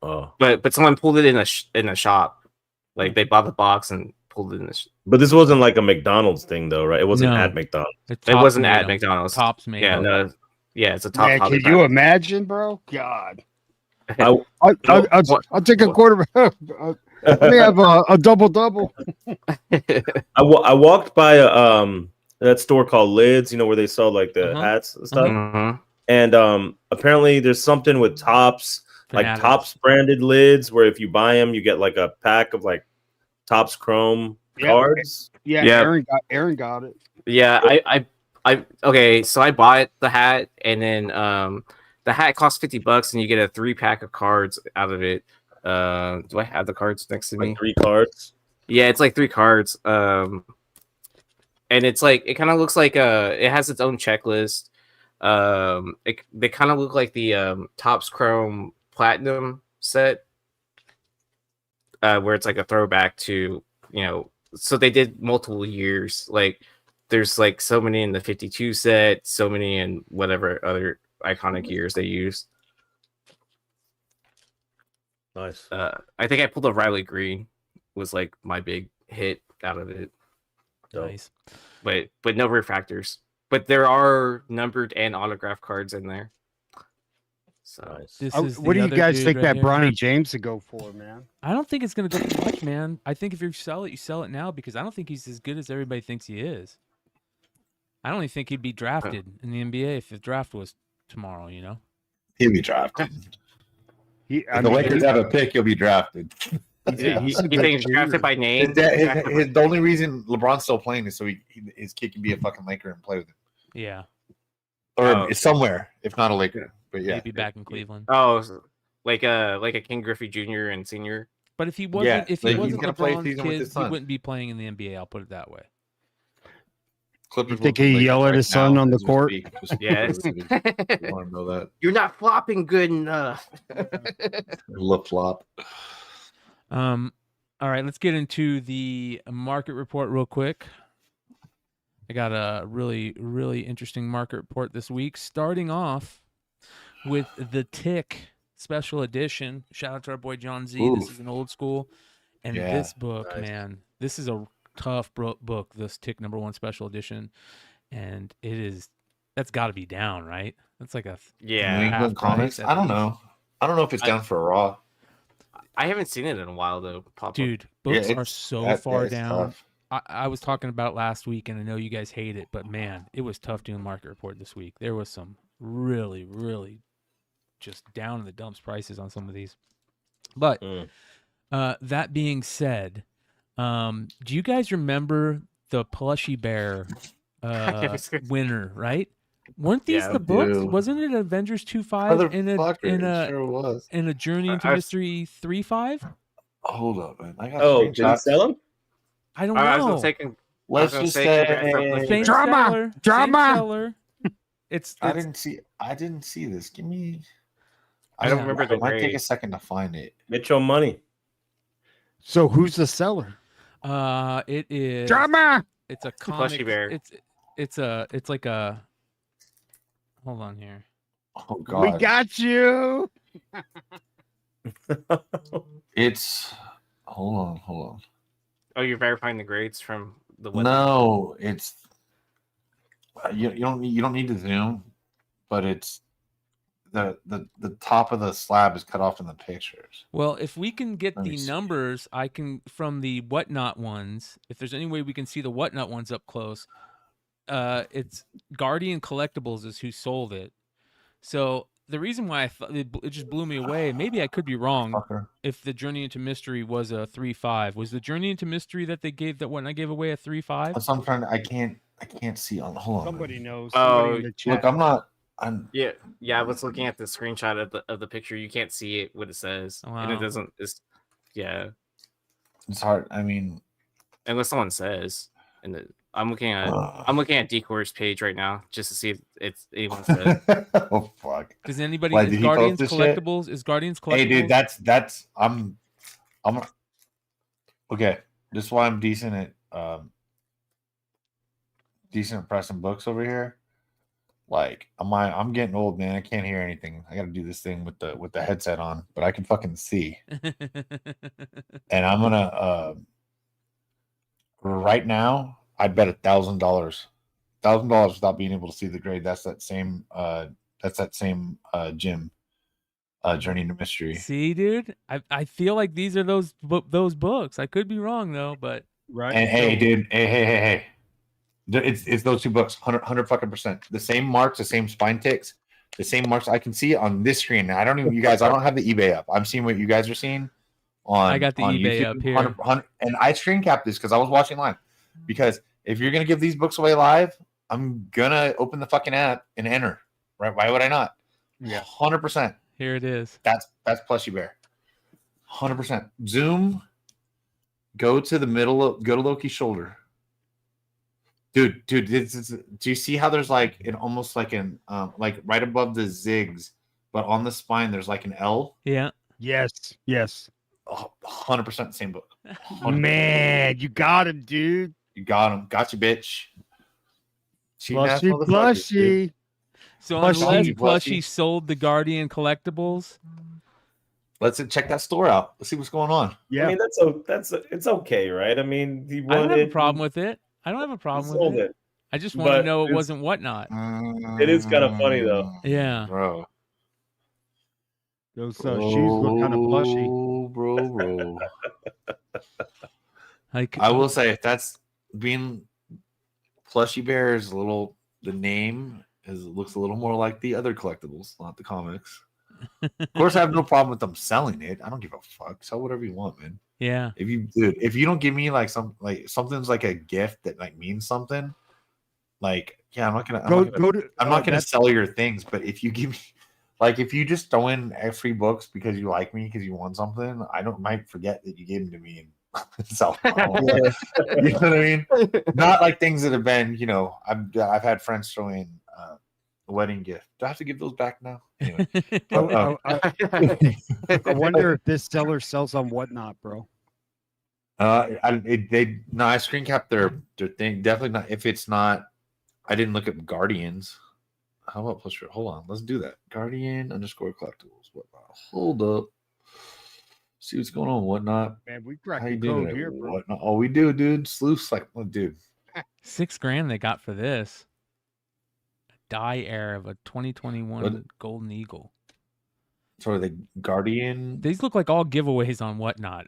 Speaker 16: Oh,
Speaker 10: but someone pulled it in a shop, like they bought the box and pulled it in.
Speaker 16: But this wasn't like a McDonald's thing, though, right? It wasn't
Speaker 8: No.
Speaker 16: at McDonald's.
Speaker 10: It wasn't at McDonald's.
Speaker 8: Topps made
Speaker 10: Yeah,
Speaker 8: them.
Speaker 10: no, yeah, it's a top.
Speaker 11: Man, can you imagine, bro? God.
Speaker 16: I-
Speaker 11: I'll take a quarter. Let me have a double.
Speaker 16: I walked by that store called Lids, where they sell like the hats and stuff.
Speaker 10: Mhm.
Speaker 16: And apparently there's something with Topps, like
Speaker 8: Fanatics.
Speaker 16: Topps branded lids, where if you buy them, you get like a pack of like Topps Chrome cards.
Speaker 11: Yeah,
Speaker 10: Yeah.
Speaker 11: Aaron got it.
Speaker 10: Yeah, I okay. So I bought the hat, and then the hat costs $50, and you get a 3-pack of cards out of it. Do I have the cards next to me?
Speaker 16: Like 3 cards.
Speaker 10: Yeah, it's like 3 cards. And it's like it kind of looks like it has its own checklist. They kind of look like the Topps Chrome Platinum set, where it's like a throwback to So they did multiple years. Like there's like so many in the 52 set, so many in whatever other iconic years they used.
Speaker 16: Nice.
Speaker 10: I think I pulled a Riley Green was like my big hit out of it.
Speaker 8: Nice.
Speaker 10: But no refractors. But there are numbered and autograph cards in there. So
Speaker 11: What do you guys think that Bronny James would go for, man?
Speaker 8: I don't think it's going to go for much, man. I think if you sell it now, because I don't think he's as good as everybody thinks he is. I don't even think he'd be drafted in the NBA if the draft was tomorrow,
Speaker 9: He'll be drafted. If the
Speaker 11: mean,
Speaker 9: Lakers have a pick, he'll be drafted.
Speaker 10: Yeah, you think he's drafted by name?
Speaker 9: The only reason LeBron's still playing is so his kid can be a fucking Laker and play with him.
Speaker 8: Yeah.
Speaker 9: Or somewhere, if not a Laker. But yeah,
Speaker 8: Maybe back in Cleveland.
Speaker 10: Oh, like a King Griffey Jr. and Senior.
Speaker 8: But if he wasn't,
Speaker 9: he's gonna play
Speaker 8: LeBron's
Speaker 9: season with
Speaker 8: kid,
Speaker 9: his
Speaker 8: he
Speaker 9: son.
Speaker 8: wouldn't be playing in the NBA. I'll put it that way.
Speaker 9: Clippers
Speaker 11: You think
Speaker 9: will
Speaker 11: he
Speaker 9: play
Speaker 11: yell at
Speaker 9: right
Speaker 11: his son
Speaker 9: now
Speaker 11: on the
Speaker 9: as we
Speaker 11: court?
Speaker 9: speak.
Speaker 10: Yes.
Speaker 9: You want to know that?
Speaker 10: You're not flopping good enough.
Speaker 9: Lip flop.
Speaker 8: All right, let's get into the market report real quick. I got a really, really interesting market report this week, starting off with the Tick special edition. Shout out to our boy John Z.
Speaker 9: Oof.
Speaker 8: This is an old school. And
Speaker 9: Yeah,
Speaker 8: this book,
Speaker 16: nice.
Speaker 8: man, this is a tough book, this Tick #1 special edition. And that's got to be down, right? That's like a
Speaker 10: Yeah.
Speaker 9: New
Speaker 8: half
Speaker 9: England
Speaker 8: price
Speaker 9: Comics.
Speaker 8: at
Speaker 9: I don't
Speaker 8: least.
Speaker 9: know. I don't know if it's down for a raw.
Speaker 10: I haven't seen it in a while though. Pop up.
Speaker 8: Dude, books
Speaker 9: Yeah,
Speaker 8: are
Speaker 9: it's-
Speaker 8: so
Speaker 9: that-
Speaker 8: far
Speaker 9: it's
Speaker 8: down.
Speaker 9: tough.
Speaker 8: I was talking about last week, and I know you guys hate it, but man, it was tough doing market report this week. There was some really, really just down in the dumps prices on some of these. But that being said, do you guys remember the Plushy Bear winner? Right? Weren't these
Speaker 9: Yeah,
Speaker 8: the
Speaker 9: I
Speaker 8: books?
Speaker 9: do.
Speaker 8: Wasn't it Avengers 2.5 in
Speaker 9: Motherfucker, it sure was.
Speaker 8: a Journey into
Speaker 10: I-
Speaker 8: Mystery 3.5?
Speaker 9: Hold up, man. I got
Speaker 16: Oh, did he
Speaker 9: screenshots.
Speaker 16: sell them?
Speaker 8: I don't
Speaker 10: I was
Speaker 8: know.
Speaker 10: gonna say, I
Speaker 9: Let's
Speaker 10: was gonna
Speaker 9: just
Speaker 10: say
Speaker 9: say
Speaker 8: Same
Speaker 11: Drama!
Speaker 8: seller,
Speaker 11: Drama!
Speaker 8: Same seller. It's
Speaker 9: I didn't see this. Give me.
Speaker 10: I don't remember the
Speaker 9: It might take a
Speaker 10: grade.
Speaker 9: second to find it.
Speaker 16: Mitchell Money.
Speaker 11: So who's the seller?
Speaker 8: It is
Speaker 11: Drama!
Speaker 8: It's a
Speaker 10: Plushy
Speaker 8: comic.
Speaker 10: Bear.
Speaker 8: It's like a. Hold on here.
Speaker 9: Oh God.
Speaker 11: We got you.
Speaker 9: It's. Hold on.
Speaker 10: Oh, you're verifying the grades from the website?
Speaker 9: No, it's. You don't need to zoom, but it's the top of the slab is cut off in the pictures.
Speaker 8: Well, if we can get
Speaker 9: Let me
Speaker 8: the
Speaker 9: see.
Speaker 8: numbers, I can from the Whatnot ones. If there's any way we can see the Whatnot ones up close, it's Guardian Collectibles is who sold it. So the reason why I thought it just blew me away. Maybe I could be wrong.
Speaker 9: Fucker.
Speaker 8: If the Journey into Mystery was a 3.5, was the Journey into Mystery that they gave that Whatnot gave away a 3.5?
Speaker 9: That's what I'm trying to. I can't see on. Hold on.
Speaker 11: Somebody knows.
Speaker 10: Oh,
Speaker 11: Somebody in the chat.
Speaker 9: Look, I'm not.
Speaker 10: Yeah. I was looking at the screenshot of the picture. You can't see it what it says, and it
Speaker 8: Wow.
Speaker 10: doesn't. It's
Speaker 9: hard. I mean,
Speaker 10: unless someone says, and I'm looking at Decor's page right now just to see if it's anyone says.
Speaker 9: Oh fuck!
Speaker 8: Does anybody?
Speaker 9: Why,
Speaker 8: Is
Speaker 9: did he
Speaker 8: Guardians
Speaker 9: post this shit?
Speaker 8: Collectibles? Is Guardians Collectibles?
Speaker 9: Hey, dude, that's I'm okay. This is why I'm decent at pressing books over here. Like I'm getting old, man. I can't hear anything. I got to do this thing with the headset on, but I can fucking see. And I'm gonna right now, I'd bet $1,000 without being able to see the grade. That's that same gym. Journey to Mystery.
Speaker 8: See, dude, I feel like these are those books. I could be wrong though, but
Speaker 11: right.
Speaker 9: And hey, dude, hey. It's those two books, 100 fucking %. The same marks, the same spine ticks, the same marks. I can see it on this screen. I don't have the eBay up. I'm seeing what you guys are seeing on.
Speaker 8: I got the eBay
Speaker 9: YouTube,
Speaker 8: up here.
Speaker 9: 100, and I screen capped this because I was watching live. Because if you're gonna give these books away live, I'm gonna open the fucking app and enter. Right? Why would I not?
Speaker 11: Yeah,
Speaker 8: 100%. Here it is.
Speaker 9: That's Plushy Bear. 100%. Zoom. Go to the middle. Go to Loki's shoulder. Dude, do you see how there's like an almost like an like right above the zigs, but on the spine there's like an L?
Speaker 8: Yeah.
Speaker 11: Yes.
Speaker 9: 100% same book. 100%.
Speaker 11: Man, you got him, dude.
Speaker 9: You got him. Got you, bitch.
Speaker 11: Plushy.
Speaker 8: So unless Plushy sold the Guardian Collectibles,
Speaker 9: let's check that store out. Let's see what's going on.
Speaker 16: Yeah, I mean it's okay, right? I mean,
Speaker 8: I don't have a problem with it. I don't have a problem with it. I just want to know it wasn't Whatnot.
Speaker 16: It is kind of funny though.
Speaker 8: Yeah,
Speaker 9: bro.
Speaker 11: Those shoes look kind of plushy,
Speaker 9: bro.
Speaker 8: I
Speaker 9: will say if that's being Plushy Bear is the name looks a little more like the other collectibles, not the comics. Of course, I have no problem with them selling it. I don't give a fuck. Sell whatever you want, man.
Speaker 8: Yeah.
Speaker 9: If you don't give me like something's like a gift that like means something, like I'm not gonna sell your things. But if you give me if you just throw in free books because you like me because you want something, might forget that you gave them to me and sell them. You know what I mean? Not like things that have been, I've had friends throw in a wedding gift. Do I have to give those back now? Anyway.
Speaker 11: I wonder if this seller sells on Whatnot, bro.
Speaker 9: I screen capped their thing. Definitely not. If it's not, I didn't look at Guardians. How about plus? Hold on, let's do that. Guardian _ collectibles. Whatnot. Hold up. See what's going on. Whatnot.
Speaker 11: Man, we cracked
Speaker 9: the
Speaker 11: code here, bro.
Speaker 9: Whatnot. Oh, we do, dude. Sleuths dude.
Speaker 8: $6,000 they got for this. Die air of a 2021 Golden Eagle.
Speaker 9: So are they Guardian?
Speaker 8: These look like all giveaways on Whatnot.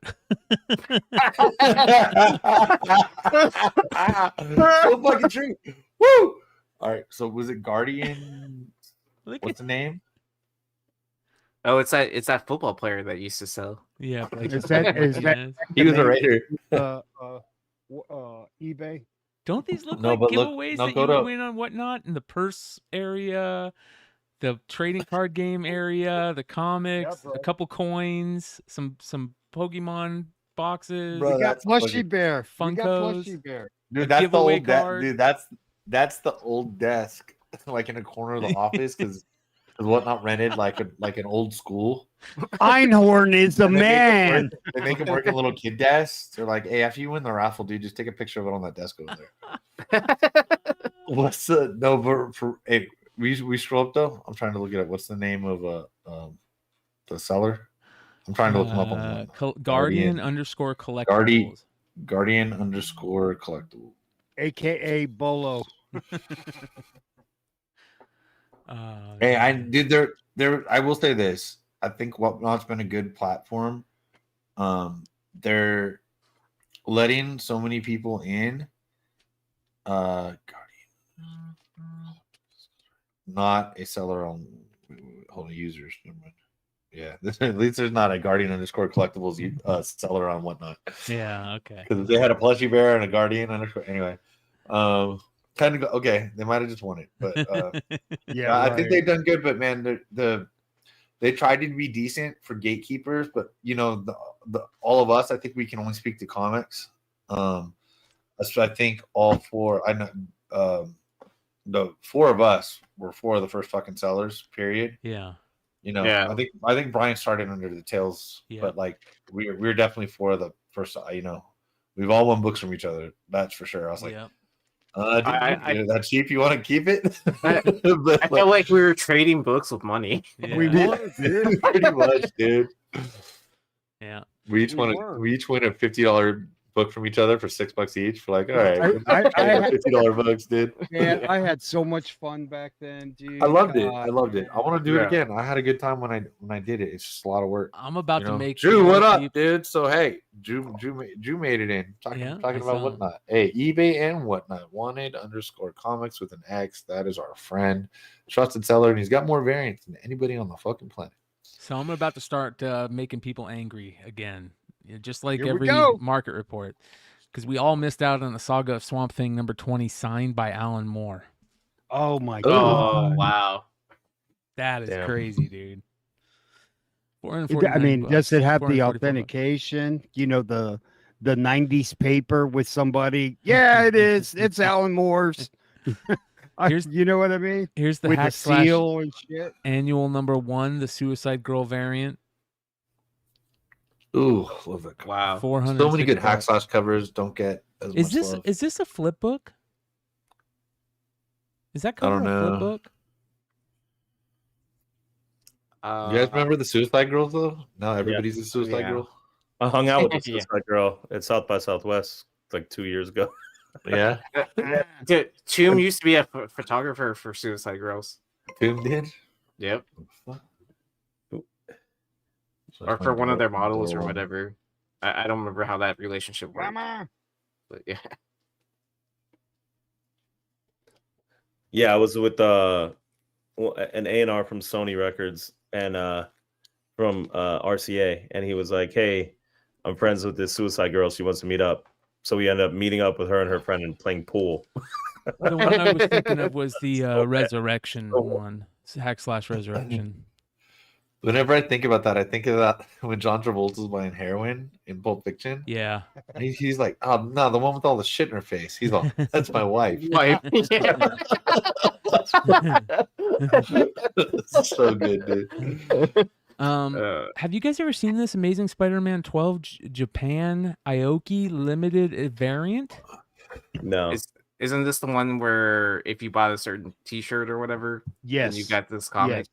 Speaker 9: So fucking true. Woo! All right. So was it Guardian? What's the name?
Speaker 10: Oh, it's that football player that used to sell.
Speaker 8: Yeah,
Speaker 11: is that
Speaker 9: he was a Raider.
Speaker 11: eBay.
Speaker 8: Don't these look like giveaways that you would win on Whatnot in the purse area, the trading card game area, the comics, a couple coins, some Pokemon boxes.
Speaker 11: Bro, we got Plushy Bear.
Speaker 8: Funkos.
Speaker 9: Dude, that's the old dude. That's the old desk, like in a corner of the office, because Whatnot rented like an old school.
Speaker 11: Einhorn is the man.
Speaker 9: They make him work in little kid desks. They're like, hey, after you win the raffle, dude, just take a picture of it on that desk over there. What's the hey, we scroll up though? I'm trying to look it up. What's the name of the seller? I'm trying to look him up on
Speaker 8: Guardian _ Collectibles.
Speaker 9: Guardian _ Collectible.
Speaker 11: AKA Bolo.
Speaker 9: Hey, I did there. I will say this. I think Whatnot's been a good platform. They're letting so many people in. Guardian, not a seller on users. Never mind. Yeah, at least there's not a Guardian _ Collectibles seller on Whatnot.
Speaker 8: Yeah, okay.
Speaker 9: Because they had a Plushy Bear and a Guardian _ anyway. kind of okay. They might have just won it, but
Speaker 11: Yeah,
Speaker 9: I think
Speaker 11: right.
Speaker 9: they've done good. But man, they tried to be decent for gatekeepers, but you know, the all of us, I think we can only speak to comics. So I think all four. I know the four of us were four of the first fucking sellers. Period.
Speaker 8: Yeah.
Speaker 9: You know,
Speaker 10: Yeah.
Speaker 9: I think Bryan started under the tails,
Speaker 8: Yeah.
Speaker 9: but like we're definitely four of the first. You know, we've all won books from each other. That's for sure. I was like,
Speaker 8: Yeah.
Speaker 9: that cheap. You want to keep it?
Speaker 10: I felt like we were trading books with money.
Speaker 8: Yeah.
Speaker 11: We were, dude.
Speaker 9: Pretty much, dude.
Speaker 8: Yeah.
Speaker 9: We each win a $50 book from each other for $6 each. For like, all right,
Speaker 11: I
Speaker 9: $50 books, dude.
Speaker 11: Man, I had so much fun back then, dude.
Speaker 9: I loved it.
Speaker 11: God,
Speaker 9: I loved it. I want to do it
Speaker 10: Yeah.
Speaker 9: again. I had a good time when I did it. It's just a lot of work.
Speaker 8: I'm about
Speaker 9: You
Speaker 8: to
Speaker 9: know?
Speaker 8: make
Speaker 9: Drew,
Speaker 8: sure
Speaker 9: what up,
Speaker 8: people-
Speaker 9: dude? So hey, Drew made it in. Talking
Speaker 8: Yeah, I
Speaker 9: about
Speaker 8: saw.
Speaker 9: Whatnot. Hey, eBay and Whatnot. Wanted_comics with an X. That is our friend, trusted seller, and he's got more variants than anybody on the fucking planet.
Speaker 8: So I'm about to start making people angry again, just like
Speaker 11: Here we
Speaker 8: every
Speaker 11: go.
Speaker 8: market report, because we all missed out on the Saga of Swamp Thing #20 signed by Alan Moore.
Speaker 11: Oh my
Speaker 10: Oh
Speaker 11: god.
Speaker 10: wow.
Speaker 8: That is
Speaker 16: Damn.
Speaker 8: crazy, dude.
Speaker 11: I mean, does it have the
Speaker 8: $444.
Speaker 11: authentication? You know, the 90s paper with somebody. Yeah, it is. It's Alan Moore's. You know what I mean?
Speaker 8: Here's the
Speaker 11: with
Speaker 8: hack
Speaker 11: the
Speaker 8: slash
Speaker 11: seal and shit.
Speaker 8: annual #1, the Suicide Girl variant.
Speaker 9: Ooh, love it.
Speaker 10: Wow.
Speaker 8: 400.
Speaker 9: So many good hack slash covers don't get as much love.
Speaker 8: Is this a flip book? Is that cover
Speaker 9: don't
Speaker 8: a flip
Speaker 9: know.
Speaker 8: book?
Speaker 9: You guys remember the Suicide Girls though? No, everybody's a Suicide
Speaker 10: Yeah.
Speaker 9: Girl.
Speaker 16: I hung out with the
Speaker 10: Yeah.
Speaker 16: Suicide Girl at South by Southwest like 2 years ago.
Speaker 9: Yeah,
Speaker 10: Dude, Tomb used to be a photographer for Suicide Girls.
Speaker 9: Tomb did.
Speaker 10: Yep. Or for one of their models or whatever. I don't remember how that relationship worked.
Speaker 11: Grandma.
Speaker 10: But yeah.
Speaker 16: Yeah, I was with an A&R from Sony Records and from RCA, and he was like, "Hey, I'm friends with this Suicide Girl. She wants to meet up." So we ended up meeting up with her and her friend and playing pool.
Speaker 8: The one I was thinking of was the Resurrection one. It's hack slash Resurrection.
Speaker 9: Whenever I think about that, I think of that when John Travolta's buying heroin in Pulp Fiction.
Speaker 8: Yeah.
Speaker 9: He's like, oh no, the one with all the shit in her face. He's all, that's my wife. So good, dude.
Speaker 8: Have you guys ever seen this Amazing Spider-Man 12 Japan Aoki limited variant?
Speaker 16: No.
Speaker 10: Isn't this the one where if you bought a certain T-shirt or whatever,
Speaker 11: yes,
Speaker 10: then you got this comic?
Speaker 11: Yes.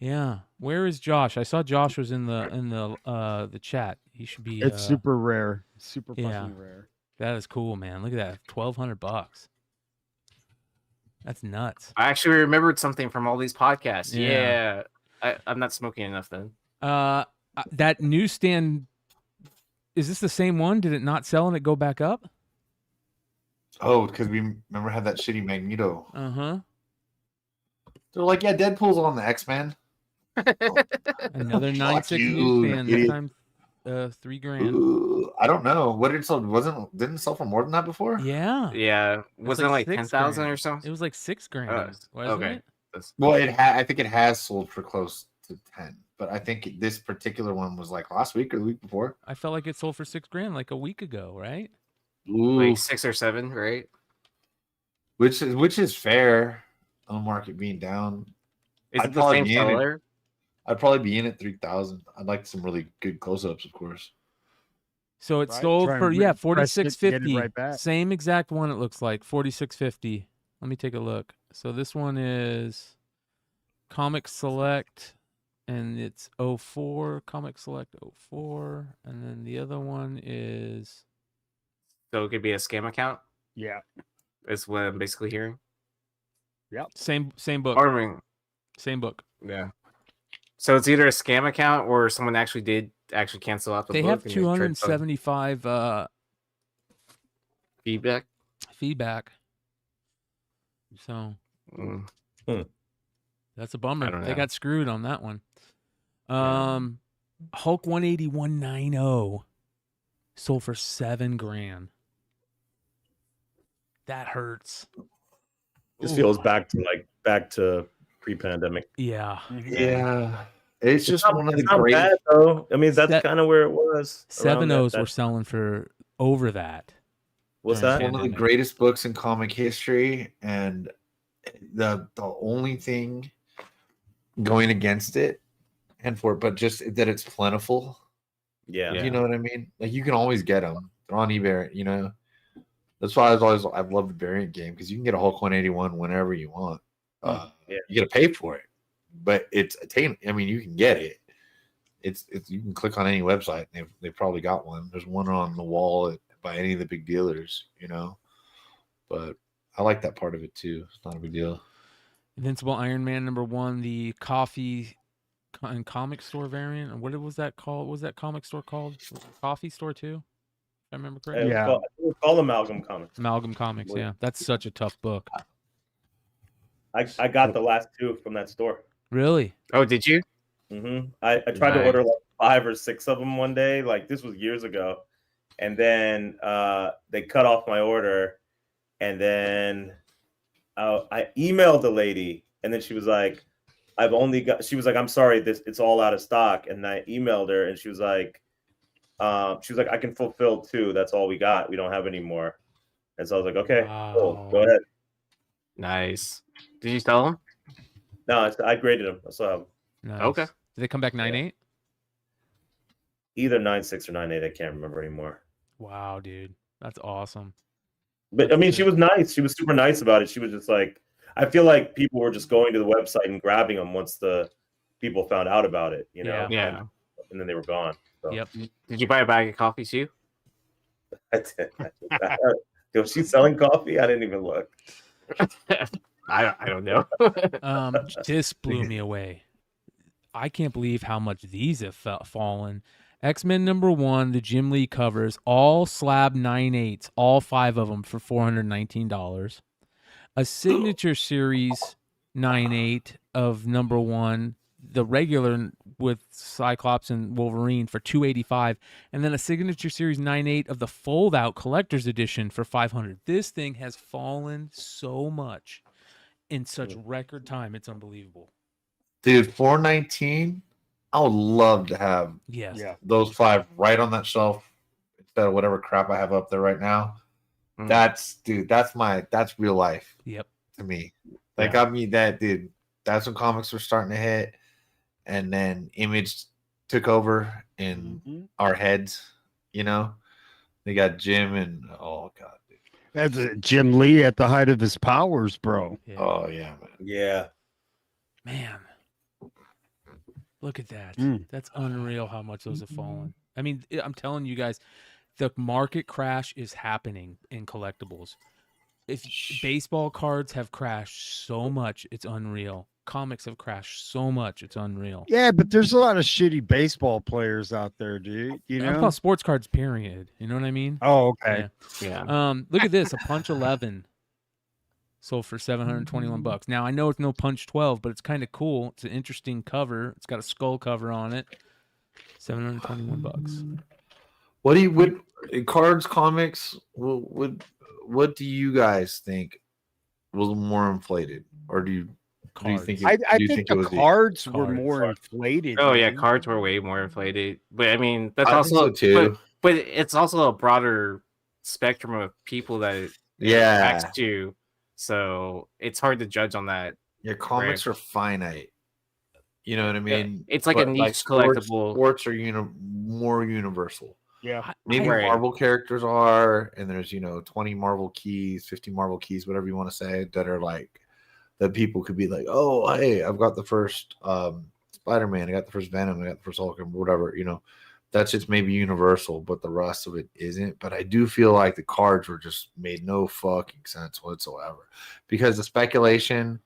Speaker 8: Yeah. Where is Josh? I saw Josh was in the chat. He should be.
Speaker 11: It's super rare. Super
Speaker 8: yeah.
Speaker 11: fucking rare.
Speaker 8: That is cool, man. Look at that. $1,200. That's nuts.
Speaker 10: I actually remembered something from all these podcasts.
Speaker 8: Yeah.
Speaker 10: Yeah. I'm not smoking enough then.
Speaker 8: That newsstand, is this the same one? Did it not sell and it go back up?
Speaker 9: Oh, because we remember had that shitty Magneto.
Speaker 8: Uh-huh.
Speaker 9: They're like, yeah, Deadpool's on the X-Men.
Speaker 8: Another
Speaker 9: Fuck
Speaker 8: 9.6
Speaker 9: you,
Speaker 8: newsstand. This
Speaker 9: idiot.
Speaker 8: time $3,000.
Speaker 9: Ooh, I don't know. What did it sell? Didn't it sell for more than that before?
Speaker 8: Yeah.
Speaker 10: Yeah. Wasn't it like 10,000 or something?
Speaker 8: It was like $6,000. Wasn't
Speaker 10: okay.
Speaker 8: it?
Speaker 9: Well, I think it has sold for close to 10, but I think this particular one was like last week or the week before.
Speaker 8: I felt like it sold for $6,000 like a week ago, right?
Speaker 9: Ooh.
Speaker 10: Like 6 or 7, right?
Speaker 9: Which is fair on the market being down.
Speaker 10: Is it the same seller?
Speaker 9: I'd probably be in at 3,000. I'd like some really good close-ups, of course.
Speaker 8: So it
Speaker 11: Right,
Speaker 8: sold
Speaker 11: try and
Speaker 8: for
Speaker 11: repress it, get it
Speaker 8: $46.50.
Speaker 11: right back.
Speaker 8: Same exact one. It looks like $46.50. Let me take a look. So this one is Comic Select, and it's 04. Comic Select 04, and then the other one is
Speaker 10: So it could be a scam account?
Speaker 11: Yeah.
Speaker 10: Is what I'm basically hearing.
Speaker 11: Yep.
Speaker 8: Same book.
Speaker 10: Or, I mean,
Speaker 8: Same book.
Speaker 10: yeah. So it's either a scam account or someone actually did cancel out the
Speaker 8: They
Speaker 10: book.
Speaker 8: have
Speaker 10: and they tried to
Speaker 8: 275
Speaker 10: feedback.
Speaker 8: So
Speaker 10: Mm.
Speaker 8: that's a
Speaker 10: I
Speaker 8: bummer.
Speaker 10: don't
Speaker 8: They
Speaker 10: know.
Speaker 8: got screwed on that one. Hulk 180-190 sold for $7,000. that hurts.
Speaker 16: This
Speaker 8: Ooh.
Speaker 16: feels back to pre-pandemic.
Speaker 8: Yeah.
Speaker 9: Yeah. It's just
Speaker 16: not,
Speaker 9: one of the
Speaker 16: not
Speaker 9: great.
Speaker 16: bad, though. I mean, that's kind of where it was. around
Speaker 8: 7-O's
Speaker 16: that
Speaker 8: were selling for over that.
Speaker 16: What's
Speaker 8: during
Speaker 16: that?
Speaker 8: the
Speaker 9: One of the
Speaker 8: pandemic.
Speaker 9: greatest books in comic history, and the only thing going against it, and for but just that it's plentiful.
Speaker 16: Yeah.
Speaker 9: You know what I mean? Like you can always get them. They're on eBay. You know, that's why I've loved the variant game because you can get a Hulk 181 whenever you want. You got to pay for it, but it's attainable. I mean, you can get it. It's you can click on any website. They've probably got one. There's one on the wall by any of the big dealers. You know, but I like that part of it too. It's not a big deal.
Speaker 8: Invincible Iron Man #1, the coffee and comic store variant. What was that called? What was that comic store called? Coffee store too? If I remember correctly.
Speaker 16: It was called Amalgam Comics.
Speaker 8: Amalgam Comics. Yeah, that's such a tough book.
Speaker 16: I got the last 2 from that store.
Speaker 8: Really?
Speaker 10: Oh, did you?
Speaker 16: Mm-hmm. I tried to order like 5 or 6 of them one day. Like this was years ago, and then they cut off my order, and then I emailed the lady, and then she was like, I'm sorry, it's all out of stock. And I emailed her, and she was like, I can fulfill 2. That's all we got. We don't have any more. And so I was like, okay, cool. Go ahead.
Speaker 10: Nice. Did you tell them?
Speaker 16: No, I graded them. I still have them.
Speaker 8: Nice.
Speaker 10: Okay.
Speaker 8: Did they come back 9.8?
Speaker 16: Either 9.6 or 9.8. I can't remember anymore.
Speaker 8: Wow, dude, that's awesome.
Speaker 16: But I mean, she was nice. She was super nice about it. She was just like, I feel like people were just going to the website and grabbing them once the people found out about it, you know?
Speaker 10: Yeah.
Speaker 16: And then they were gone. So.
Speaker 8: Yep.
Speaker 10: Did you buy a bag of coffee too?
Speaker 16: I did. Was she selling coffee? I didn't even look.
Speaker 10: I don't know.
Speaker 8: This blew me away. I can't believe how much these have fallen. X-Men #1, the Jim Lee covers, all slab 9.8s, all 5 of them for $419. A signature series 9.8 of #1, the regular with Cyclops and Wolverine for $285, and then a signature series 9.8 of the fold-out collector's edition for $500. This thing has fallen so much in such record time. It's unbelievable.
Speaker 9: Dude, $419. I would love to have those 5 right on that shelf instead of whatever crap I have up there right now. That's real life.
Speaker 8: Yep.
Speaker 9: To me. Like I mean that dude, that's when comics were starting to hit, and then Image took over in our heads, you know. They got Jim and oh god, dude.
Speaker 11: That's Jim Lee at the height of his powers, bro.
Speaker 8: Yeah.
Speaker 9: Oh yeah, man.
Speaker 16: Yeah.
Speaker 8: Man. Look at that. That's unreal how much those have fallen. I mean, I'm telling you guys, the market crash is happening in collectibles. If baseball cards have crashed so much, it's unreal. Comics have crashed so much, it's unreal.
Speaker 11: Yeah, but there's a lot of shitty baseball players out there, dude. You
Speaker 8: I'm
Speaker 11: know,
Speaker 8: talking sports cards, period. You know what I mean?
Speaker 11: Oh, okay.
Speaker 10: Yeah.
Speaker 8: Look at this, a Punch 11 sold for $721. Now I know it's no Punch 12, but it's kind of cool. It's an interesting cover. It's got a skull cover on it. $721.
Speaker 9: What do you cards, comics? What do you guys think was more inflated, or do you think?
Speaker 11: I think the cards were more inflated.
Speaker 10: Oh yeah, cards were way more inflated. But I mean, that's
Speaker 9: I
Speaker 10: also
Speaker 9: think so, too.
Speaker 10: But it's also a broader spectrum of people that it affects to. So it's hard to judge on that.
Speaker 9: Your comics are finite. You know what I mean?
Speaker 10: It's like a niche collectible.
Speaker 9: Sports are more universal.
Speaker 11: Yeah.
Speaker 9: Maybe Marvel characters are, and there's 20 Marvel keys, 50 Marvel keys, whatever you want to say, that are like that people could be like, oh, hey, I've got the first Spider-Man, I got the first Venom, I got the first Hulk, whatever. That's just maybe universal, but the rest of it isn't. But I do feel like the cards were just made no fucking sense whatsoever, because the speculation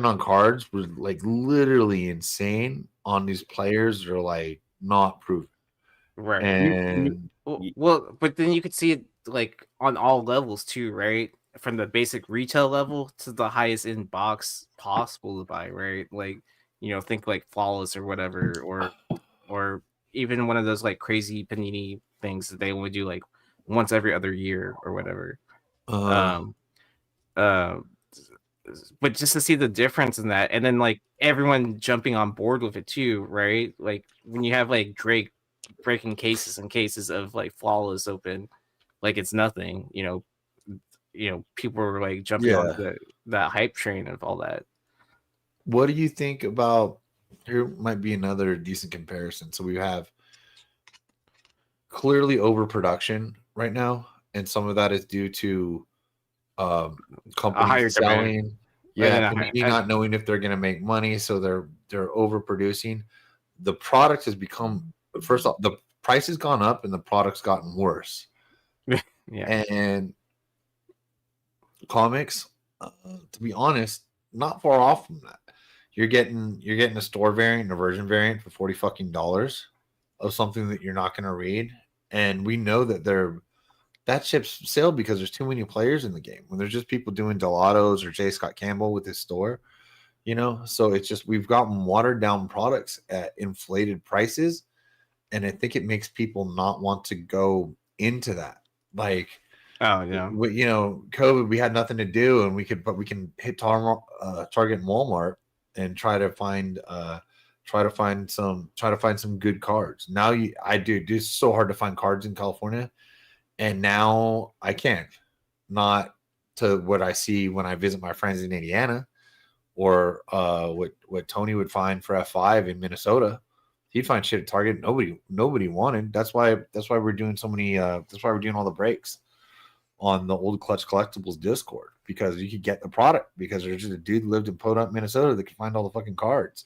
Speaker 9: on cards was like literally insane on these players that are like not proven.
Speaker 10: Right.
Speaker 9: And
Speaker 10: well, but then you could see it like on all levels too, right? From the basic retail level to the highest in box possible to buy, right? Like, think like Flawless or whatever, or even one of those like crazy Panini things that they would do like once every other year or whatever. But just to see the difference in that, and then like everyone jumping on board with it too, right? Like when you have like Drake breaking cases and cases of like Flawless open, like it's nothing, people were like jumping on that hype train of all that.
Speaker 9: What do you think about? Here might be another decent comparison. So we have clearly overproduction right now, and some of that is due to companies selling, Panini not knowing if they're going to make money, so they're overproducing. The product has become, first off, the price has gone up and the product's gotten worse. And comics, to be honest, not far off from that. You're getting a store variant, a version variant for $40 of something that you're not going to read, and we know that that ship's sailed because there's too many players in the game. When there's just people doing Delatos or J. Scott Campbell with his store, so it's just we've gotten watered down products at inflated prices, and I think it makes people not want to go into that. Like, COVID, we had nothing to do, and we can hit Target and Walmart and try to find some good cards. Now it's so hard to find cards in California, and now I can't. Not to what I see when I visit my friends in Indiana, or what Tony would find for F5 in Minnesota. He'd find shit at Target nobody wanted. That's why we're doing so many. That's why we're doing all the breaks on the old Clutch Collectibles Discord, because you could get the product, because there's just a dude who lived in Podunk, Minnesota that could find all the fucking cards.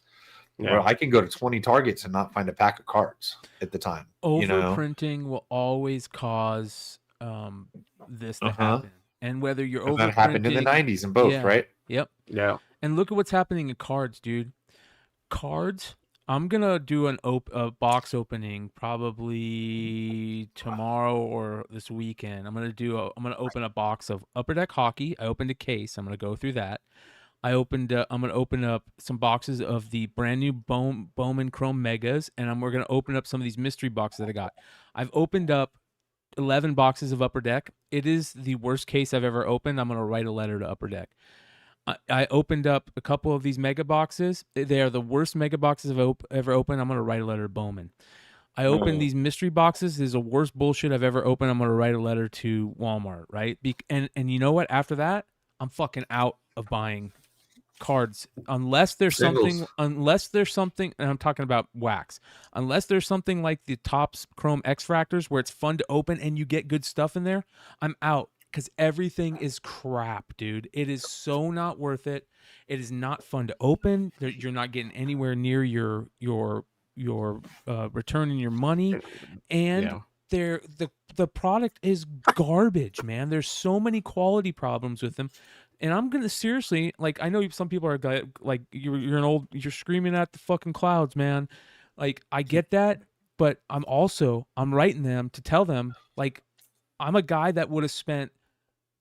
Speaker 9: Where I can go to 20 Targets and not find a pack of cards at the time.
Speaker 8: Overprinting will always cause this to happen. And whether you're overprinting,
Speaker 9: that happened in the 90s in both, right?
Speaker 8: Yep.
Speaker 10: Yeah.
Speaker 8: And look at what's happening in cards, dude. Cards. I'm gonna do a box opening probably tomorrow or this weekend. I'm gonna open a box of Upper Deck Hockey. I opened a case. I'm gonna go through that. I'm gonna open up some boxes of the brand new Bowman Chrome Megas, and we're gonna open up some of these mystery boxes that I got. I've opened up 11 boxes of Upper Deck. It is the worst case I've ever opened. I'm gonna write a letter to Upper Deck. I opened up a couple of these mega boxes. They are the worst mega boxes I've ever opened. I'm going to write a letter to Bowman. I opened these mystery boxes. This is the worst bullshit I've ever opened. I'm going to write a letter to Walmart, right? And you know what? After that, I'm fucking out of buying cards unless there's something, and I'm talking about wax. Unless there's something like the Topps Chrome X-Fractors where it's fun to open and you get good stuff in there, I'm out. Because everything is crap, dude. It is so not worth it. It is not fun to open. You're not getting anywhere near your return in your money, and the product is garbage, man. There's so many quality problems with them, and I'm gonna seriously, like, I know some people are like you're screaming at the fucking clouds, man. Like, I get that, but I'm writing them to tell them, like, I'm a guy that would have spent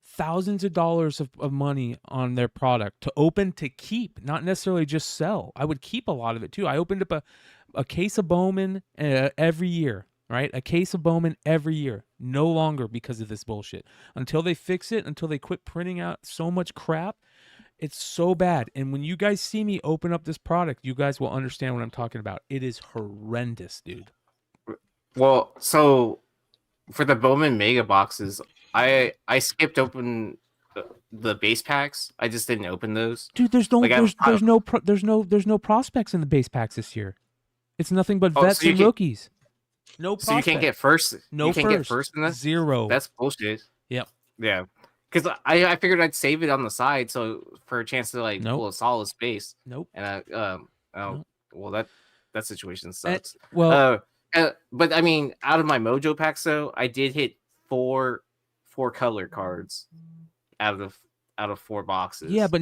Speaker 8: thousands of dollars of money on their product to open, to keep, not necessarily just sell. I would keep a lot of it too. I opened up a case of Bowman every year, right? A case of Bowman every year. No longer because of this bullshit. Until they fix it, until they quit printing out so much crap, it's so bad. And when you guys see me open up this product, you guys will understand what I'm talking about. It is horrendous, dude.
Speaker 10: Well, so for the Bowman Mega boxes, I skipped open the base packs. I just didn't open those.
Speaker 8: Dude, there's no prospects in the base packs this year. It's nothing but vets and rookies. No prospects.
Speaker 10: So you can't get first.
Speaker 8: No,
Speaker 10: you can't get first in this.
Speaker 8: Zero.
Speaker 10: That's bullshit.
Speaker 8: Yep.
Speaker 10: Yeah. Because I figured I'd save it on the side so for a chance to pull a solid space.
Speaker 8: Nope.
Speaker 10: And well, that situation sucks.
Speaker 8: Well.
Speaker 10: But I mean, out of my Mojo packs, though, I did hit four color cards out of 4 boxes.
Speaker 8: Yeah, but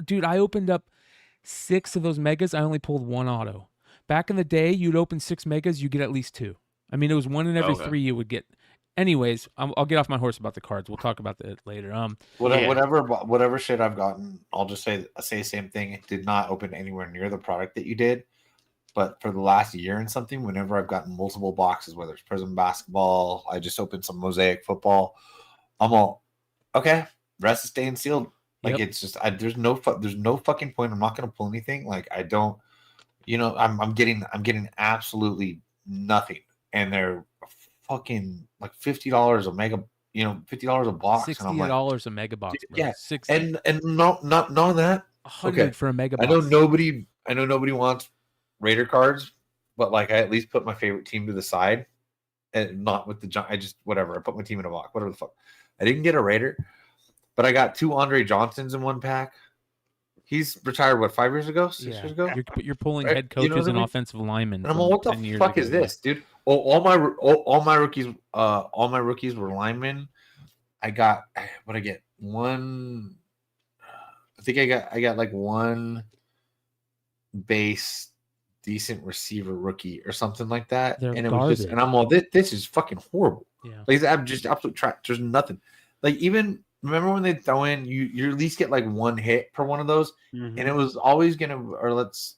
Speaker 8: dude, I opened up 6 of those megas. I only pulled 1 auto. Back in the day, you'd open 6 megas, you get at least 2. I mean, it was 1 in every 3 you would get. Anyways, I'll get off my horse about the cards. We'll talk about that later.
Speaker 9: Whatever shit I've gotten, I'll just say the same thing. It did not open anywhere near the product that you did. But for the last year and something, whenever I've gotten multiple boxes, whether it's Prism basketball, I just opened some Mosaic football. I'm all okay. Rest is staying sealed. Like it's just there's no fucking point. I'm not gonna pull anything. Like I don't. I'm getting absolutely nothing, and they're fucking like $50 a mega. $50 a box.
Speaker 8: $60 a mega box. Bro.
Speaker 9: Yeah,
Speaker 8: 60.
Speaker 9: and not that
Speaker 8: 100 for a mega box.
Speaker 9: I know nobody wants Raider cards, but like I at least put my favorite team to the side, and not with the I just whatever. I put my team in a box, whatever the fuck. I didn't get a Raider, but I got 2 Andre Johnsons in one pack. He's retired, 5 years ago, 6 years ago?
Speaker 8: You're pulling head coaches and offensive linemen.
Speaker 9: And I'm like, what the fuck is this, dude? All my rookies were linemen. I got what I get one. I think I got like one base decent receiver rookie or something like that.
Speaker 8: They're
Speaker 9: and it
Speaker 8: garbage.
Speaker 9: was just, and I'm all this is fucking horrible.
Speaker 8: Yeah,
Speaker 9: like I'm just absolute trash. There's nothing. Like even remember when they throw in you at least get like one hit per one of those, and it was always it's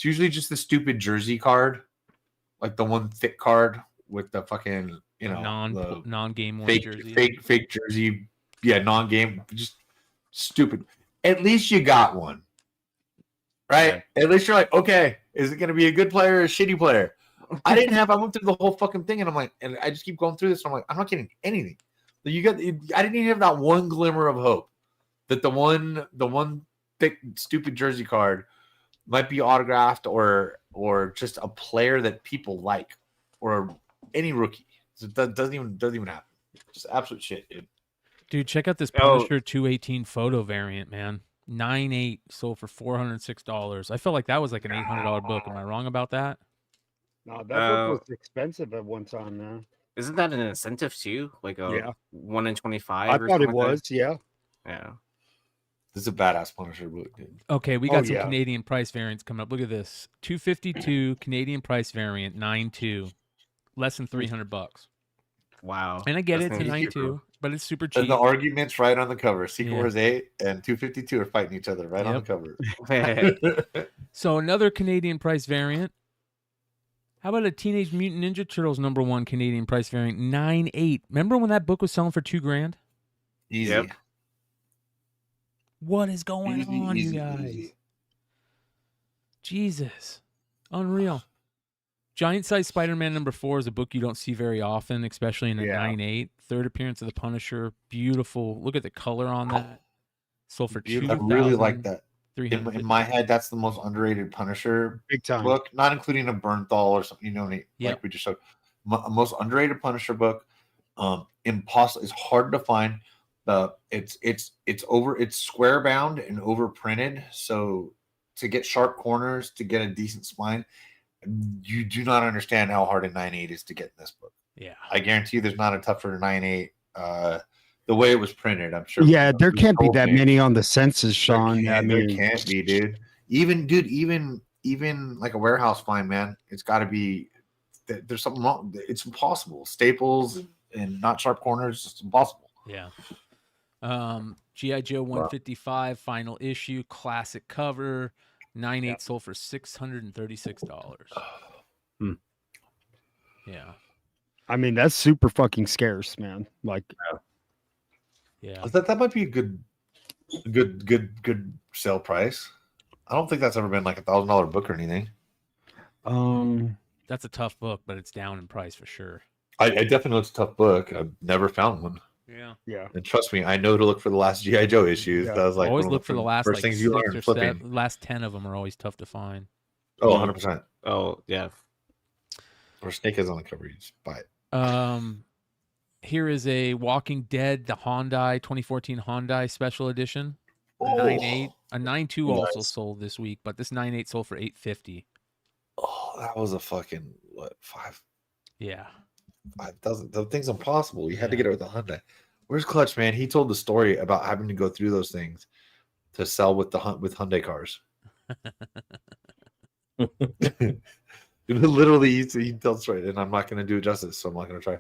Speaker 9: usually just the stupid jersey card, like the one thick card with the fucking
Speaker 8: non-game one
Speaker 9: fake
Speaker 8: jersey.
Speaker 9: fake jersey, non-game, just stupid. At least you got one, right? Yeah. At least you're like, okay, is it going to be a good player or a shitty player? I went through the whole fucking thing, and I'm like, and I just keep going through this. And I'm like, I'm not getting anything. I didn't even have that one glimmer of hope that the one thick stupid jersey card might be autographed or just a player that people like or any rookie. That doesn't even happen. Just absolute shit, dude.
Speaker 8: Dude, check out this Punisher 218 photo variant, man. 9.8 sold for $406. I felt like that was like an $800 book. Am I wrong about that?
Speaker 11: No, that book was expensive at one time, man.
Speaker 10: Isn't that an incentive too? Like a 1 in 25?
Speaker 11: I thought it was, yeah.
Speaker 10: Yeah.
Speaker 9: This is a badass Punisher book, dude.
Speaker 8: Okay, we got some Canadian price variants coming up. Look at this. 252 Canadian price variant, 9.2. Less than $300.
Speaker 10: Wow.
Speaker 8: And I get it's a 9.2, but it's super cheap.
Speaker 9: And the argument's right on the cover. Secret Wars 8 and 252 are fighting each other right on the cover.
Speaker 8: So another Canadian price variant. How about a Teenage Mutant Ninja Turtles #1 Canadian price variant, 9.8? Remember when that book was selling for $2,000?
Speaker 9: Easy.
Speaker 10: Yep.
Speaker 8: What is going on, you guys?
Speaker 9: Easy.
Speaker 8: Jesus. Unreal. Giant Size Spider-Man #4 is a book you don't see very often, especially in a 9.8. Third appearance of the Punisher. Beautiful. Look at the color on that. Sold for $2,000.
Speaker 9: I really like that. In my head, that's the most underrated Punisher book, not including a Bernthal or something. Like we just showed. Most underrated Punisher book. Impossible. It's hard to find. It's square bound and overprinted. So to get sharp corners, to get a decent spine, you do not understand how hard a 9.8 is to get in this book.
Speaker 8: Yeah,
Speaker 9: I guarantee you, there's not a tougher 9.8. The way it was printed, I'm sure.
Speaker 11: Yeah, there can't be that many on the census, Sean.
Speaker 9: There can't be, dude. Even like a warehouse find, man. It's got to be. There's something wrong. It's impossible. Staples and not sharp corners. It's impossible.
Speaker 8: Yeah. G.I. Joe 155 final issue, classic cover, 9.8 sold for $636. Yeah.
Speaker 11: I mean, that's super fucking scarce, man. Like,
Speaker 8: yeah,
Speaker 9: that might be a good sale price. I don't think that's ever been like $1,000 book or anything.
Speaker 8: That's a tough book, but it's down in price for sure.
Speaker 9: I definitely know it's a tough book. I've never found one.
Speaker 8: Yeah.
Speaker 9: And trust me, I know to look for the last G.I. Joe issues. That was like
Speaker 8: always look for the last
Speaker 9: first things you learn flipping.
Speaker 8: Last 10 of them are always tough to find.
Speaker 9: Oh, 100%.
Speaker 10: Oh, yeah.
Speaker 9: Or Snake is on the cover. You just buy it.
Speaker 8: Here is a Walking Dead, the Hyundai 2014 Hyundai Special Edition. A 9.8. A 9.2 also sold this week, but this 9.8 sold for $850.
Speaker 9: Oh, that was a fucking $5,000.
Speaker 8: Yeah.
Speaker 9: The thing's impossible. You had to get it with a Hyundai. Where's Clutch, man? He told the story about having to go through those things to sell with Hyundai cars. Literally, he tells the story, and I'm not going to do it justice, so I'm not going to try.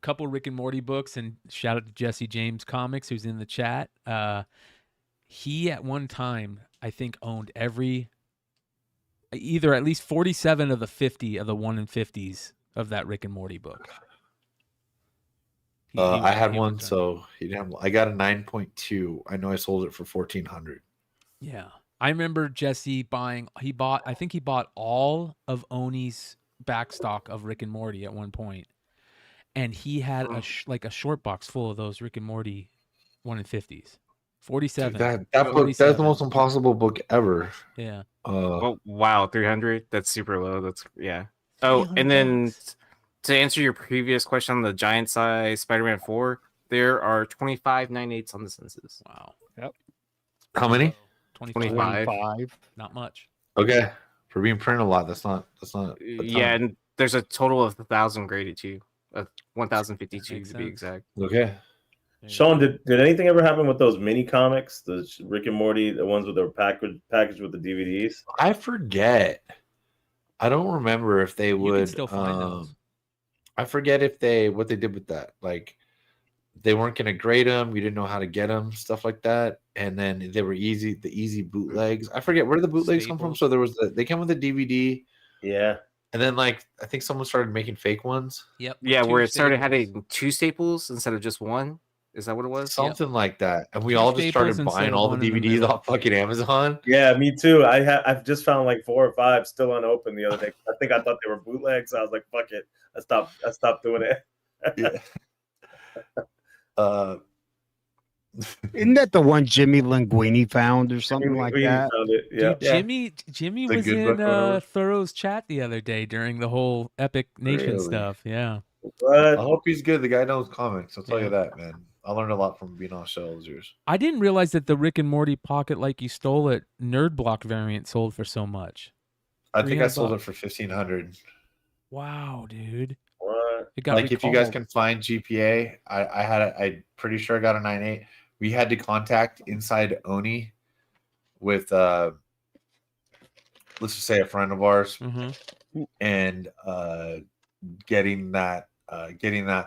Speaker 8: Couple Rick and Morty books, and shout out to Jesse James Comics, who's in the chat. He at one time, I think, owned every either at least 47 of the 50 of the 1 in 50s of that Rick and Morty book.
Speaker 9: I had one, so he didn't. I got a 9.2. I know I sold it for $1,400.
Speaker 8: Yeah, I remember Jesse buying. I think he bought all of Oni's backstock of Rick and Morty at one point, and he had a short box full of those Rick and Morty 1 in 50s. 47.
Speaker 9: Dude, that book, that's the most impossible book ever.
Speaker 8: Yeah.
Speaker 10: Oh wow, 300. That's super low. That's yeah. Oh, and then to answer your previous question on the giant size Spider-Man 4, there are 25 9/8 on the census.
Speaker 8: Wow.
Speaker 11: Yep.
Speaker 9: How many?
Speaker 10: 25.
Speaker 8: Not much.
Speaker 9: Okay. For being printed a lot, that's not a ton.
Speaker 10: Yeah, and there's a total of 1,000 graded too. 1,052 to be exact.
Speaker 9: Okay.
Speaker 16: Sean, did anything ever happen with those mini comics, the Rick and Morty, the ones with the packaged with the DVDs?
Speaker 9: I forget. I don't remember if they would.
Speaker 8: can still find those.
Speaker 9: I forget what they did with that. Like, they weren't going to grade them. You didn't know how to get them, stuff like that. And then they were the easy bootlegs. I forget where the bootlegs come from. So they come with a DVD.
Speaker 16: Yeah.
Speaker 9: And then, like, I think someone started making fake ones.
Speaker 8: Yep.
Speaker 10: Yeah, where it started having 2 staples instead of just one. Is that what it was?
Speaker 9: Something like that. And we all just started buying all the DVDs off fucking Amazon.
Speaker 16: Yeah, me too. I've just found like 4 or 5 still unopened the other day. I think I thought they were bootlegs. I was like, fuck it. I stopped doing it.
Speaker 11: Isn't that the one Jimmy Linguini found or something like that?
Speaker 16: Found it. Yeah.
Speaker 8: Dude, Jimmy was in Thoreau's chat the other day during the whole Epic Nation stuff. Yeah.
Speaker 9: I hope he's good. The guy knows comics. I'll tell you that, man. I learned a lot from being on shows.
Speaker 8: I didn't realize that the Rick and Morty Pocket Like You Stole It Nerd Block variant sold for so much.
Speaker 9: I think I sold it for $1,500.
Speaker 8: Wow, dude.
Speaker 9: What?
Speaker 8: It got
Speaker 9: like if you guys can find GPA, I'm pretty sure I got a 9.8. We had to contact Inside Oni with let's just say a friend of ours, and getting that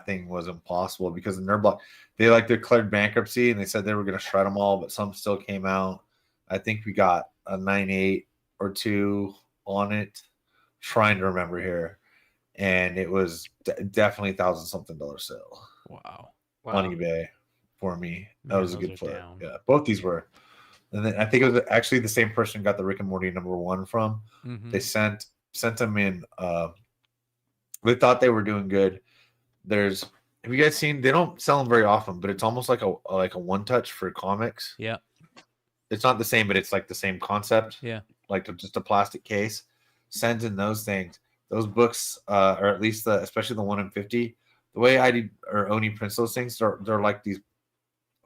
Speaker 9: thing was impossible because the Nerd Block, they declared bankruptcy and they said they were going to shred them all, but some still came out. I think we got a 9.8 or 2 on it. Trying to remember here, and it was definitely $1,000-something sale.
Speaker 8: Wow.
Speaker 9: On eBay for me. That was a good play. Yeah, both these were. And then I think it was actually the same person got the Rick and Morty #1 from. They sent them in. They thought they were doing good. Have you guys seen? They don't sell them very often, but it's almost like a one touch for comics.
Speaker 8: Yeah,
Speaker 9: it's not the same, but it's like the same concept.
Speaker 8: Yeah,
Speaker 9: like just a plastic case. Sends in those things. Those books, or at least especially the 1 in 50. The way Oni prints those things, they're like these.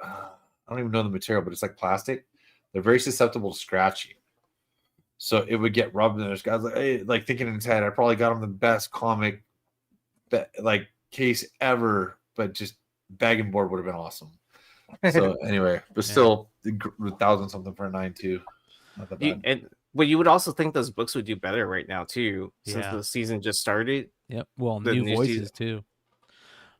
Speaker 9: I don't even know the material, but it's like plastic. They're very susceptible to scratching. So it would get rubbed, and there's guys like thinking in his head, I probably got him the best comic case ever, but just bag and board would have been awesome. So anyway, but still, 1,000-something for a 9.2. Not that bad.
Speaker 10: Well, you would also think those books would do better right now too, since the season just started.
Speaker 8: Yep. Well, new voices too.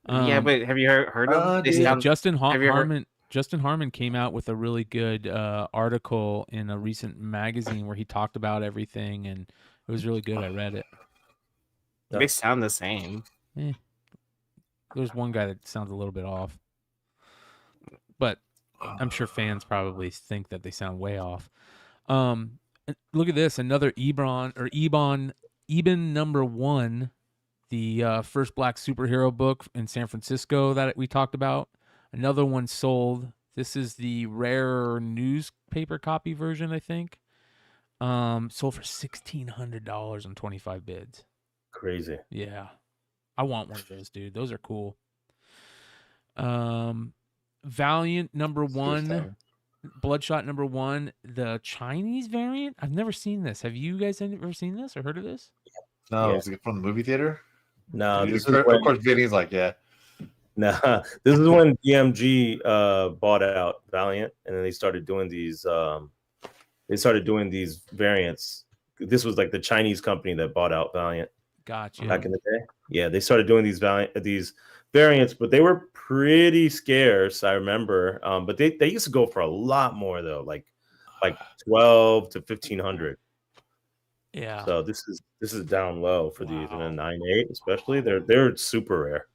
Speaker 10: Yeah, but have you heard of
Speaker 8: Justin Harmon came out with a really good article in a recent magazine where he talked about everything, and it was really good. I read it.
Speaker 10: They sound the same.
Speaker 8: There's one guy that sounds a little bit off, but I'm sure fans probably think that they sound way off. Look at this, another Ebon #1, the first black superhero book in San Francisco that we talked about. Another one sold. This is the rare newspaper copy version, I think. Sold for $1,600 on 25 bids.
Speaker 16: Crazy.
Speaker 8: Yeah. I want one of those, dude. Those are cool. Valiant #1. Bloodshot #1, the Chinese variant. I've never seen this. Have you guys ever seen this or heard of this?
Speaker 9: No, is it from the movie theater?
Speaker 16: No,
Speaker 9: this is of course Vinny's like, yeah.
Speaker 16: Nah, this is when DMG bought out Valiant, and then they started doing these. Variants. This was like the Chinese company that bought out Valiant.
Speaker 8: Gotcha.
Speaker 16: Back in the day, yeah, they started doing these variants, but they were pretty scarce. I remember, but they used to go for a lot more though, like 12 to 1,500.
Speaker 8: Yeah.
Speaker 16: So this is down low for these, and then 9.8 especially. They're super rare.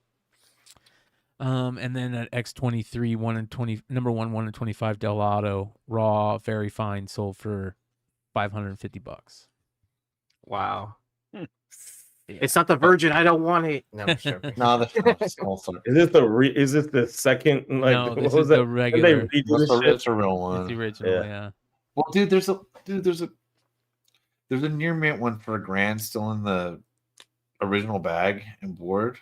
Speaker 8: And then at X23 number 1 in 25 Del Auto raw, very fine, sold for $550.
Speaker 10: Wow. It's not the Virgin. I don't want it. No, sure.
Speaker 9: No, that's not also.
Speaker 16: Is this the second? Like,
Speaker 8: No,
Speaker 16: what
Speaker 8: this
Speaker 16: was
Speaker 8: is
Speaker 16: that?
Speaker 8: the regular.
Speaker 16: Did they redo this shit?
Speaker 9: That's a real one.
Speaker 8: It's the original, yeah.
Speaker 9: Well, dude, there's a near mint one for $1,000 still in the original bag and board.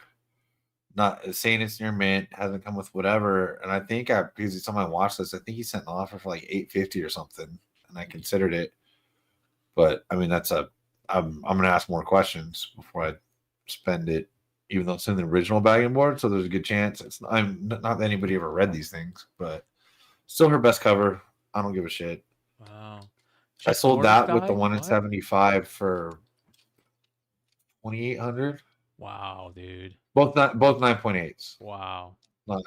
Speaker 9: Not saying it's near mint, hasn't come with whatever. And I think because it's on my watch list, I think he sent an offer for like $850 or something, and I considered it. But I mean, I'm gonna ask more questions before I spend it, even though it's in the original bag and board. So there's a good chance not that anybody ever read these things, but still her best cover. I don't give a shit.
Speaker 8: Wow.
Speaker 9: I sold that with the 1 in 75 for $2,800.
Speaker 8: Wow, dude.
Speaker 9: Both 9.8s.
Speaker 8: Wow.
Speaker 9: Not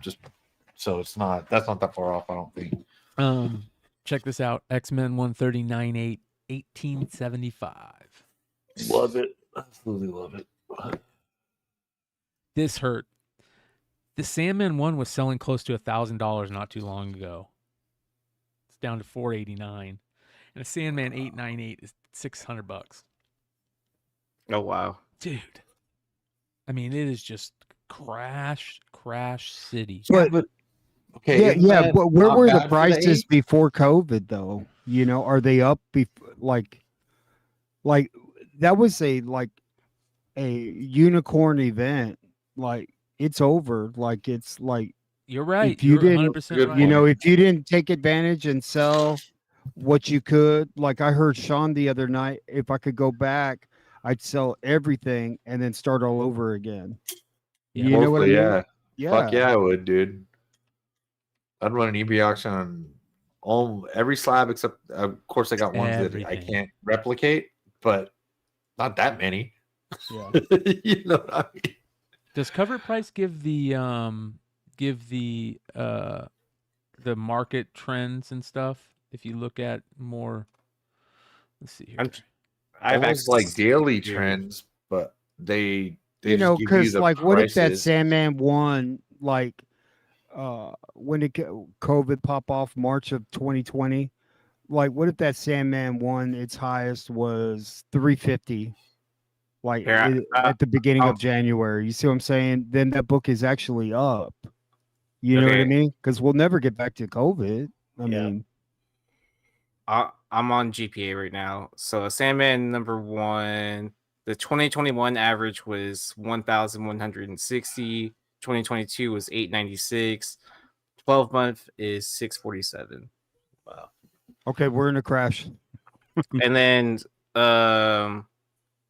Speaker 9: just so it's not, that's not that far off, I don't think.
Speaker 8: Check this out. X-Men 139.8, 1875.
Speaker 9: Love it. Absolutely love it.
Speaker 8: This hurt. The Sandman 1 was selling close to $1,000 not too long ago. It's down to $489. And a Sandman 898 is $600.
Speaker 10: Oh wow.
Speaker 8: Dude. I mean, it is just crash city.
Speaker 11: But
Speaker 9: okay,
Speaker 11: but where
Speaker 9: not
Speaker 11: were
Speaker 9: bad
Speaker 11: the
Speaker 9: for
Speaker 11: prices
Speaker 9: 8?
Speaker 11: before COVID though? You know, are they up like that was a unicorn event. Like it's over. Like it's like
Speaker 8: You're right.
Speaker 11: if you
Speaker 8: You're
Speaker 11: didn't
Speaker 8: 100% right.
Speaker 11: you know, if you didn't take advantage and sell what you could, like I heard Sean the other night, if I could go back, I'd sell everything and then start all over again.
Speaker 8: Yeah.
Speaker 11: You know what I mean?
Speaker 9: Yeah.
Speaker 11: Yeah.
Speaker 9: Fuck yeah, I would, dude. I'd run an eBay auction on every slab except, of course, I got ones that I
Speaker 8: Everything.
Speaker 9: can't replicate, but not that many.
Speaker 11: Yeah.
Speaker 9: You know what I mean?
Speaker 8: Does cover price give the market trends and stuff? If you look at more, let's see here.
Speaker 10: I've
Speaker 9: Almost
Speaker 10: actually
Speaker 9: like daily trends, but they
Speaker 11: You
Speaker 9: just
Speaker 11: know,
Speaker 9: give
Speaker 11: because
Speaker 9: the
Speaker 11: like, what if that
Speaker 9: prices.
Speaker 11: Sandman won, like, when did COVID pop off? March of 2020. Like, what if that Sandman one? Its highest was 350. Like at the beginning of January. You see what I'm saying? Then that book is actually up. You know what I
Speaker 10: Okay.
Speaker 11: mean? Because we'll never get back to COVID. I mean,
Speaker 10: I'm on GPA right now. So a Sandman number 1, the 2021 average was 1,160. 2022 was 896. 12 month is 647. Wow.
Speaker 11: okay, we're in a crash.
Speaker 10: And then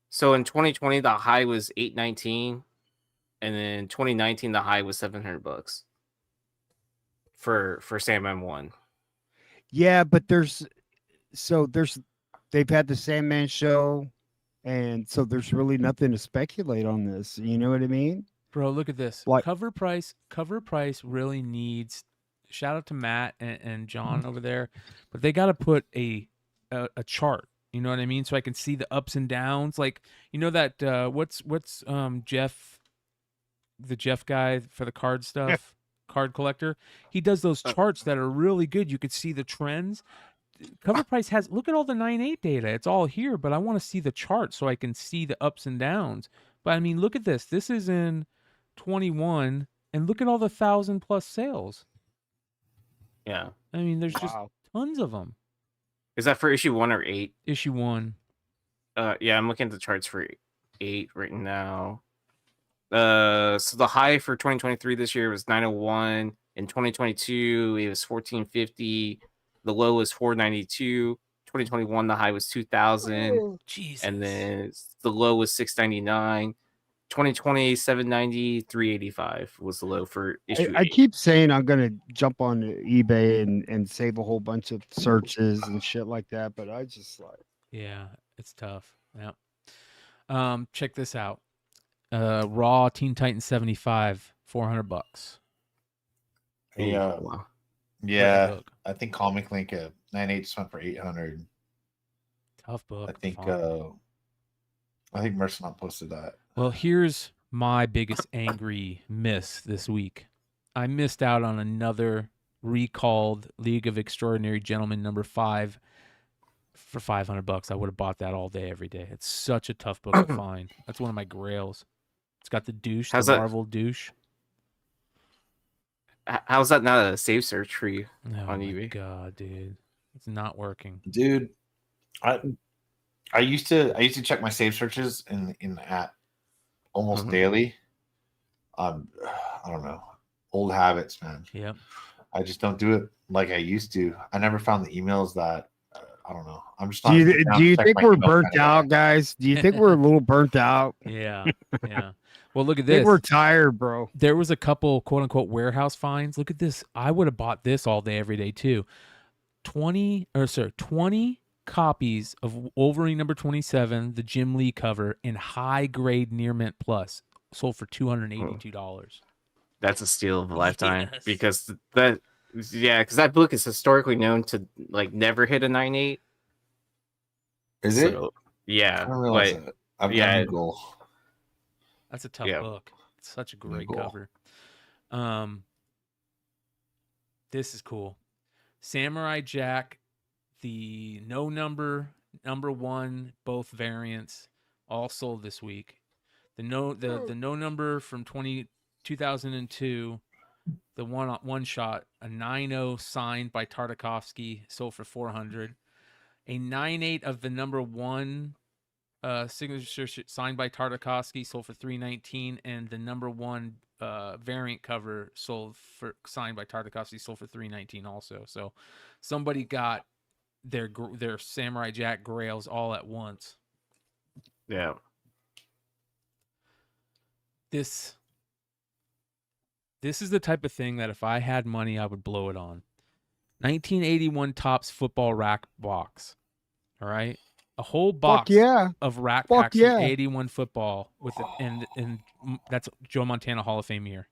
Speaker 10: so in 2020 the high was 819, and then 2019 the high was $700 for Sandman 1.
Speaker 11: Yeah, but they've had the Sandman show, and so there's really nothing to speculate on this. You know what I mean?
Speaker 8: Bro, look at this.
Speaker 11: Like-
Speaker 8: Cover price really needs, shout out to Matt and John over there, but they got to put a chart. You know what I mean? So I can see the ups and downs. Like, you know that what's Jeff, the Jeff guy for the card stuff, card collector. He does those charts that are really good. You could see the trends. Cover price has, look at all the 9.8 data. It's all here, but I want to see the chart so I can see the ups and downs. But I mean, look at this. This is in 21, and look at all the 1,000+ sales.
Speaker 10: Yeah.
Speaker 8: I mean, there's just tons of them.
Speaker 10: Is that for issue 1 or 8?
Speaker 8: Issue 1.
Speaker 10: Yeah, I'm looking at the charts for 8 right now. So the high for 2023 this year was 901. In 2022, it was 1450. The low was 492. 2021, the high was 2000.
Speaker 8: Oh, Jesus.
Speaker 10: And then the low was 699. 2020, 790, 385 was the low for issue
Speaker 11: I
Speaker 10: 8.
Speaker 11: keep saying I'm gonna jump on eBay and save a whole bunch of searches and shit like that, but I just like,
Speaker 8: Yeah, it's tough. Yeah. Check this out. Raw Teen Titans 75, $400.
Speaker 9: Yeah.
Speaker 10: Wow.
Speaker 9: Yeah. I think Comic Link 9.8 just went for 800.
Speaker 8: Tough book.
Speaker 9: I think
Speaker 8: fine.
Speaker 9: Mercenant posted that.
Speaker 8: Well, here's my biggest angry miss this week. I missed out on another recalled League of Extraordinary Gentlemen #5 for $500. I would have bought that all day, every day. It's such a tough book to find. That's one of my grails. It's got the douche,
Speaker 10: How's
Speaker 8: the
Speaker 10: that?
Speaker 8: Marvel douche.
Speaker 10: How's that not a save search for you
Speaker 8: Oh
Speaker 10: on
Speaker 8: my
Speaker 10: eBay?
Speaker 8: god, dude, it's not working,
Speaker 9: dude. I used to check my save searches in app almost daily. I don't know, old habits, man.
Speaker 8: Yep.
Speaker 9: I just don't do it like I used to. I never found the emails that I don't know. I'm just.
Speaker 11: Do you think we're burnt out, guys? Do you think we're a little burnt out?
Speaker 8: Yeah, yeah. Well, look at
Speaker 11: I think
Speaker 8: this.
Speaker 11: we're tired, bro.
Speaker 8: There was a couple quote unquote warehouse finds. Look at this. I would have bought this all day, every day too. 20 copies of Wolverine #27, the Jim Lee cover, in high grade near mint plus, sold for $282.
Speaker 10: That's a steal of a lifetime because because that book is historically known to like never hit a 9.8.
Speaker 9: Is it?
Speaker 10: Yeah.
Speaker 9: I don't realize
Speaker 10: but,
Speaker 9: that. I've
Speaker 10: yeah,
Speaker 9: got Google.
Speaker 8: That's a tough book. It's such a great cover. This is cool. Samurai Jack, the no number, #1, both variants, all sold this week. The no number from 2002, the one shot, a 9.0 signed by Tartakovsky, sold for $400. A 9.8 of the #1 signature signed by Tartakovsky sold for $319, and the #1 variant cover signed by Tartakovsky sold for $319 also. So somebody got their Samurai Jack grails all at once.
Speaker 10: Yeah.
Speaker 8: This is the type of thing that if I had money, I would blow it on. 1981 Topps football rack box. All right. A whole box of rack packs from 81 football with it, and that's Joe Montana Hall of Fame year.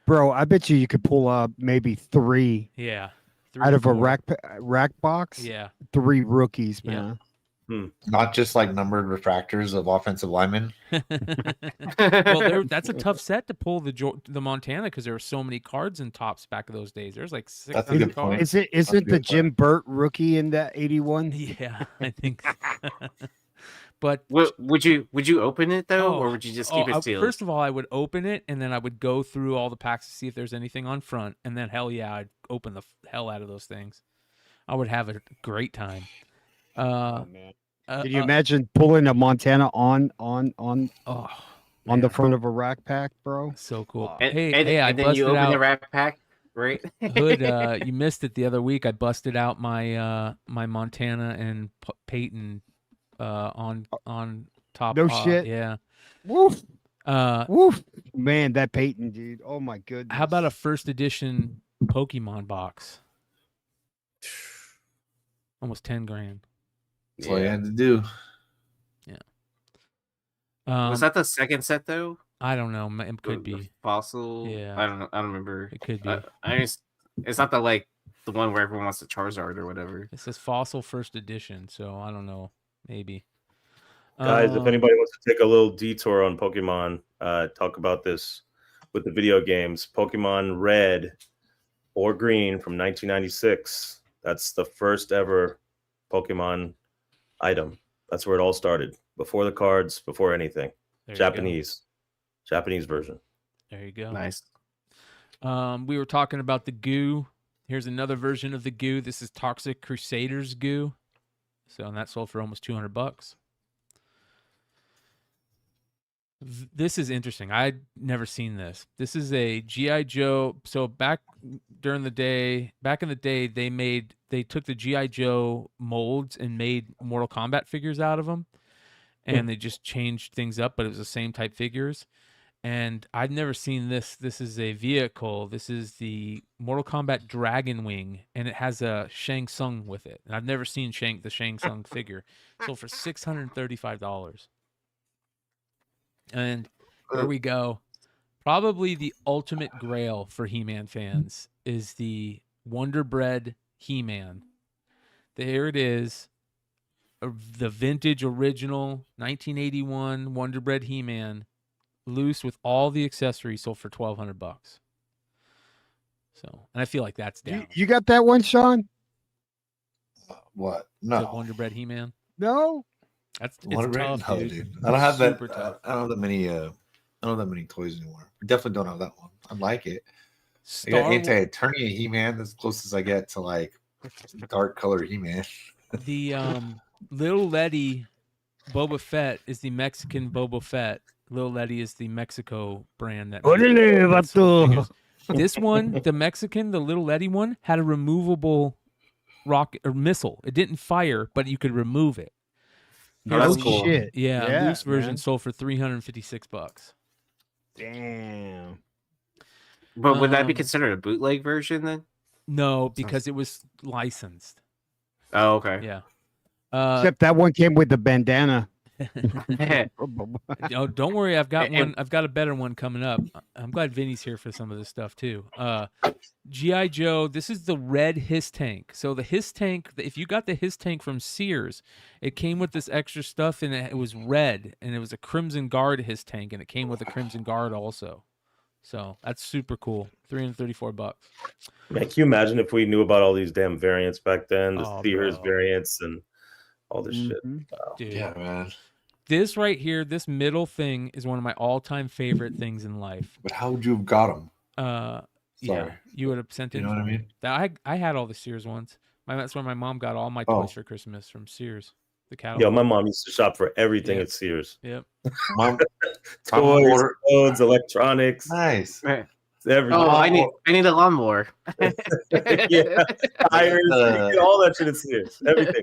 Speaker 11: Bro, I bet you could pull up maybe 3.
Speaker 8: Yeah.
Speaker 11: Out of a rack box.
Speaker 8: Yeah.
Speaker 11: 3 rookies, man.
Speaker 9: Not just like numbered refractors of offensive linemen.
Speaker 8: Well, that's a tough set to pull the Montana because there were so many cards in Topps back in those days. There's like 600 cards.
Speaker 11: Isn't the Jim Burt rookie in that 81?
Speaker 8: Yeah, I think so. But
Speaker 10: would you open it though, or would you just keep it sealed?
Speaker 8: First of all, I would open it, and then I would go through all the packs to see if there's anything on front, and then hell yeah, I'd open the hell out of those things. I would have a great time.
Speaker 11: Man. Can you imagine pulling a Montana on the front of a rack pack, bro?
Speaker 8: So cool.
Speaker 10: And
Speaker 8: I
Speaker 10: then you open the rack pack, right?
Speaker 8: Hood, you missed it the other week. I busted out my my Montana and Peyton on top.
Speaker 11: No shit.
Speaker 8: Yeah.
Speaker 11: Woof. Woof. Man, that Peyton, dude. Oh my goodness.
Speaker 8: How about a first edition Pokemon box? Almost 10 grand.
Speaker 9: That's all you had to do.
Speaker 8: Yeah.
Speaker 10: Was that the second set though?
Speaker 8: I don't know. It could be
Speaker 10: Fossil.
Speaker 8: Yeah.
Speaker 10: I don't know. I don't remember.
Speaker 8: It could be.
Speaker 10: It's not the the one where everyone wants the Charizard or whatever.
Speaker 8: It says Fossil first edition, so I don't know. Maybe.
Speaker 16: Guys, if anybody wants to take a little detour on Pokemon, talk about this with the video games. Pokemon Red or Green from 1996. That's the first ever Pokemon item. That's where it all started. Before the cards, before anything. Japanese version.
Speaker 8: There you go.
Speaker 10: Nice.
Speaker 8: We were talking about the goo. Here's another version of the goo. This is Toxic Crusaders goo. So, and that sold for almost $200. This is interesting. I'd never seen this. This is a G.I. Joe. So back in the day, they took the G.I. Joe molds and made Mortal Kombat figures out of them. And they just changed things up, but it was the same type figures. And I've never seen this. This is a vehicle. This is the Mortal Kombat Dragon Wing, and it has a Shang Tsung with it. And I've never seen the Shang Tsung figure. Sold for $635. And here we go. Probably the ultimate grail for He-Man fans is the Wonder Bread He-Man. There it is. the vintage original 1981 Wonder Bread He-Man, loose with all the accessories, sold for $1,200. So, and I feel like that's down.
Speaker 11: You got that one, Sean?
Speaker 9: What?
Speaker 8: The
Speaker 9: No.
Speaker 8: Wonder Bread He-Man.
Speaker 11: No.
Speaker 8: That's it's
Speaker 9: Wonder Bread?
Speaker 8: tough,
Speaker 9: No,
Speaker 8: dude.
Speaker 9: I don't have that.
Speaker 8: Super tough.
Speaker 9: I don't have that many. I don't have that many toys anymore. I definitely don't have that one. I like it. I got Anti-Eternia He-Man. That's close as I get to like dark color He-Man.
Speaker 8: The Little Letty Boba Fett is the Mexican Boba Fett. Little Letty is the Mexico brand that. This one, the Mexican, the Little Letty one, had a removable rocket or missile. It didn't fire, but you could remove it.
Speaker 10: Oh, that's cool.
Speaker 11: Shit.
Speaker 8: Yeah, loose version
Speaker 11: man.
Speaker 8: sold for $356.
Speaker 11: Damn.
Speaker 10: But would that be considered a bootleg version then?
Speaker 8: No, because it was licensed.
Speaker 10: Oh, okay.
Speaker 8: Yeah.
Speaker 11: Except that one came with the bandana.
Speaker 8: Oh, don't worry, I've got one. I've got a better one coming up. I'm glad Vinny's here for some of this stuff too. G.I. Joe, this is the red Hiss tank. So the Hiss tank, if you got the Hiss tank from Sears, it came with this extra stuff and it was red and it was a Crimson Guard Hiss tank and it came with a Crimson Guard also. So that's super cool. $334.
Speaker 16: Man, can you imagine if we knew about all these damn variants back then? The
Speaker 8: Oh,
Speaker 16: Sears
Speaker 8: bro.
Speaker 16: variants and all this shit. Wow.
Speaker 8: Dude.
Speaker 9: Yeah, man.
Speaker 8: This right here, this middle thing is one of my all-time favorite things in life.
Speaker 9: But how would you have got them?
Speaker 8: Yeah,
Speaker 9: Sorry.
Speaker 8: you would have sent it.
Speaker 9: You know what I mean?
Speaker 8: I had all the Sears ones. That's where my mom got all my
Speaker 9: Oh.
Speaker 8: toys for Christmas from Sears. The catalog.
Speaker 16: Yo, my mom used to shop for everything
Speaker 8: Yeah.
Speaker 16: at Sears.
Speaker 8: Yep.
Speaker 9: Mom,
Speaker 16: Toys, clothes, electronics,
Speaker 9: nice.
Speaker 16: everything.
Speaker 10: Oh, I need a lawnmower.
Speaker 16: Yeah, tires, you get all that shit at Sears. Everything.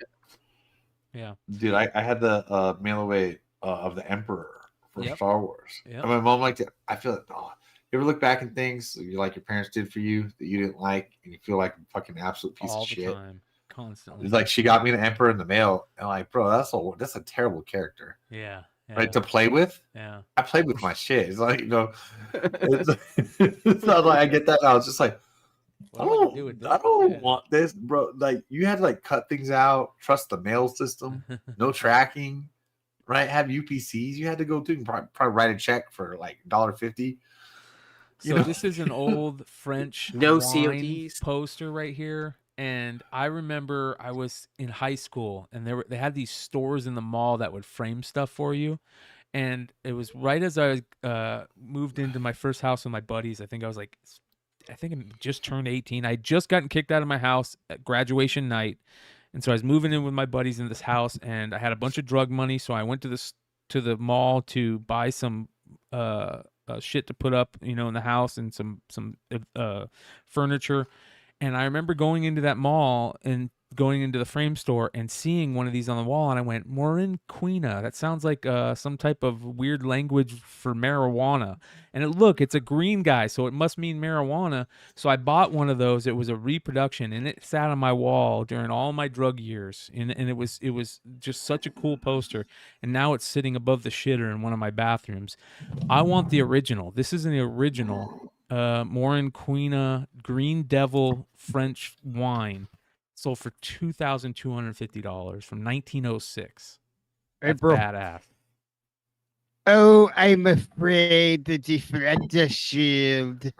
Speaker 8: Yeah.
Speaker 9: Dude, I had the mail away of the Emperor for
Speaker 8: Yep.
Speaker 9: Star Wars.
Speaker 8: Yep.
Speaker 9: And my mom liked it. I feel like, you ever look back at things you like your parents did for you that you didn't like and you feel like a fucking absolute piece
Speaker 8: All
Speaker 9: of
Speaker 8: the
Speaker 9: shit?
Speaker 8: time. Constantly.
Speaker 9: It's like she got me the Emperor in the mail, and like, bro, that's a terrible character.
Speaker 8: Yeah.
Speaker 9: Right, to play with.
Speaker 8: Yeah.
Speaker 9: I played with my shit. It's like, it's not like I get that. I was just like, I don't want this, bro. Like, you had to like cut things out, trust the mail system, no tracking, right? Have UPCs. You had to go through and probably write a check for like $1.50.
Speaker 8: So this is an old French
Speaker 10: No
Speaker 8: wine
Speaker 10: CODs.
Speaker 8: poster right here. And I remember I was in high school and they had these stores in the mall that would frame stuff for you. And it was right as I moved into my first house with my buddies. I think I just turned 18. I had just gotten kicked out of my house at graduation night. And so I was moving in with my buddies in this house and I had a bunch of drug money. So I went to the mall to buy some shit to put up, in the house and some furniture. And I remember going into that mall and going into the frame store and seeing one of these on the wall. And I went, Morin Quina. That sounds like some type of weird language for marijuana. And it's a green guy, so it must mean marijuana. So I bought one of those. It was a reproduction, and it sat on my wall during all my drug years. And it was just such a cool poster. And now it's sitting above the shitter in one of my bathrooms. I want the original. This is the original. Morin Quina Green Devil French wine sold for $2,250 from 1906.
Speaker 11: Hey,
Speaker 8: That's
Speaker 11: bro.
Speaker 8: badass.
Speaker 11: Oh, I'm afraid the deflector shield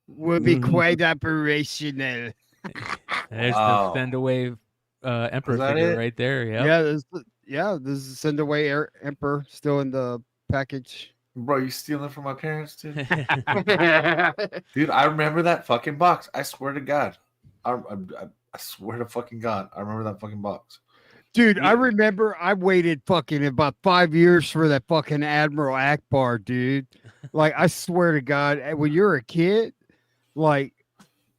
Speaker 11: will be quite operational.
Speaker 8: There's
Speaker 9: Wow.
Speaker 8: the Sendaway Emperor
Speaker 9: Is that
Speaker 8: figure
Speaker 9: it?
Speaker 8: right there. Yep.
Speaker 11: This is Sendaway Emperor still in the package.
Speaker 9: Bro, you stealing from my parents, dude? Dude, I remember that fucking box. I swear to God. I swear to fucking God. I remember that fucking box.
Speaker 11: Dude, I remember I waited fucking about 5 years for that fucking Admiral Akbar, dude. Like, I swear to God, when you're a kid, like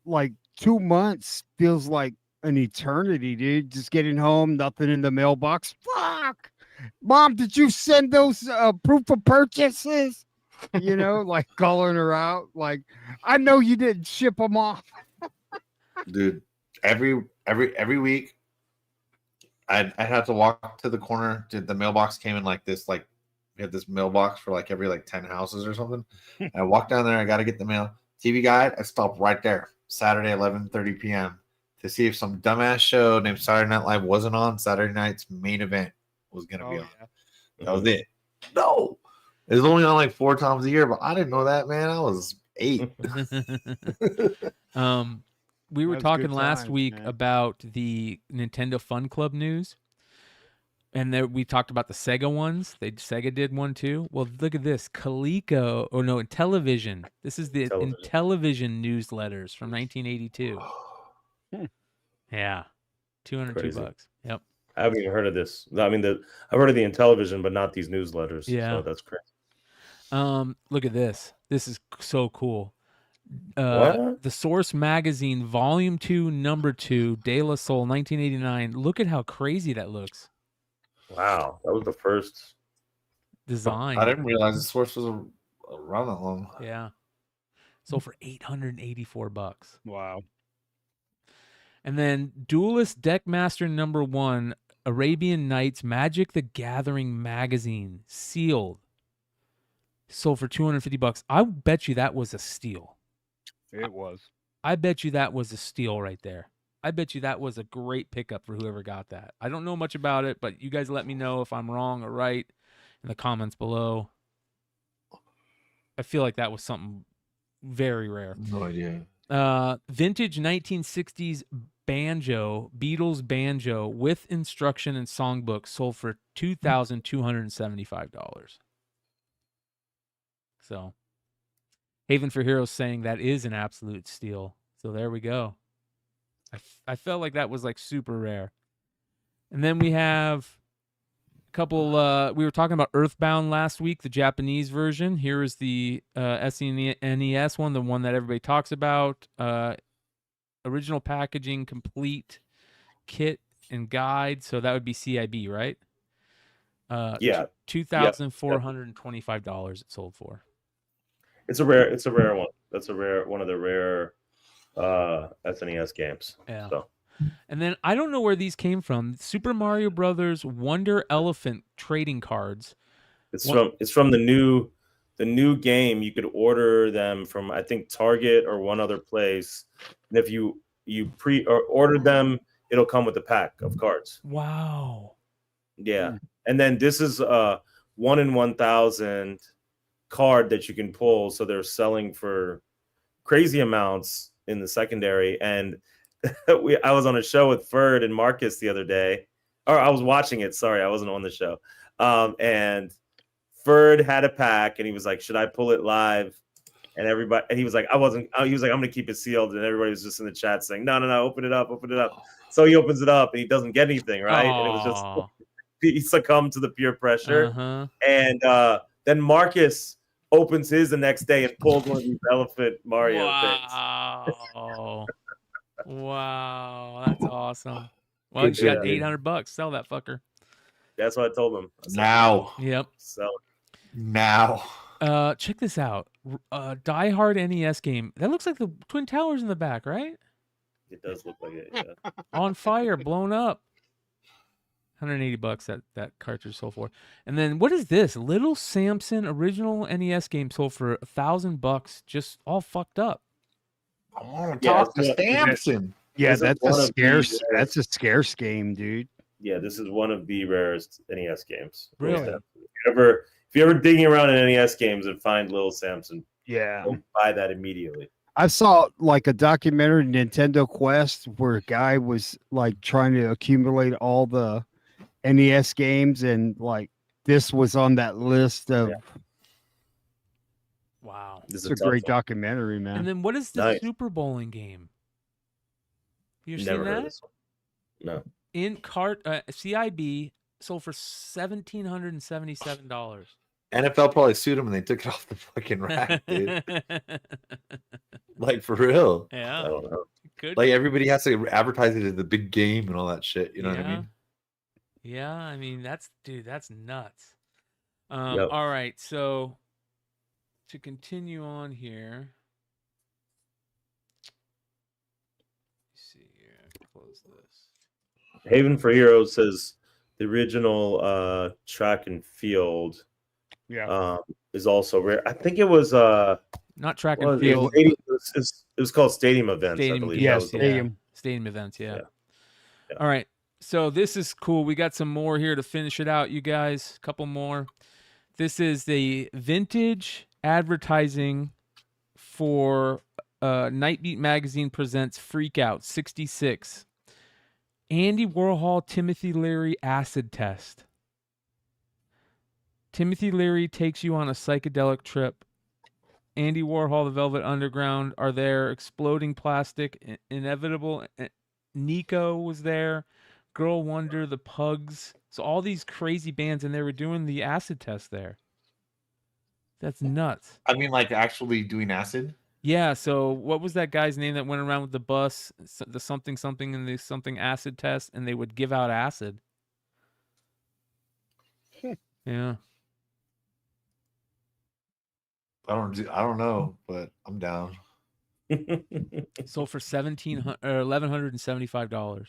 Speaker 11: 2 months feels like an eternity, dude. Just getting home, nothing in the mailbox. Fuck! Mom, did you send those proof of purchases? Like calling her out. Like, I know you didn't ship them off.
Speaker 9: Dude, every week I'd have to walk to the corner. The mailbox came in like this, like we had this mailbox for like every 10 houses or something. And I walk down there, I gotta get the mail. TV Guide, I stopped right there. Saturday, 11:30 p.m. to see if some dumbass show named Saturday Night Live wasn't on. Saturday night's main event was going to be on.
Speaker 11: Yeah.
Speaker 9: That was it. No, it was only on like 4 times a year, but I didn't know that, man. I was 8.
Speaker 8: We were
Speaker 11: That was
Speaker 8: talking
Speaker 11: good
Speaker 8: last
Speaker 11: times,
Speaker 8: week
Speaker 11: man.
Speaker 8: about the Nintendo Fun Club news, and there we talked about the Sega ones. Sega did one too. Well, look at this, Coleco, or no, Intellivision. This is the Intellivision newsletters from 1982. Yeah, $202. Yep.
Speaker 16: I haven't even heard of this. I mean, I've heard of the Intellivision, but not these newsletters.
Speaker 8: Yeah.
Speaker 16: So that's crazy.
Speaker 8: Look at this. This is so cool.
Speaker 16: What?
Speaker 8: The Source Magazine, Volume 2, Number 2, De La Soul, 1989. Look at how crazy that looks.
Speaker 16: Wow, that was the first
Speaker 8: design.
Speaker 9: I didn't realize the Source was around that long.
Speaker 8: Yeah. Sold for $884.
Speaker 11: Wow.
Speaker 8: And then Duelist Deckmaster number 1, Arabian Nights, Magic the Gathering magazine, sealed. Sold for $250. I bet you that was a steal.
Speaker 11: It was.
Speaker 8: I bet you that was a steal right there. I bet you that was a great pickup for whoever got that. I don't know much about it, but you guys let me know if I'm wrong or right in the comments below. I feel like that was something very rare.
Speaker 9: No idea.
Speaker 8: Vintage 1960s banjo, Beatles banjo with instruction and songbook sold for $2,275. So, Haven for Heroes saying that is an absolute steal. So there we go. I felt like that was like super rare. And then we have a couple, we were talking about Earthbound last week, the Japanese version. Here is the SNES one, the one that everybody talks about. Original packaging, complete kit and guide. So that would be CIB, right?
Speaker 16: Yeah.
Speaker 8: $2,425 it sold for.
Speaker 16: It's a rare one. That's one of the rare SNES games.
Speaker 8: Yeah.
Speaker 16: So.
Speaker 8: And then I don't know where these came from. Super Mario Brothers Wonder Elephant trading cards.
Speaker 16: It's from the new game. You could order them from, I think, Target or one other place. And if you order them, it'll come with a pack of cards.
Speaker 8: Wow.
Speaker 16: Yeah. And then this is a 1 in 1,000 card that you can pull. So they're selling for crazy amounts in the secondary. And I was on a show with Ferd and Marcus the other day. Or I was watching it. Sorry, I wasn't on the show. And Ferd had a pack and he was like, should I pull it live? And everybody, and he was like, he was like, I'm going to keep it sealed. And everybody was just in the chat saying, no, open it up. So he opens it up and he doesn't get anything, right?
Speaker 8: Aww.
Speaker 16: And it was just, he succumbed to the peer pressure.
Speaker 8: Uh-huh.
Speaker 16: And then Marcus opens his the next day and pulls one of these elephant Mario things.
Speaker 8: Wow, that's awesome. Well, you got $800. Sell that fucker.
Speaker 16: That's what I told him.
Speaker 9: Now.
Speaker 8: Yep.
Speaker 16: Sell it.
Speaker 9: Now.
Speaker 8: Check this out. Die Hard NES game. That looks like the Twin Towers in the back, right?
Speaker 16: It does look like it, yeah.
Speaker 8: On fire, blown up. $180 that cartridge sold for. And then what is this? Little Samson original NES game sold for $1,000, just all fucked up.
Speaker 9: I want to talk to Samson.
Speaker 11: Yeah,
Speaker 16: This is
Speaker 11: that's
Speaker 16: one
Speaker 11: a
Speaker 16: of
Speaker 11: scarce.
Speaker 16: the-
Speaker 11: That's a scarce game, dude.
Speaker 16: Yeah, this is one of the rarest NES games.
Speaker 8: Really?
Speaker 16: If you're ever digging around in NES games and find Little Samson,
Speaker 11: Yeah.
Speaker 16: don't buy that immediately.
Speaker 11: I saw like a documentary, Nintendo Quest, where a guy was like trying to accumulate all the NES games, and like this was on that list of.
Speaker 16: Yeah.
Speaker 8: Wow.
Speaker 11: It's a great documentary, man.
Speaker 8: And then what is the
Speaker 16: Nice.
Speaker 8: Super Bowling game? You
Speaker 16: Never
Speaker 8: seen
Speaker 16: heard of
Speaker 8: that?
Speaker 16: this one. No.
Speaker 8: In cart CIB sold for $1,777.
Speaker 9: NFL probably sued him and they took it off the fucking rack, dude. Like, for real.
Speaker 8: Yeah.
Speaker 16: I don't know.
Speaker 8: Good.
Speaker 9: Like, everybody has to advertise it as the big game and all that shit. You know what I mean?
Speaker 8: Yeah, I mean that's nuts.
Speaker 16: Yep.
Speaker 8: All right, so to continue on here. Let's see here. Close this.
Speaker 16: Haven for Heroes says the original track and field is also rare. I think it was
Speaker 8: not track and
Speaker 16: well,
Speaker 8: field.
Speaker 16: it was called Stadium Events,
Speaker 8: Stadium,
Speaker 16: I believe.
Speaker 8: yes,
Speaker 16: That was the one.
Speaker 8: Stadium events, yeah. All right. So this is cool. We got some more here to finish it out, you guys. A couple more. This is the vintage advertising for Nightbeat Magazine presents Freak Out 66. Andy Warhol, Timothy Leary acid test. Timothy Leary takes you on a psychedelic trip. Andy Warhol, the Velvet Underground are there. Exploding Plastic, Inevitable. Nico was there. Girl Wonder, the Pugs. So all these crazy bands, and they were doing the acid test there. That's nuts.
Speaker 9: I mean, like actually doing acid.
Speaker 8: Yeah. So what was that guy's name that went around with the bus, the something and the something acid test, and they would give out acid? Yeah.
Speaker 9: I don't know, but I'm down.
Speaker 8: Sold for $1,175.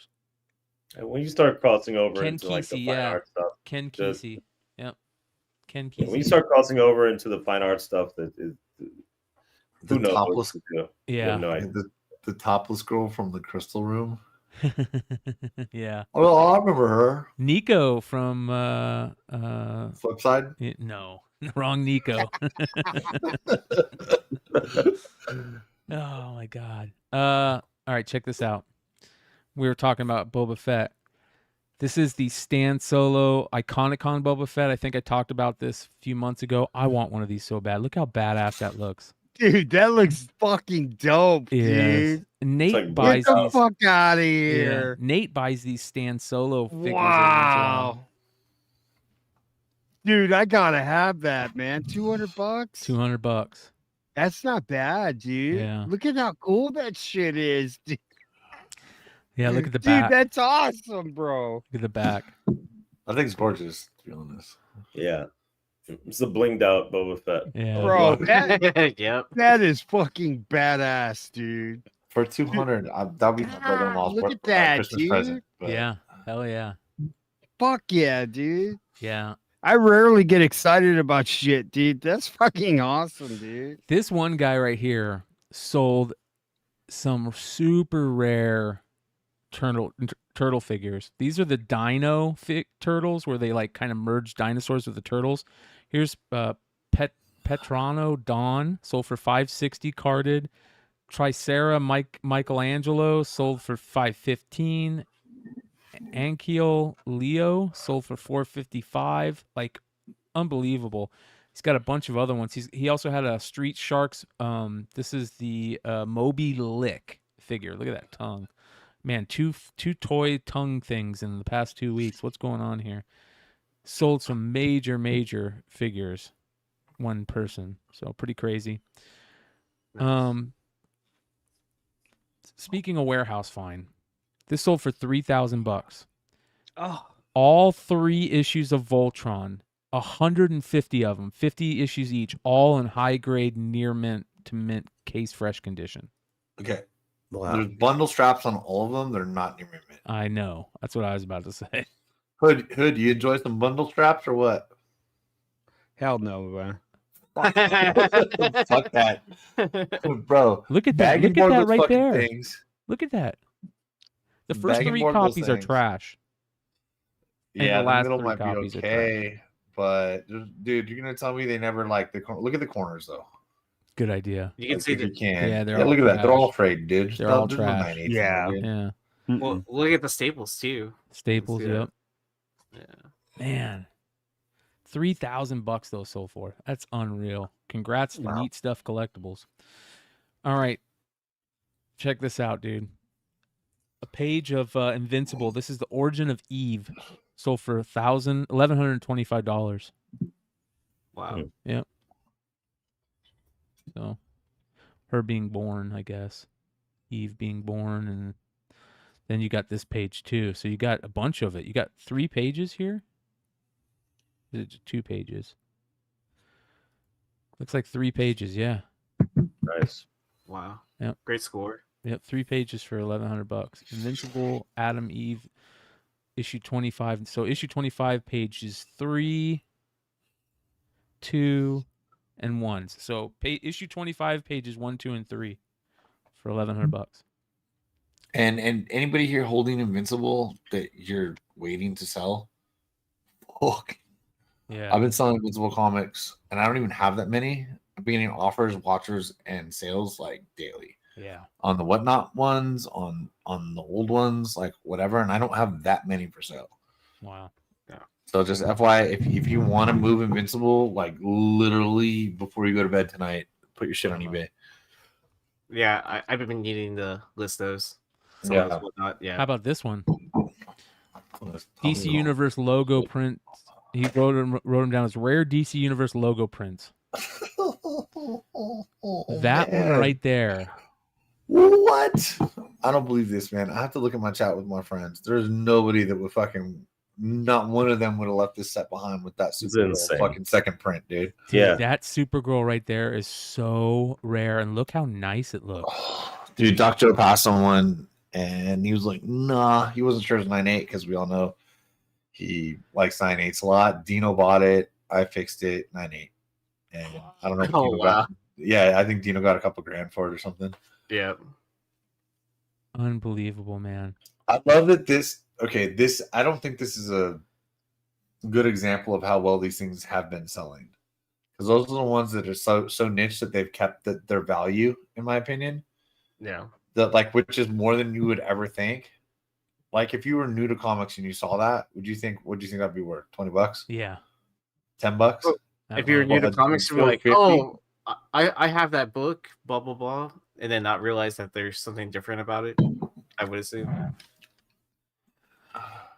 Speaker 16: When you start crossing over
Speaker 8: Ken
Speaker 16: into like the
Speaker 8: Kesey,
Speaker 16: fine
Speaker 8: yeah.
Speaker 16: art stuff,
Speaker 8: Ken
Speaker 16: just-
Speaker 8: Kesey. Yep. Ken
Speaker 16: when you
Speaker 8: Kesey.
Speaker 16: start crossing over into the fine art stuff, that is,
Speaker 9: The
Speaker 16: who knows?
Speaker 9: topless,
Speaker 16: You know, you
Speaker 8: Yeah.
Speaker 16: have no idea.
Speaker 9: the topless girl from the Crystal Room.
Speaker 8: Yeah.
Speaker 9: Well, I remember her.
Speaker 8: Nico from
Speaker 9: Flipside.
Speaker 8: No, wrong Nico. Oh my god. All right, check this out. We were talking about Boba Fett. This is the Stan Solo Iconicon Boba Fett. I think I talked about this a few months ago. I want one of these so bad. Look how badass that looks.
Speaker 11: Dude, that looks fucking dope,
Speaker 8: Yes.
Speaker 11: dude.
Speaker 8: Nate buys
Speaker 11: Get the
Speaker 8: these.
Speaker 11: fuck out of
Speaker 8: Yeah,
Speaker 11: here.
Speaker 8: Nate buys these Stan Solo figures.
Speaker 11: Wow. Dude, I gotta have that, man. $200.
Speaker 8: $200.
Speaker 11: That's not bad, dude.
Speaker 8: Yeah.
Speaker 11: Look at how cool that shit is, dude.
Speaker 8: Yeah, look at the
Speaker 11: Dude,
Speaker 8: back.
Speaker 11: that's awesome, bro.
Speaker 8: Look at the back.
Speaker 9: I think it's gorgeous, to be honest.
Speaker 16: Yeah, it's the blinged out Boba Fett.
Speaker 8: Yeah,
Speaker 11: Bro, that,
Speaker 10: Yep.
Speaker 11: that is fucking badass, dude.
Speaker 9: For 200, that'll be my brother-in-law's
Speaker 11: Look at that,
Speaker 9: Christmas
Speaker 11: dude.
Speaker 9: present. But
Speaker 8: Yeah. Hell yeah.
Speaker 11: Fuck yeah, dude.
Speaker 8: Yeah.
Speaker 11: I rarely get excited about shit, dude. That's fucking awesome, dude.
Speaker 8: This one guy right here sold some super rare turtle figures. These are the dino turtles where they like kind of merge dinosaurs with the turtles. Here's Petrano Dawn, sold for $560 carded. Tricera Michelangelo sold for $515. Ankiel Leo sold for $455. Like unbelievable. He's got a bunch of other ones. He also had a Street Sharks. This is the Moby Lick figure. Look at that tongue. Man, two toy tongue things in the past 2 weeks. What's going on here? Sold some major figures. One person. So pretty crazy.
Speaker 10: Nice.
Speaker 8: Speaking of warehouse find, this sold for $3,000.
Speaker 12: Oh.
Speaker 8: All 3 issues of Voltron, 150 of them, 50 issues each, all in high grade near mint to mint case fresh condition.
Speaker 9: Okay.
Speaker 16: Wow.
Speaker 9: There's bundle straps on all of them. They're not near mint.
Speaker 8: I know. That's what I was about to say.
Speaker 9: Hood, you enjoy some bundle straps or what?
Speaker 11: Hell no, man.
Speaker 9: Fuck that. Bro.
Speaker 8: Look at that.
Speaker 9: Bag
Speaker 8: Look
Speaker 9: and
Speaker 8: at
Speaker 9: board
Speaker 8: that
Speaker 9: those
Speaker 8: right
Speaker 9: fucking
Speaker 8: there.
Speaker 9: things.
Speaker 8: Look at that. The first
Speaker 9: Bag and
Speaker 8: 3
Speaker 9: board those
Speaker 8: copies are
Speaker 9: things.
Speaker 8: trash. And
Speaker 9: Yeah,
Speaker 8: the
Speaker 9: the
Speaker 8: last
Speaker 9: middle
Speaker 8: 3
Speaker 9: might be
Speaker 8: copies are
Speaker 9: okay, but dude, you're gonna tell me they never like the corner? Look at the corners though.
Speaker 8: Good idea.
Speaker 10: You can
Speaker 9: Like,
Speaker 10: see
Speaker 9: if you
Speaker 10: the
Speaker 9: can.
Speaker 8: Yeah, they're
Speaker 9: Yeah,
Speaker 8: all
Speaker 9: look at that. They're
Speaker 8: trash.
Speaker 9: all afraid, dude.
Speaker 8: They're all
Speaker 9: There's no
Speaker 8: trash.
Speaker 9: 9/8
Speaker 11: Yeah.
Speaker 9: in there, dude.
Speaker 8: Yeah.
Speaker 10: well, look at the staples too.
Speaker 8: Staples,
Speaker 10: See
Speaker 8: yep.
Speaker 10: that? Yeah.
Speaker 8: Man. $3,000 those sold for. That's unreal. Congrats to Neat Stuff Collectibles. All right. Check this out, dude. A page of Invincible. This is the Origin of Eve. Sold for $1,125.
Speaker 10: Wow.
Speaker 8: Yep. So, her being born, I guess. Eve being born, and then you got this page too. So you got a bunch of it. You got 3 pages here. Is it 2 pages? Looks like 3 pages. Yeah.
Speaker 16: Nice.
Speaker 10: Wow.
Speaker 8: Yep.
Speaker 10: Great score.
Speaker 8: Yep. 3 pages for $1,100. Invincible, Adam, Eve, issue 25. So issue 25, pages 3, 2, and 1. So issue 25, pages 1, 2, and 3 for $1,100.
Speaker 9: And anybody here holding Invincible that you're waiting to sell? Fuck.
Speaker 8: Yeah.
Speaker 9: I've been selling Invincible comics, and I don't even have that many. I'm beginning offers, watchers, and sales like daily.
Speaker 8: Yeah.
Speaker 9: On the whatnot ones, on the old ones, like whatever, and I don't have that many for sale.
Speaker 8: Wow.
Speaker 9: Yeah. So just FYI, if you want to move Invincible, like literally before you go to bed tonight, put your shit on eBay.
Speaker 10: Yeah, I've been needing to list those. Some
Speaker 9: Yeah.
Speaker 10: of those whatnot. Yeah.
Speaker 8: How about this one? DC Universe logo print. He wrote them down as rare DC Universe logo prints. That one right there.
Speaker 9: What? I don't believe this, man. I have to look at my chat with my friends. There's nobody that would fucking, not one of them would have left this set behind with that Supergirl fucking second print, dude.
Speaker 8: Dude, that Supergirl right there is so rare, and look how nice it looks.
Speaker 9: Dude, Dr. passed on one, and he was like, nah, he wasn't sure it was 9.8 because we all know he likes 9.8s a lot. Dino bought it. I fixed it 9.8. And I don't know if Dino got, yeah, I think Dino got a couple grand for it or something.
Speaker 10: Yeah.
Speaker 8: Unbelievable, man.
Speaker 9: I love that this, I don't think this is a good example of how well these things have been selling. Because those are the ones that are so niche that they've kept their value, in my opinion.
Speaker 10: Yeah.
Speaker 9: That which is more than you would ever think. Like if you were new to comics and you saw that, would you think that'd be worth? $20?
Speaker 8: Yeah.
Speaker 9: $10?
Speaker 10: If you're new to comics, you're like, oh, I have that book, blah blah blah, and then not realize that there's something different about it. I would assume.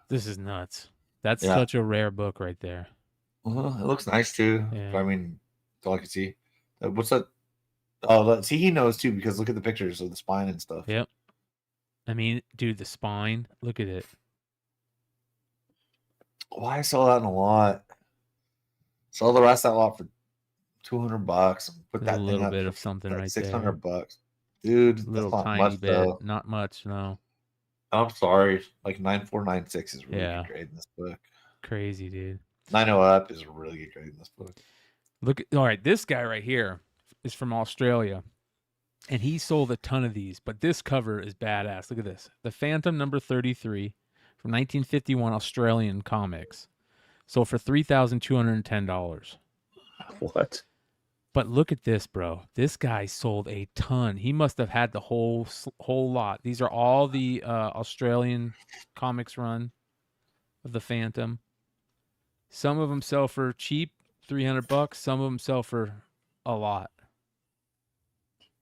Speaker 8: This is nuts. That's such a rare book right there.
Speaker 9: Well, it looks nice too.
Speaker 8: Yeah.
Speaker 9: I mean, that's all I can see. What's that? Oh, see, he knows too because look at the pictures of the spine and stuff.
Speaker 8: Yep. I mean, dude, the spine. Look at it.
Speaker 9: Why I saw that in a lot? Sell the rest of that lot for $200. Put that
Speaker 8: a
Speaker 9: thing
Speaker 8: little
Speaker 9: up
Speaker 8: bit
Speaker 9: for
Speaker 8: of something
Speaker 9: like
Speaker 8: right
Speaker 9: $600.
Speaker 8: there.
Speaker 9: Dude,
Speaker 8: Little
Speaker 9: that's not
Speaker 8: tiny
Speaker 9: much
Speaker 8: bit.
Speaker 9: though.
Speaker 8: Not much, no.
Speaker 9: I'm sorry. Like 9496 is really
Speaker 8: Yeah.
Speaker 9: good grade in this book.
Speaker 8: Crazy, dude.
Speaker 9: 90 up is a really good grade in this book.
Speaker 8: Look at, all right, this guy right here is from Australia. And he sold a ton of these, but this cover is badass. Look at this. The Phantom number 33 from 1951 Australian Comics. Sold for $3,210.
Speaker 16: What?
Speaker 8: But look at this, bro. This guy sold a ton. He must have had the whole lot. These are all the Australian Comics run of the Phantom. Some of them sell for cheap, $300. Some of them sell for a lot.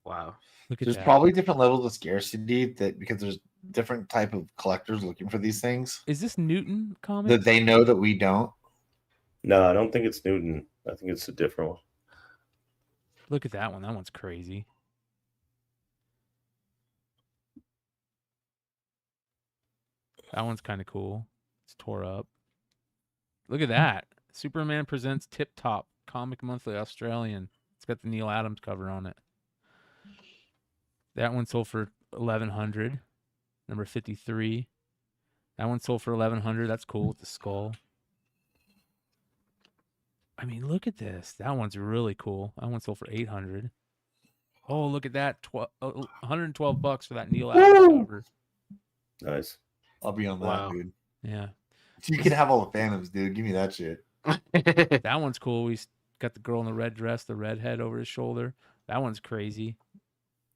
Speaker 10: Wow.
Speaker 8: Look at
Speaker 9: There's
Speaker 8: that.
Speaker 9: probably different levels of scarcity because there's different type of collectors looking for these things.
Speaker 8: Is this Newton Comics?
Speaker 9: That they know that we don't.
Speaker 16: No, I don't think it's Newton. I think it's a different one.
Speaker 8: Look at that one. That one's crazy. That one's kind of cool. It's tore up. Look at that. Superman Presents Tip Top Comic Monthly Australian. It's got the Neil Adams cover on it. That one sold for $1,100. Number 53. That one sold for $1,100. That's cool with the skull. I mean, look at this. That one's really cool. That one sold for $800. Oh, look at that. $112 for that Neil Adams cover.
Speaker 16: Nice.
Speaker 9: I'll be on that, dude.
Speaker 8: Yeah.
Speaker 9: You can have all the Phantoms, dude. Give me that shit.
Speaker 8: That one's cool. He's got the girl in the red dress, the red head over his shoulder. That one's crazy.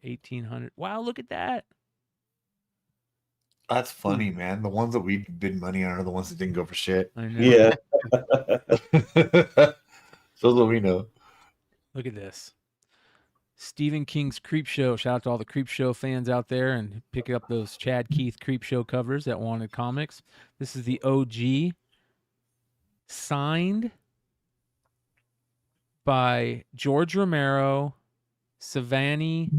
Speaker 8: $1,800. Wow, look at that.
Speaker 9: That's funny, man. The ones that we bid money on are the ones that didn't go for shit.
Speaker 8: I know.
Speaker 16: Yeah.
Speaker 9: So what we know.
Speaker 8: Look at this. Stephen King's Creep Show. Shout out to all the Creep Show fans out there and pick up those Chad Keith Creep Show covers at Wanted Comics. This is the OG. Signed by George Romero, Savani,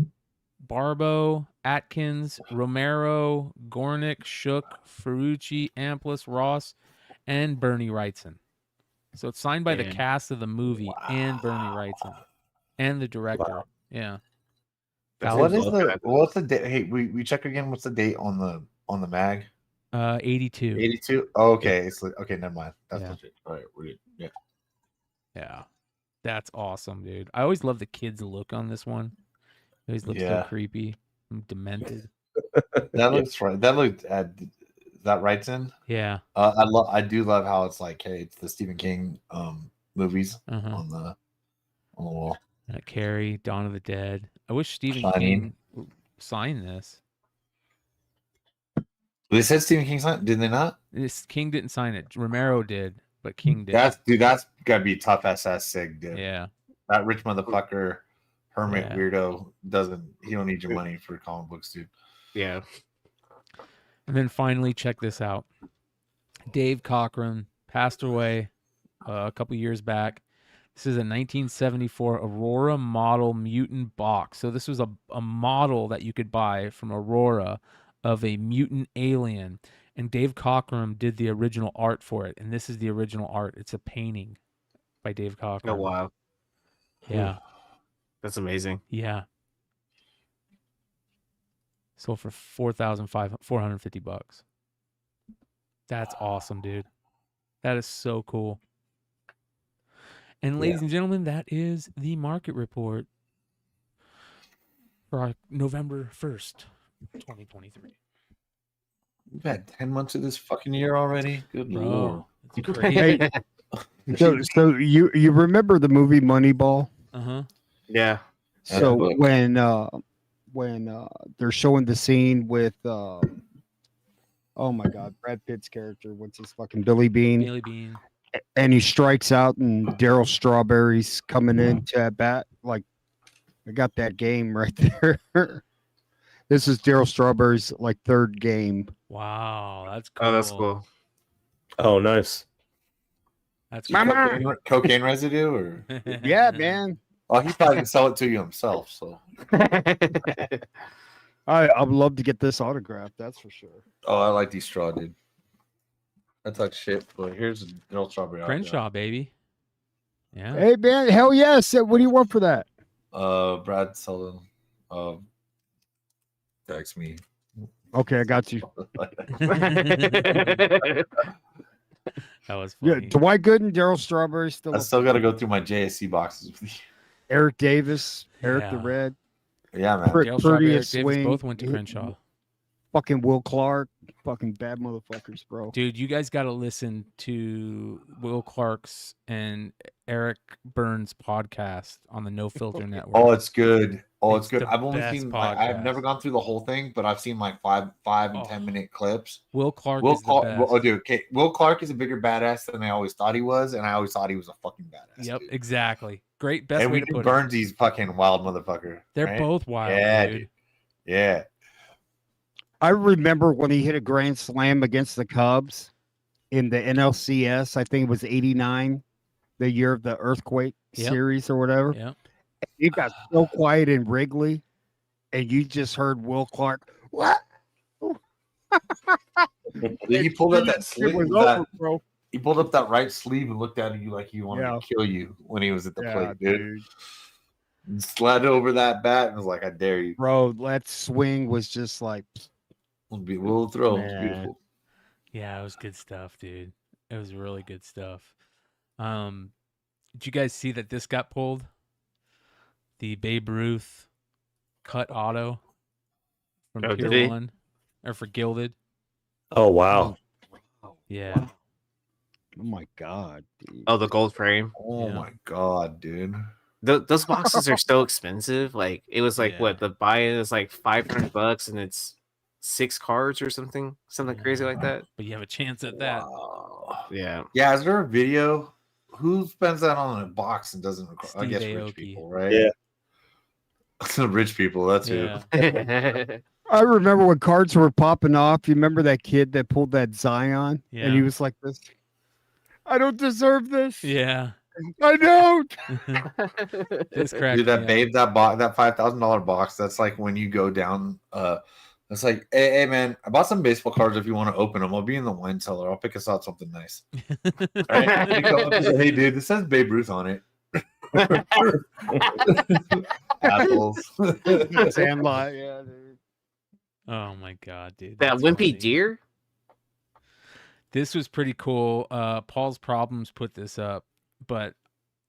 Speaker 8: Barbo, Atkins, Romero, Gornick, Shook, Ferrucci, Amplis, Ross, and Bernie Wrightson. So it's signed by the cast of the movie and Bernie Wrightson and the director.
Speaker 16: Wow.
Speaker 8: Yeah.
Speaker 9: What's the date? Hey, we check again. What's the date on the mag?
Speaker 8: 82.
Speaker 9: 82. Oh, okay. It's okay. Never mind. That's
Speaker 8: Yeah.
Speaker 9: legit. All right. We're good. Yeah.
Speaker 8: Yeah. That's awesome, dude. I always love the kid's look on this one. He always looks so creepy and demented.
Speaker 9: That looks right. That looked at that Wrightson.
Speaker 8: Yeah.
Speaker 9: I do love how it's like, hey, it's the Stephen King movies on the wall.
Speaker 8: Carrie, Dawn of the Dead. I wish Stephen
Speaker 9: Shining.
Speaker 8: King would sign this.
Speaker 9: They said Stephen King signed. Did they not?
Speaker 8: King didn't sign it. Romero did, but King did.
Speaker 9: That's gotta be tough SS sig, dude.
Speaker 8: Yeah.
Speaker 9: That rich motherfucker, hermit
Speaker 8: Yeah.
Speaker 9: weirdo he don't need your money for comic books, dude.
Speaker 10: Yeah.
Speaker 8: And then finally, check this out. Dave Cockrum passed away a couple years back. This is a 1974 Aurora model mutant box. So this was a model that you could buy from Aurora of a mutant alien. And Dave Cockrum did the original art for it. And this is the original art. It's a painting by Dave Cockrum.
Speaker 10: Oh, wow.
Speaker 8: Yeah.
Speaker 10: That's amazing.
Speaker 8: Yeah. Sold for $450. That's awesome, dude. That is so cool. And ladies and gentlemen, that is the market report for November 1st, 2023.
Speaker 9: We've had 10 months of this fucking year already. Good
Speaker 8: Bro,
Speaker 9: lord.
Speaker 8: it's crazy.
Speaker 11: So you remember the movie Moneyball?
Speaker 8: Uh-huh.
Speaker 10: Yeah.
Speaker 11: So when they're showing the scene with oh my god, Brad Pitt's character, what's his fucking Billy Bean?
Speaker 8: Billy Bean.
Speaker 11: And he strikes out, and Daryl Strawberry's coming in to at bat. Like, I got that game right there. This is Daryl Strawberry's like third game.
Speaker 8: Wow, that's cool.
Speaker 10: Oh, that's cool.
Speaker 16: Oh, nice.
Speaker 8: That's
Speaker 9: cocaine residue, or
Speaker 11: Yeah, man.
Speaker 9: Oh, he probably can sell it to you himself. So
Speaker 11: I'd love to get this autograph. That's for sure.
Speaker 9: Oh, I like these straw, dude. That's like shit. But here's a Daryl Strawberry.
Speaker 8: Crenshaw, baby. Yeah.
Speaker 11: Hey, man. Hell yes. What do you want for that?
Speaker 9: Brad Sullivan. Text me.
Speaker 11: Okay, I got you.
Speaker 8: That was
Speaker 11: Yeah,
Speaker 8: funny.
Speaker 11: Dwight Gooden, Daryl Strawberry still.
Speaker 9: I still got to go through my JSC boxes with you.
Speaker 11: Eric Davis, Eric the
Speaker 8: Yeah.
Speaker 11: Red.
Speaker 9: Yeah, man.
Speaker 8: Dale Strawberry, Eric
Speaker 11: Prettiest
Speaker 8: Davis
Speaker 11: swing.
Speaker 8: both went to Crenshaw.
Speaker 11: Fucking Will Clark. Fucking bad motherfuckers, bro.
Speaker 8: Dude, you guys got to listen to Will Clark's and Eric Burns' podcast on the No Filter Network.
Speaker 9: Oh, it's good. Oh, it's
Speaker 8: It's
Speaker 9: good.
Speaker 8: the
Speaker 9: I've only
Speaker 8: best
Speaker 9: seen. I've never
Speaker 8: podcast.
Speaker 9: gone through the whole thing, but I've seen like five and 10-minute clips.
Speaker 8: Will Clark
Speaker 9: Will
Speaker 8: is
Speaker 9: Clark.
Speaker 8: the best.
Speaker 9: Oh, dude. Okay. Will Clark is a bigger badass than I always thought he was, and I always thought he was a fucking badass.
Speaker 8: Yep,
Speaker 9: dude.
Speaker 8: exactly. Great, best
Speaker 9: And
Speaker 8: way
Speaker 9: we
Speaker 8: to
Speaker 9: knew
Speaker 8: put it.
Speaker 9: Burnsy's fucking wild motherfucker.
Speaker 8: They're
Speaker 9: right?
Speaker 8: both wild,
Speaker 9: Yeah,
Speaker 8: dude.
Speaker 9: Yeah.
Speaker 11: I remember when he hit a grand slam against the Cubs in the NLCS. I think it was '89, the year of the earthquake series or whatever.
Speaker 8: Yeah.
Speaker 11: It got so quiet in Wrigley, and you just heard Will Clark. What?
Speaker 9: He pulled up that
Speaker 11: It
Speaker 9: sleeve.
Speaker 11: was over, bro.
Speaker 9: He pulled up that right sleeve and looked at you like he wanted
Speaker 11: Yeah.
Speaker 9: to kill you when he was at the
Speaker 11: Yeah,
Speaker 9: plate, dude. And slid over that bat and was like, "I dare you."
Speaker 11: Bro, that swing was just like.
Speaker 9: We'll throw. It's
Speaker 11: Man.
Speaker 9: beautiful.
Speaker 8: Yeah, it was good stuff, dude. It was really good stuff. Did you guys see that this got pulled? The Babe Ruth cut auto from
Speaker 10: Oh,
Speaker 8: Pier
Speaker 10: did he?
Speaker 8: 1 or for Gilded.
Speaker 16: Oh wow.
Speaker 8: Yeah.
Speaker 11: Oh my god. Dude.
Speaker 10: Oh, the gold frame.
Speaker 9: Oh my god, dude.
Speaker 10: Those boxes are so expensive. Like it was like
Speaker 8: Yeah.
Speaker 10: what the buy-in is like $500, and it's 6 cards or something crazy like that.
Speaker 8: But you have a chance at that.
Speaker 10: Yeah.
Speaker 9: Yeah, is there a video? Who spends that on a box and doesn't record? I
Speaker 8: Steve
Speaker 9: guess
Speaker 8: Aoki.
Speaker 9: rich people, right?
Speaker 16: Yeah.
Speaker 9: Rich people, that's
Speaker 8: Yeah.
Speaker 9: who.
Speaker 11: I remember when cards were popping off. You remember that kid that pulled that Zion?
Speaker 8: Yeah.
Speaker 11: And he was like this. I don't deserve this.
Speaker 8: Yeah.
Speaker 11: I don't.
Speaker 8: This cracked
Speaker 9: Dude, that
Speaker 8: me up.
Speaker 9: babe, that box, that $5,000 box. That's like when you go down. It's like, hey, man, I bought some baseball cards. If you want to open them, I'll be in the wine cellar. I'll pick us out something nice. Right? You go up and say, hey, dude, this says Babe Ruth on it. Assholes.
Speaker 11: Sandlot, yeah, dude.
Speaker 8: Oh my god, dude.
Speaker 10: That
Speaker 8: that's
Speaker 10: wimpy
Speaker 8: funny.
Speaker 10: deer.
Speaker 8: This was pretty cool. Paul's Problems put this up, but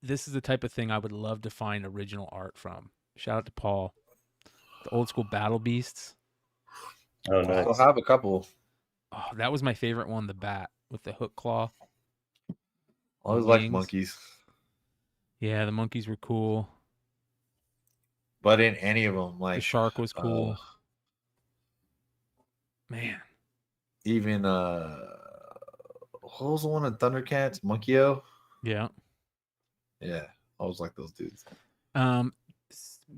Speaker 8: this is the type of thing I would love to find original art from. Shout out to Paul. The old school Battle Beasts.
Speaker 16: Oh,
Speaker 9: I
Speaker 16: nice.
Speaker 9: still have a couple.
Speaker 8: Oh, that was my favorite one, the bat with the hook claw.
Speaker 9: I always
Speaker 8: The
Speaker 9: liked
Speaker 8: wings.
Speaker 9: monkeys.
Speaker 8: Yeah, the monkeys were cool.
Speaker 9: But in any of them, like
Speaker 8: The shark was cool. Man.
Speaker 9: Even what was the one in Thundercats? Monkey-O?
Speaker 8: Yeah.
Speaker 9: Yeah. I always like those dudes.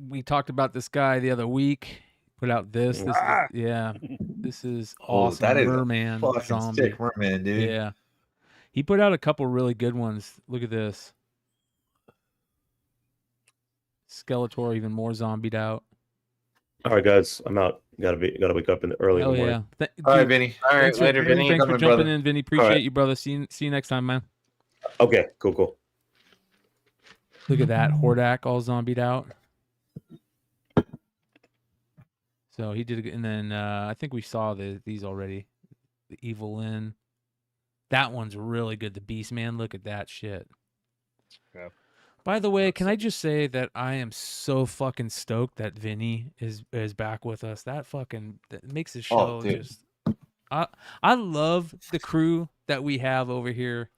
Speaker 8: We talked about this guy the other week. Put out this. This is, yeah. This is awesome.
Speaker 9: That is a
Speaker 8: Merman
Speaker 9: fucking
Speaker 8: zombie.
Speaker 9: sick merman, dude.
Speaker 8: Yeah. He put out a couple really good ones. Look at this. Skeletor even more zombied out.
Speaker 16: All right, guys, I'm out. Gotta wake up early in
Speaker 8: Hell
Speaker 16: the
Speaker 8: yeah.
Speaker 16: morning.
Speaker 9: All right, Vinny.
Speaker 10: All right,
Speaker 8: Thanks
Speaker 10: later, Vinny.
Speaker 8: Thanks for
Speaker 9: Coming,
Speaker 8: jumping
Speaker 9: brother.
Speaker 8: in, Vinny. Appreciate
Speaker 16: All right.
Speaker 8: you, brother. See you next time, man.
Speaker 16: Okay, cool.
Speaker 8: Look at that. Hordak all zombied out. So he did, and then I think we saw these already. The Evil Lyn. That one's really good. The Beast Man. Look at that shit.
Speaker 11: Yeah.
Speaker 8: By the way, can I just say that I am so fucking stoked that Vinny is back with us. That makes the show
Speaker 9: dude.
Speaker 8: just. I love the crew that we have over here.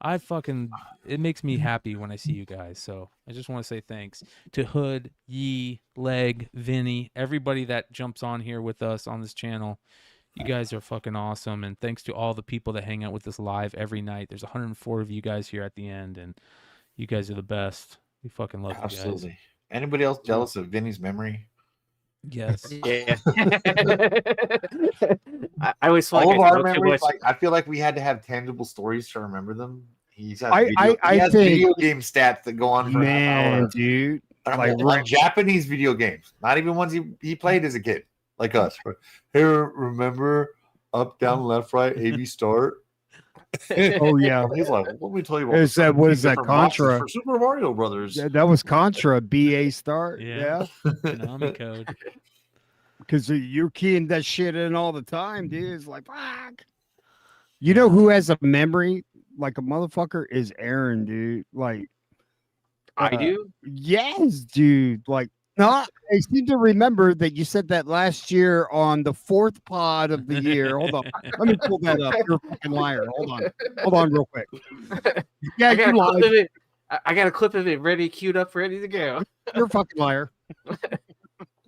Speaker 8: It makes me happy when I see you guys. So I just want to say thanks to Hood, Yee, Leg, Vinny, everybody that jumps on here with us on this channel. You guys are fucking awesome. And thanks to all the people that hang out with us live every night. There's 104 of you guys here at the end, and you guys are the best. We fucking love you guys.
Speaker 9: Absolutely. Anybody else jealous of Vinny's memory?
Speaker 8: Yes.
Speaker 10: Yeah. I always feel
Speaker 9: All
Speaker 10: like
Speaker 9: of
Speaker 10: I
Speaker 9: our
Speaker 10: know too
Speaker 9: memories,
Speaker 10: much.
Speaker 9: I feel like we had to have tangible stories to remember them. He has
Speaker 11: I think-
Speaker 9: video game stats that go on for a half
Speaker 11: Man,
Speaker 9: hour.
Speaker 11: dude.
Speaker 9: Like Japanese video games, not even ones he played as a kid, like us. Here, remember up, down, left, right, A/B start.
Speaker 11: Oh yeah.
Speaker 9: He's like, let me tell you about
Speaker 11: Is that what is that
Speaker 9: different boxes
Speaker 11: Contra?
Speaker 9: for Super Mario Brothers.
Speaker 11: That was Contra BA start.
Speaker 8: Yeah.
Speaker 11: Yeah.
Speaker 8: Konami code.
Speaker 11: Because you're keying that shit in all the time, dude. It's like, fuck. You know who has a memory like a motherfucker is Aaron, dude. Like,
Speaker 10: I do?
Speaker 11: Yes, dude. Like, no, I seem to remember that you said that last year on the 4th pod of the year. Hold on. Let me pull that up. You're a fucking liar. Hold on real quick. Yeah,
Speaker 10: I got
Speaker 11: you
Speaker 10: a clip
Speaker 11: lied.
Speaker 10: of it. I got a clip of it ready, queued up, ready to go.
Speaker 11: You're a fucking liar.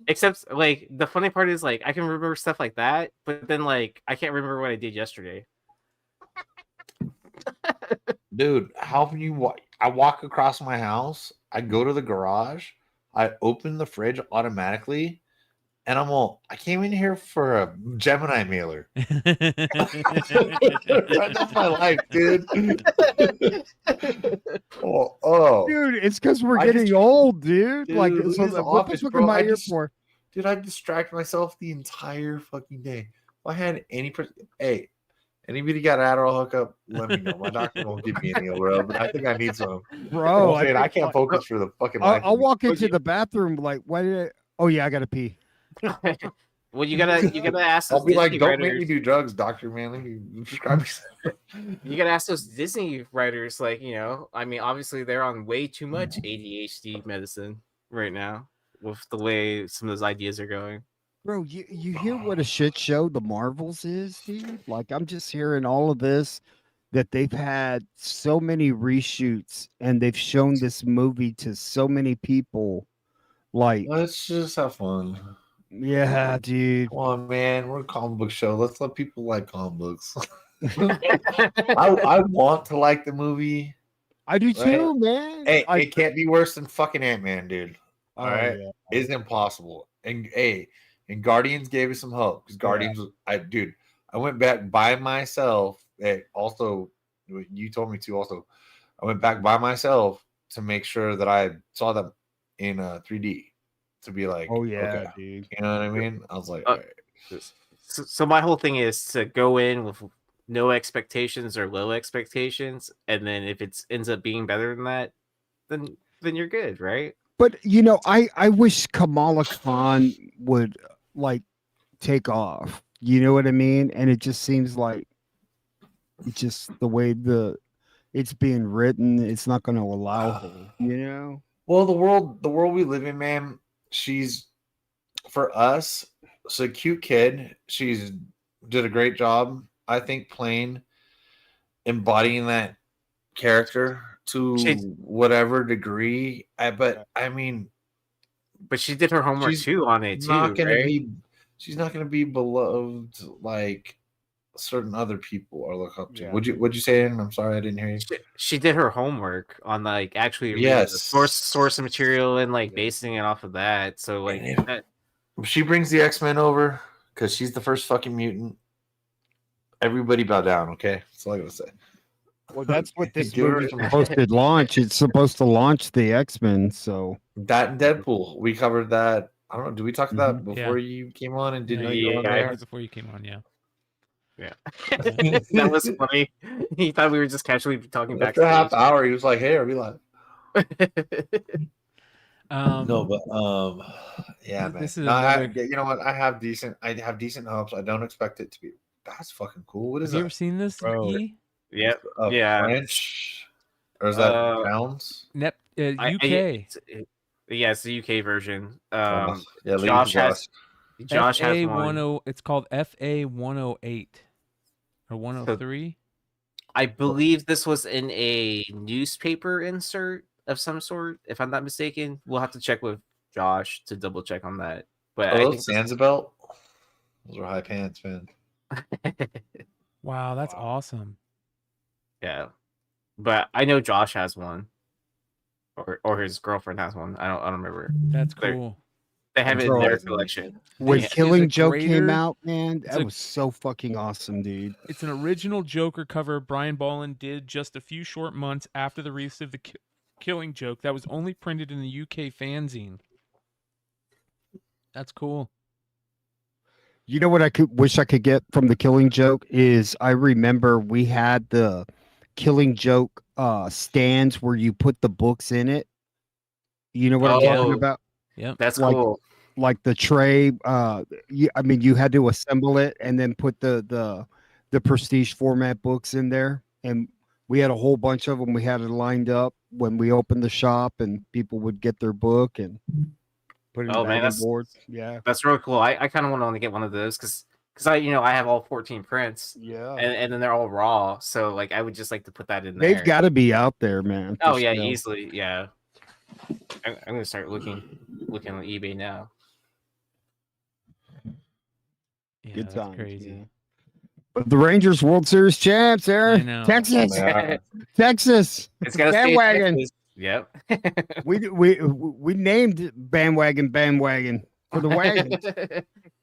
Speaker 10: Except, like, the funny part is, like, I can remember stuff like that, but then, like, I can't remember what I did yesterday.
Speaker 9: Dude, how can you I walk across my house, I go to the garage, I open the fridge automatically, and I came in here for a Gemini mailer. That's my life, dude.
Speaker 11: Dude, it's because we're getting old, dude. Like,
Speaker 9: Dude,
Speaker 11: so
Speaker 9: this
Speaker 11: what the
Speaker 9: office,
Speaker 11: fuck
Speaker 9: bro,
Speaker 11: am I
Speaker 9: I
Speaker 11: here
Speaker 9: just-
Speaker 11: for?
Speaker 9: Dude, I distract myself the entire fucking day. If I had any, hey, anybody got Adderall hookup? Let me know. My doctor won't give me any, bro, but I think I need some.
Speaker 11: Bro,
Speaker 9: I'm saying I
Speaker 11: think,
Speaker 9: can't
Speaker 11: like,
Speaker 9: focus for the fucking life.
Speaker 11: I'll
Speaker 9: of me.
Speaker 11: walk into the bathroom like, why did I? Oh yeah, I gotta pee.
Speaker 10: Well, you gotta ask.
Speaker 9: I'll
Speaker 10: Those
Speaker 9: be like,
Speaker 10: Disney
Speaker 9: don't make
Speaker 10: writers-
Speaker 9: me do drugs, Doctor Man. Let me prescribe me some.
Speaker 10: You gotta ask those Disney writers, like, you know, I mean, obviously they're on way too much ADHD medicine right now with the way some of those ideas are going.
Speaker 11: Bro, you hear what a shit show the Marvels is, dude? Like, I'm just hearing all of this, that they've had so many reshoots and they've shown this movie to so many people. Like,
Speaker 9: Let's just have fun.
Speaker 11: Yeah, dude.
Speaker 9: Come on, man. We're a comic book show. Let's let people like comic books. I want to like the movie.
Speaker 11: I do too, man.
Speaker 9: Hey, it can't be worse than fucking Ant-Man, dude. All
Speaker 11: Oh,
Speaker 9: right,
Speaker 11: yeah.
Speaker 9: it's impossible. And Guardians gave us some hope because Guardians, I went back by myself. Also, you told me to. Also, I went back by myself to make sure that I saw them in 3D to be like,
Speaker 11: oh yeah,
Speaker 9: okay.
Speaker 11: dude.
Speaker 9: You know what I mean? I was like, all right.
Speaker 10: So my whole thing is to go in with no expectations or low expectations, and then if it ends up being better than that, then you're good, right?
Speaker 11: But you know, I wish Kamala Khan would like take off. You know what I mean? And it just seems like just the way it's being written, it's not going to allow her. You know?
Speaker 9: Well, the world we live in, man. She's for us. a cute kid. She's did a great job, I think, playing, embodying that character to whatever degree. But
Speaker 10: she did her homework too on it too. Right?
Speaker 9: She's not gonna be beloved like certain other people are look up to.
Speaker 11: Yeah.
Speaker 9: Would you say? I'm sorry, I didn't hear you.
Speaker 10: She did her homework on like actually reading the source material and like basing it off of that. So like
Speaker 9: if she brings the X-Men over because she's the first fucking mutant. Everybody bow down, okay? That's all I gotta say.
Speaker 11: Well, that's what this movie's supposed to launch. It's supposed to launch the X-Men, so
Speaker 9: that and Deadpool. We covered that. I don't know. Did we talk about that before you came on and didn't know you were on there?
Speaker 8: Before you came on, yeah.
Speaker 10: Yeah. That was funny. He thought we were just casually talking back.
Speaker 9: After a half hour, he was like, "Hey, are we live?" No, but yeah, man.
Speaker 8: This is
Speaker 9: you know what? I have decent hopes. I don't expect it to be. That's fucking cool. What is that?
Speaker 8: Have you ever seen this? E?
Speaker 10: Yep.
Speaker 9: French, or is that pounds?
Speaker 8: UK.
Speaker 10: Yeah, it's the UK version.
Speaker 9: Josh
Speaker 10: has
Speaker 8: FA10. It's called FA108 or 103.
Speaker 10: I believe this was in a newspaper insert of some sort, if I'm not mistaken. We'll have to check with Josh to double check on that. But I think
Speaker 9: Sanzabelt. Those are high pants, man.
Speaker 8: Wow, that's awesome.
Speaker 10: Yeah, but I know Josh has one, or his girlfriend has one. I don't remember.
Speaker 8: That's cool.
Speaker 10: They have it in their collection.
Speaker 11: When Killing Joke came out, man, that was so fucking awesome, dude.
Speaker 8: It's an original Joker cover Brian Bolland did just a few short months after the release of the Killing Joke that was only printed in the UK fanzine. That's cool.
Speaker 11: You know what I wish I could get from the Killing Joke is I remember we had the Killing Joke stands where you put the books in it. You know what I'm talking about?
Speaker 8: Yeah,
Speaker 10: that's cool.
Speaker 11: Like the tray. You had to assemble it and then put the prestige format books in there, and we had a whole bunch of them. We had it lined up when we opened the shop, and people would get their book and put it on board. Yeah,
Speaker 10: that's really cool. I kind of want to get one of those because I have all 14 prints.
Speaker 11: Yeah,
Speaker 10: and then they're all raw. So like I would just like to put that in there.
Speaker 11: They've got to be out there, man.
Speaker 10: Oh yeah, easily. Yeah, I'm gonna start looking on eBay now.
Speaker 8: Yeah,
Speaker 11: Good
Speaker 8: that's
Speaker 11: times,
Speaker 8: crazy.
Speaker 11: Yeah. But the Rangers World Series champs, Aaron.
Speaker 8: I know.
Speaker 11: Texas.
Speaker 10: Yeah.
Speaker 11: Texas.
Speaker 10: It's got to
Speaker 11: bandwagon.
Speaker 10: Yep.
Speaker 11: we named bandwagon for the wagon.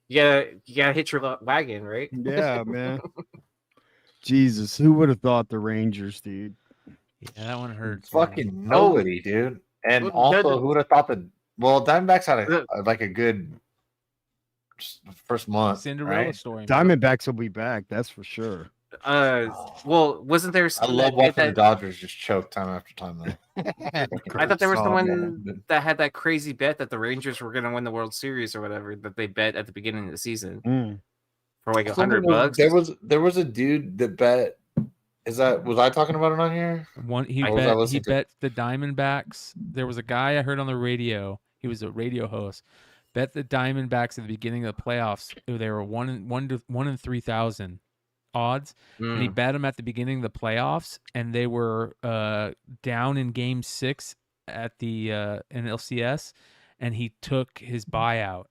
Speaker 10: You gotta hit your wagon, right?
Speaker 11: Yeah, man. Jesus, who would have thought the Rangers, dude?
Speaker 8: Yeah, that one hurts.
Speaker 9: Fucking nobody, dude. And also, who would have thought that? Well, Diamondbacks had a good first month.
Speaker 8: Cinderella story.
Speaker 11: Diamondbacks will be back, that's for sure.
Speaker 10: Well, wasn't there?
Speaker 9: I love watching the Dodgers just choke time after time. Though.
Speaker 10: I thought there was someone that had that crazy bet that the Rangers were going to win the World Series or whatever that they bet at the beginning of the season for like $100.
Speaker 9: There was a dude that bet. Was I talking about it on here?
Speaker 8: He bet the Diamondbacks. There was a guy I heard on the radio. He was a radio host. Bet the Diamondbacks at the beginning of the playoffs. They were 1 in 3,000 odds, and he bet them at the beginning of the playoffs, and they were down in Game 6 at the NLCS, and he took his buyout.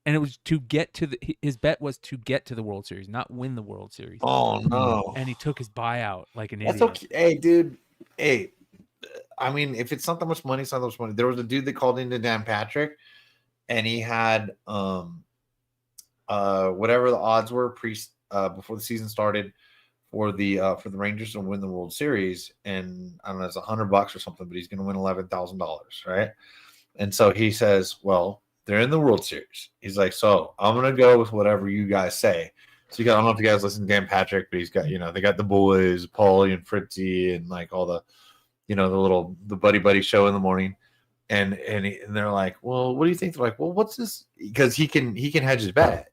Speaker 8: And it was to get to his bet was to get to the World Series, not win the World Series.
Speaker 9: Oh no!
Speaker 8: And he took his buyout like an idiot.
Speaker 9: That's okay. Hey, dude. Hey, I mean, if it's not that much money, it's not that much money. There was a dude that called into Dan Patrick, and he had whatever the odds were before the season started for the Rangers to win the World Series, and I don't know, it's $100 or something, but he's going to win $11,000, right? And so he says, well, they're in the World Series. He's like, so I'm going to go with whatever you guys say. So I don't know if you guys listen to Dan Patrick, but he's got, they got the boys, Paulie and Fritzy, and like all the, the buddy show in the morning. And they're like, well, what do you think? They're like, well, what's this? Because he can hedge his bet.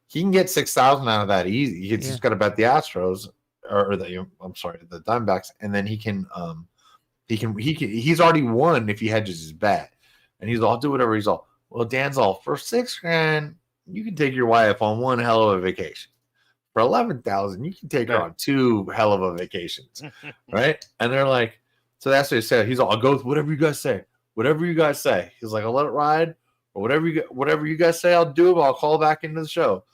Speaker 9: He can get 6,000 out of that easy. He's just got to bet the Astros or the Diamondbacks, and then he's already won if he hedges his bet. And he's all, I'll do whatever. He's all, well, Dan's all for $6,000. you can take your wife on one hell of a vacation. For 11,000, you can take her on two hell of a vacations, right? And they're like, so that's what he said. He's all, I'll go with whatever you guys say. Whatever you guys say. He's like, I'll let it ride, or whatever you guys say, I'll do it. I'll call back into the show.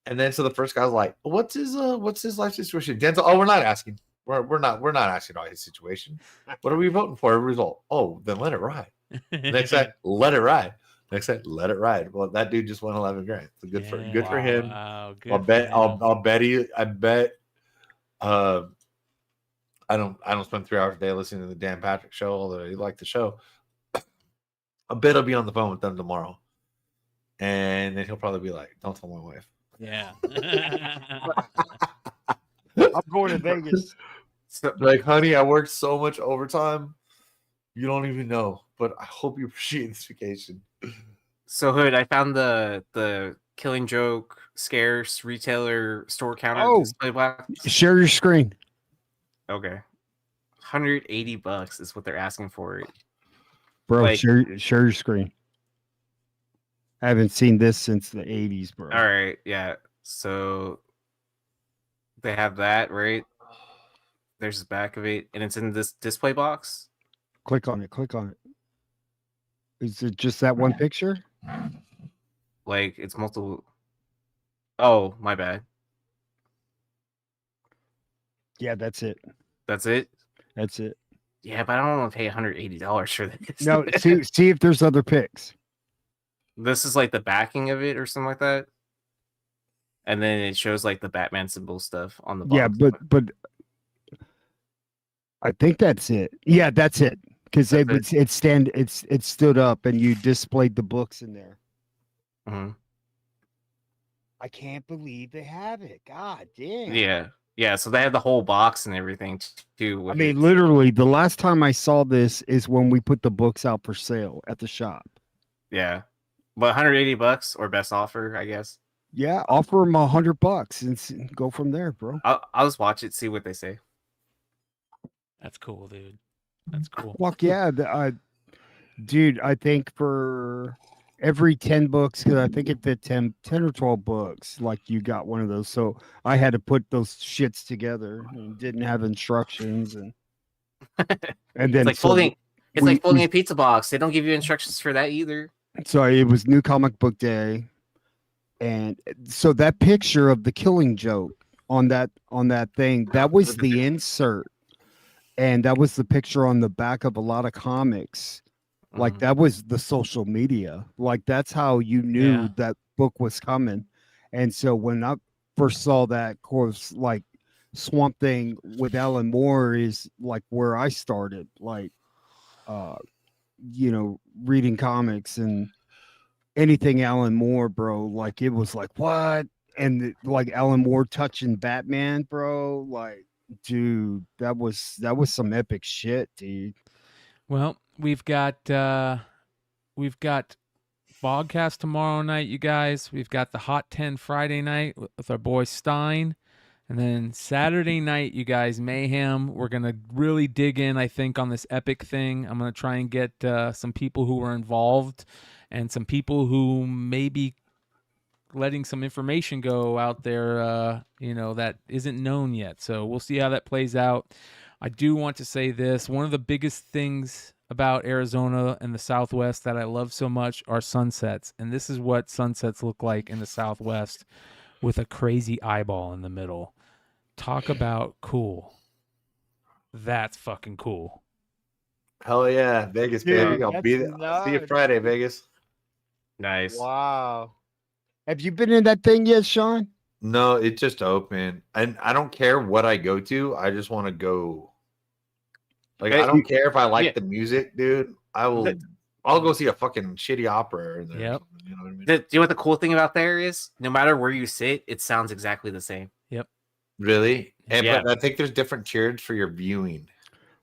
Speaker 9: And then so the first guy's like, what's his life situation? Denzel, oh, we're not asking. We're not asking about his situation. What are we voting for? A result. Oh, then let it ride. Next time, let it ride. Next time, let it ride. Well, that dude just won 11 grand. So good for him.
Speaker 8: Wow, good
Speaker 9: I'll bet. I don't spend 3 hours a day listening to the Dan Patrick show, although I like the show. I bet I'll be on the phone with them tomorrow, and then he'll probably be like, "Don't tell my wife."
Speaker 8: Yeah.
Speaker 11: I'm going to Vegas.
Speaker 9: So, like, honey, I worked so much overtime. You don't even know, but I hope you appreciate this vacation.
Speaker 10: So, Hood, I found the Killing Joke scarce retailer store counter display box.
Speaker 11: Share your screen.
Speaker 10: Okay. $180 is what they're asking for it.
Speaker 11: Bro,
Speaker 10: Like-
Speaker 11: share your screen. I haven't seen this since the 80s, bro.
Speaker 10: All right, yeah. So they have that, right? There's the back of it, and it's in this display box.
Speaker 11: Click on it. Is it just that one picture?
Speaker 10: Like, it's multiple. Oh, my bad.
Speaker 11: Yeah, that's it.
Speaker 10: That's it?
Speaker 11: That's it.
Speaker 10: Yeah, but I don't want to pay $180 for this.
Speaker 11: No, see if there's other pics.
Speaker 10: This is like the backing of it or something like that. And then it shows like the Batman symbol stuff on the box.
Speaker 11: Yeah, but I think that's it. Yeah, that's it. Because it stood up and you displayed the books in there.
Speaker 10: Mhm.
Speaker 11: I can't believe they have it. God damn.
Speaker 10: Yeah, so they have the whole box and everything too.
Speaker 11: I mean, literally, the last time I saw this is when we put the books out for sale at the shop.
Speaker 10: Yeah, but $180 or best offer, I guess.
Speaker 11: Yeah, offer them $100 and go from there, bro.
Speaker 10: I'll just watch it, see what they say.
Speaker 8: That's cool, dude. That's cool.
Speaker 11: Fuck yeah, dude. I think for every 10 books, because I think it fit 10 or 12 books, like you got one of those. So I had to put those shits together and didn't have instructions and then
Speaker 10: It's like folding. It's like folding a pizza box. They don't give you instructions for that either.
Speaker 11: So it was New Comic Book Day, and so that picture of the Killing Joke on that thing, that was the insert, and that was the picture on the back of a lot of comics. Like that was the social media. Like that's how you knew that book was coming. And so when I first saw that, of course, like Swamp Thing with Alan Moore is like where I started. Like, reading comics and anything Alan Moore, bro. Like it was like what? And like Alan Moore touching Batman, bro. Like, dude, that was some epic shit, dude.
Speaker 8: Well, we've got Bogcast tomorrow night, you guys. We've got the Hot 10 Friday night with our boy Stein. And then Saturday night, you guys, Mayhem. We're going to really dig in, I think, on this epic thing. I'm going to try and get some people who were involved and some people who may be letting some information go out there, that isn't known yet. So we'll see how that plays out. I do want to say this. One of the biggest things about Arizona and the Southwest that I love so much are sunsets. And this is what sunsets look like in the Southwest with a crazy eyeball in the middle. Talk about cool. That's fucking cool.
Speaker 9: Hell yeah, Vegas, baby. I'll be there. I'll see you Friday, Vegas.
Speaker 10: Nice.
Speaker 11: Wow. Have you been in that thing yet, Sean?
Speaker 9: No, it just opened. And I don't care what I go to. I just want to go. Like, I don't care if I like the music, dude. I'll go see a fucking shitty opera.
Speaker 8: Yep.
Speaker 9: You know what I mean?
Speaker 10: Do you know what the cool thing about there is? No matter where you sit, it sounds exactly the same.
Speaker 8: Yep.
Speaker 9: Really? And
Speaker 10: Yeah.
Speaker 9: but I think there's different tiers for your viewing.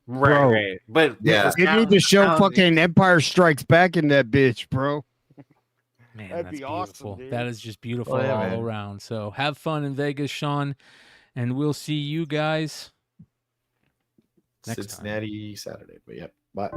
Speaker 10: Right. But
Speaker 11: yeah, you need to show fucking Empire Strikes Back in that bitch, bro.
Speaker 8: Man,
Speaker 11: that'd
Speaker 8: that's
Speaker 11: be
Speaker 8: beautiful.
Speaker 11: awesome, dude.
Speaker 8: That is just beautiful
Speaker 9: Oh, yeah,
Speaker 8: all
Speaker 9: man.
Speaker 8: around. So have fun in Vegas, Sean, and we'll see you guys next time.
Speaker 9: Cincinnati Saturday. But yeah, bye.